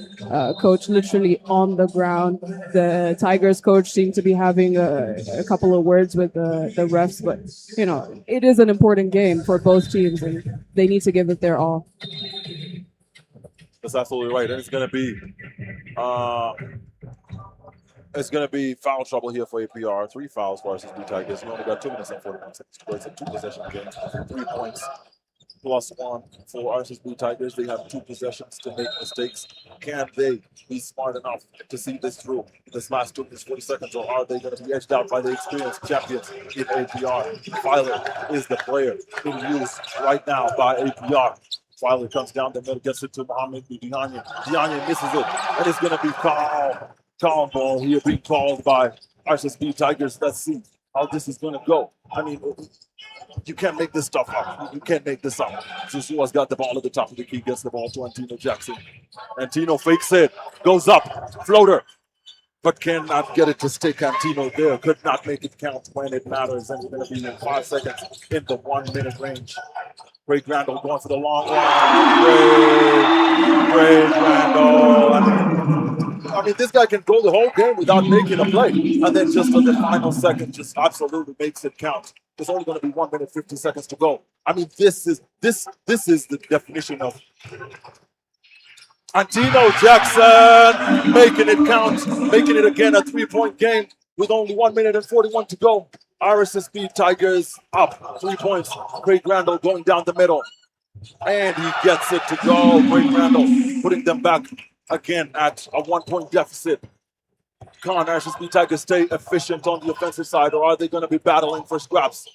coach literally on the ground. The Tigers coach seemed to be having a couple of words with the refs, but, you know, it is an important game for both teams, and they need to give it their all. That's absolutely right. And it's going to be foul trouble here for APR. 3 fouls for RSSB Tigers. We only got 2 minutes and 41 seconds to go. It's a 2-possession game. 3 points plus 1 for RSSB Tigers. They have 2 possessions to make mistakes. Can they be smart enough to see this through this last 2 minutes, 40 seconds, or are they going to be edged out by the experienced champions in APR? Filer is the player in use right now by APR. Filer comes down the middle, gets it to Mohamed Dianye. Dianye misses it, and it's going to be calm ball here being called by RSSB Tigers. Let's see how this is going to go. I mean, you can't make this stuff up. You can't make this up. Susua's got the ball at the top of the key, gets the ball to Antino Jackson. Antino fakes it, goes up, floater, but cannot get it to stick. Antino there, could not make it count when it matters, and it's going to be in 5 seconds in the 1 minute range. Craig Randall going for the long one. Craig Randall. I mean, this guy can go the whole game without making a play. And then just on the final second, just absolutely makes it count. There's only going to be 1 minute, 50 seconds to go. I mean, this is the definition of Antino Jackson making it count, making it again a 3-point game with only 1 minute and 41 to go. RSSB Tigers up 3 points. Craig Randall going down the middle. And he gets it to go. Craig Randall putting them back again at a 1-point deficit. Can RSSB Tigers stay efficient on the offensive side, or are they going to be battling for scraps?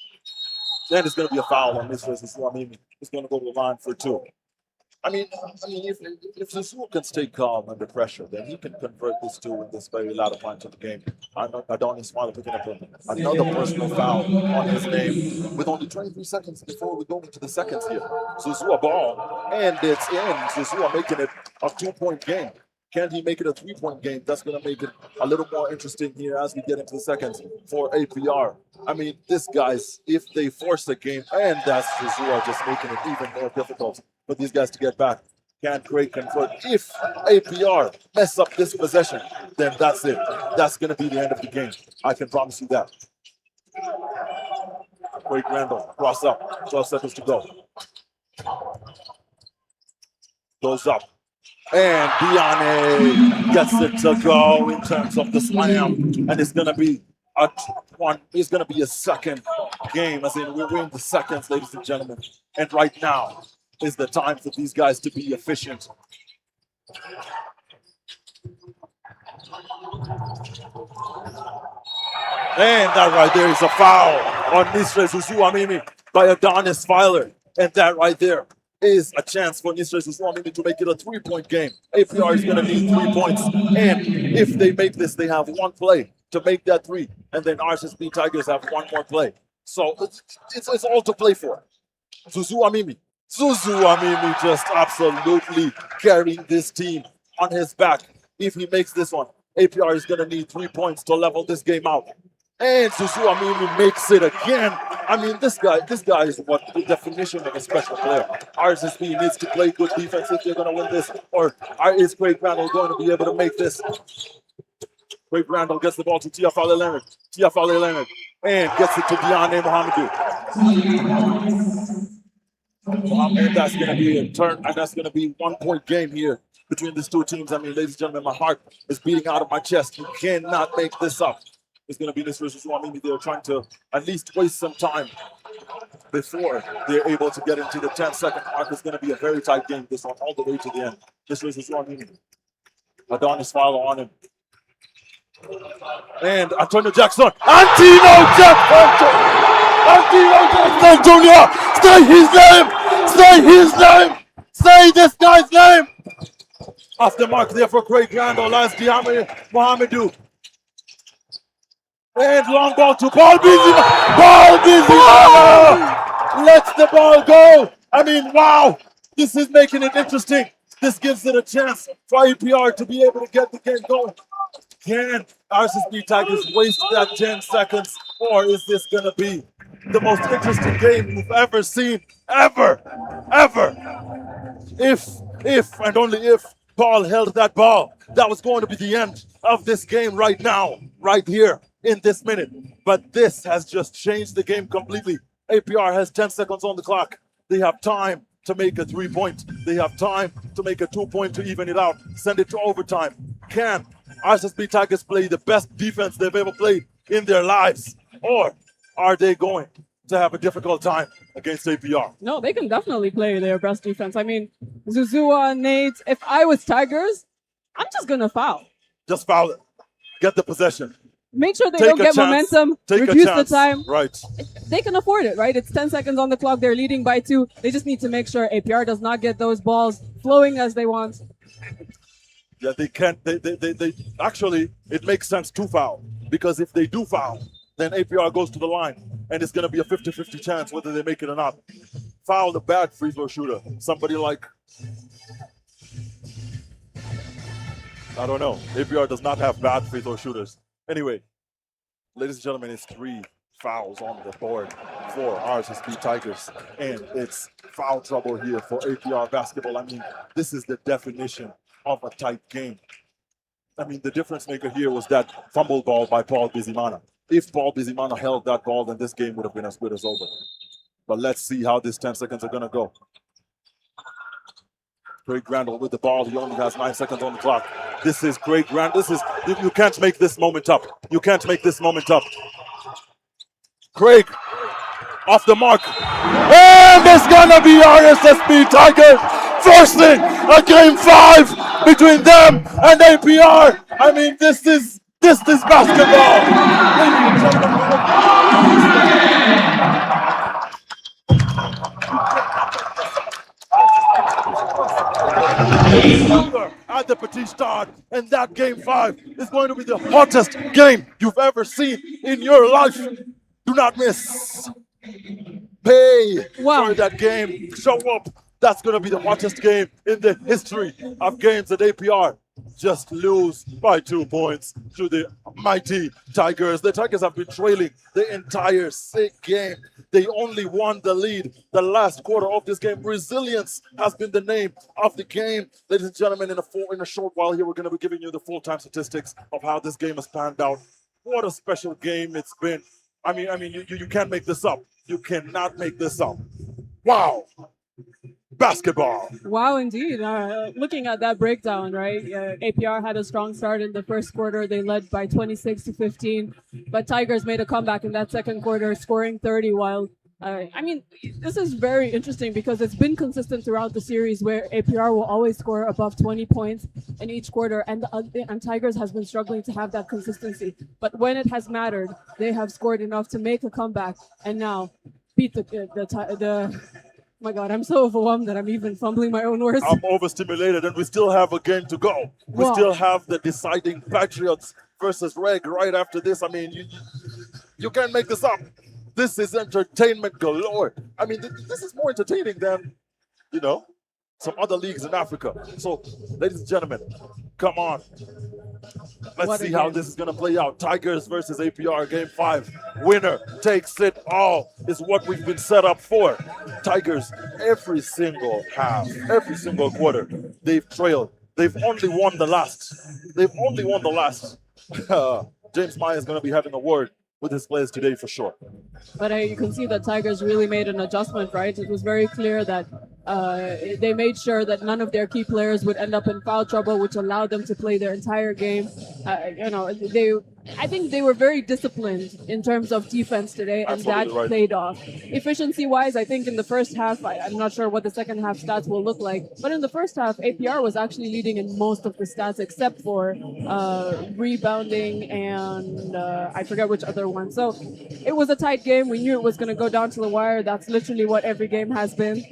Then it's going to be a foul on this versus Swamini. It's going to go to the line for 2. I mean, if Susu can stay calm under pressure, then he can convert this 2 in this very latter point of the game. Adonis Smiley picking up another personal foul on his name with only 23 seconds before we go into the seconds here. Susu a ball, and it's in. Susu making it a 2-point game. Can he make it a 3-point game? That's going to make it a little more interesting here as we get into the seconds for APR. I mean, this guys, if they force the game, and that's Susu just making it even more difficult for these guys to get back. Can Craig convert? If APR mess up this possession, then that's it. That's going to be the end of the game. I can promise you that. Craig Randall, cross up, 12 seconds to go. Goes up. And Diane gets it to go in terms of the slam. And it's going to be a second game. As in, we're in the seconds, ladies and gentlemen. And right now is the time for these guys to be efficient. And that right there is a foul on Mistre Susuamimi by Adonis Filer. And that right there is a chance for Nisra Suwamimi to make it a 3-point game. APR is going to need 3 points. And if they make this, they have one play to make that 3. And then RSSB Tigers have one more play. So it's all to play for. Suwamimi just absolutely carrying this team on his back. If he makes this one, APR is going to need 3 points to level this game out. And Suwamimi makes it again. I mean, this guy is what the definition of a special player. RSSB needs to play good defense if they're going to win this. Or is Craig Randall going to be able to make this? Craig Randall gets the ball to Tiafale Leonard. And gets it to Diane Mohamedou. And that's going to be a turn, and that's going to be 1 point game here between these two teams. I mean, ladies and gentlemen, my heart is beating out of my chest. You cannot make this up. It's going to be this versus Suwamimi. They're trying to at least waste some time before they're able to get into the 10-second mark. It's going to be a very tight game, this one, all the way to the end. This versus Suwamimi. Adonis Fowler on him. And Antonio Jackson. Antino Jackson Jr. Say his name! Say his name! Say this guy's name! Off the mark there for Craig Randall as Diame Mohamedou. And long ball to Paul Bizimana! Lets the ball go! I mean, wow! This is making it interesting. This gives it a chance for APR to be able to get the game going. Can RSSB Tigers waste that 10 seconds? Or is this going to be the most interesting game we've ever seen? Ever! If and only if Paul held that ball, that was going to be the end of this game right now, right here in this minute. But this has just changed the game completely. APR has 10 seconds on the clock. They have time to make a 3-point. They have time to make a 2-point to even it out. Send it to overtime. Can RSSB Tigers play the best defense they've ever played in their lives? Or are they going to have a difficult time against APR? No, they can definitely play their best defense. I mean, Zuzua, Nate, if I was Tigers, I'm just going to foul. Just foul it. Get the possession. Make sure they don't get momentum, reduce the time. Right. They can afford it, right? It's 10 seconds on the clock. They're leading by 2. They just need to make sure APR does not get those balls flowing as they want. Yeah, they can't. They actually, it makes sense to foul. Because if they do foul, then APR goes to the line. And it's going to be a 50-50 chance whether they make it or not. Foul the bad free throw shooter. Somebody like, I don't know. APR does not have bad free throw shooters. Anyway, ladies and gentlemen, it's 3 fouls on the board for RSSB Tigers. And it's foul trouble here for APR basketball. I mean, this is the definition of a tight game. I mean, the difference maker here was that fumble ball by Paul Bizimana. If Paul Bizimana held that ball, then this game would have been as good as over. But let's see how these 10 seconds are going to go. Craig Randall with the ball. He only has 9 seconds on the clock. This is Craig Randall. You can't make this moment up. You can't make this moment up. Craig, off the mark. And it's going to be RSSB Tigers forcing a game 5 between them and APR. I mean, this is basketball. At the PETIT STADE, and that game 5 is going to be the hottest game you've ever seen in your life. Do not miss. Pay for that game. Show up. That's going to be the hottest game in the history of games at APR. Just lose by 2 points to the mighty Tigers. The Tigers have been trailing the entire game. They only won the lead the last quarter of this game. Resilience has been the name of the game. Ladies and gentlemen, in a short while here, we're going to be giving you the full-time statistics of how this game has panned out. What a special game it's been. I mean, you can't make this up. You cannot make this up. Wow. Basketball. Wow, indeed. Looking at that breakdown, right? APR had a strong start in the first quarter. They led by 26-15, but Tigers made a comeback in that second quarter, scoring 30. While I mean, this is very interesting because it's been consistent throughout the series where APR will always score above 20 points in each quarter, and Tigers has been struggling to have that consistency. But when it has mattered, they have scored enough to make a comeback and now beat the My God, I'm so overwhelmed that I'm even fumbling my own words. I'm overstimulated, and we still have a game to go. We Wow. still have the deciding Patriots versus Reg right after this. I mean, you can't make this up. This is entertainment galore. I mean, this is more entertaining than, you know, some other leagues in Africa. So, ladies and gentlemen, come on. Let's What a see how game. this is going to play out. Tigers versus APR, Game 5. Winner takes it all is what we've been set up for. Tigers, every single half, every single quarter, they've trailed. They've only won the last. They've only won the last. James Maya is going to be having a word with his players today for sure. But you can see that Tigers really made an adjustment, right? It was very clear that they made sure that none of their key players would end up in foul trouble, which allowed them to play their entire game. I think they were very disciplined in terms of defense today, and Absolutely that right. played off. Efficiency-wise, I think in the first half, I'm not sure what the second half stats will look like, but in the first half, APR was actually leading in most of the stats except for rebounding and I forget which other one. So it was a tight game. We knew it was going to go down to the wire. That's literally what every game has been.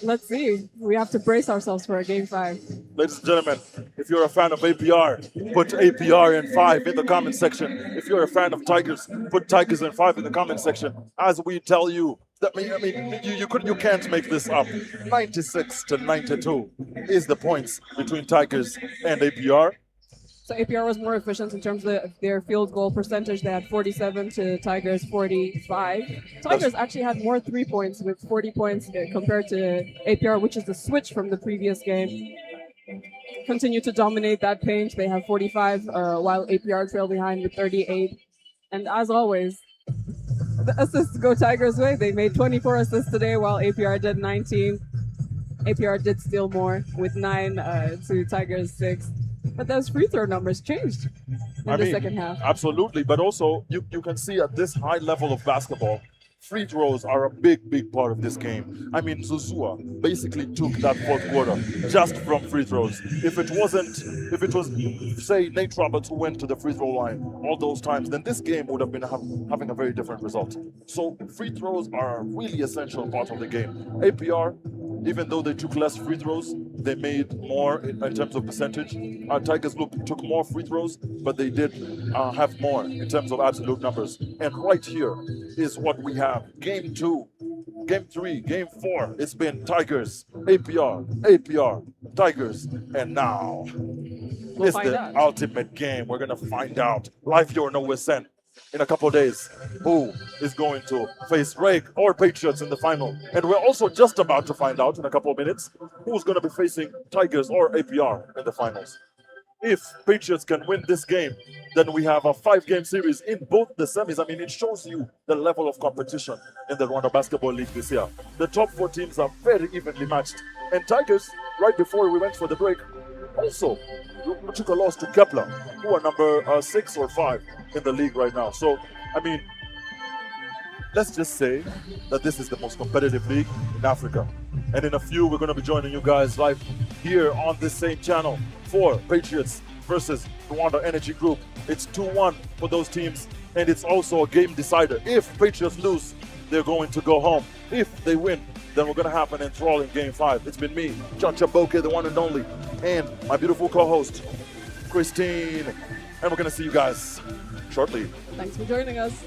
Let's see. We have to brace ourselves for a Game 5. Ladies and gentlemen, if you're a fan of APR, put APR in 5 in the comment section. If you're a fan of Tigers, put Tigers in 5 in the comment section. As we tell you, you can't make this up. 96 to 92 is the points between Tigers and APR. So APR was more efficient in terms of their field goal percentage. They had 47 to Tigers 45. Tigers actually had more 3 points with 40 points compared to APR, which is the switch from the previous game. Continue to dominate that paint. They have 45, while APR trail behind with 38. And as always, the assists go Tigers' way. They made 24 assists today, while APR did 19. APR did steal more with 9 to Tigers 6. But those free throw numbers changed in the second half. Absolutely, but also you can see at this high level of basketball, free throws are a big part of this game. I mean, Zuzua basically took that fourth quarter just from free throws. If it was, say, Nate Roberts who went to the free throw line all those times, then this game would have been having a very different result. So free throws are a really essential part of the game. APR, even though they took less free throws, they made more in terms of percentage. Tigers took more free throws, but they did have more in terms of absolute numbers. And right here is what we have. Game 2, Game 3, Game 4. It's been Tigers, APR, Tigers, and now it's the ultimate game. We're going to find out live here on No Send in a couple of days who is going to face Reg or Patriots in the final. And we're also just about to find out in a couple of minutes who's going to be facing Tigers or APR in the finals. If Patriots can win this game, then we have a 5-game series in both the semis. I mean, it shows you the level of competition in the Rwanda Basketball League this year. The top 4 teams are very evenly matched. And Tigers, right before we went for the break, also took a loss to Kepler, who are number 6 or 5 in the league right now. So, I mean, let's just say that this is the most competitive league in Africa. And in a few, we're going to be joining you guys live here on this same channel for Patriots versus Rwanda Energy Group. It's 2-1 for those teams, and it's also a game decider. If Patriots lose, they're going to go home. If they win, then we're going to have an enthralling Game 5. It's been me, Chacha Bokeh, the one and only, and my beautiful co-host, Christine. And we're going to see you guys shortly. Thanks for joining us.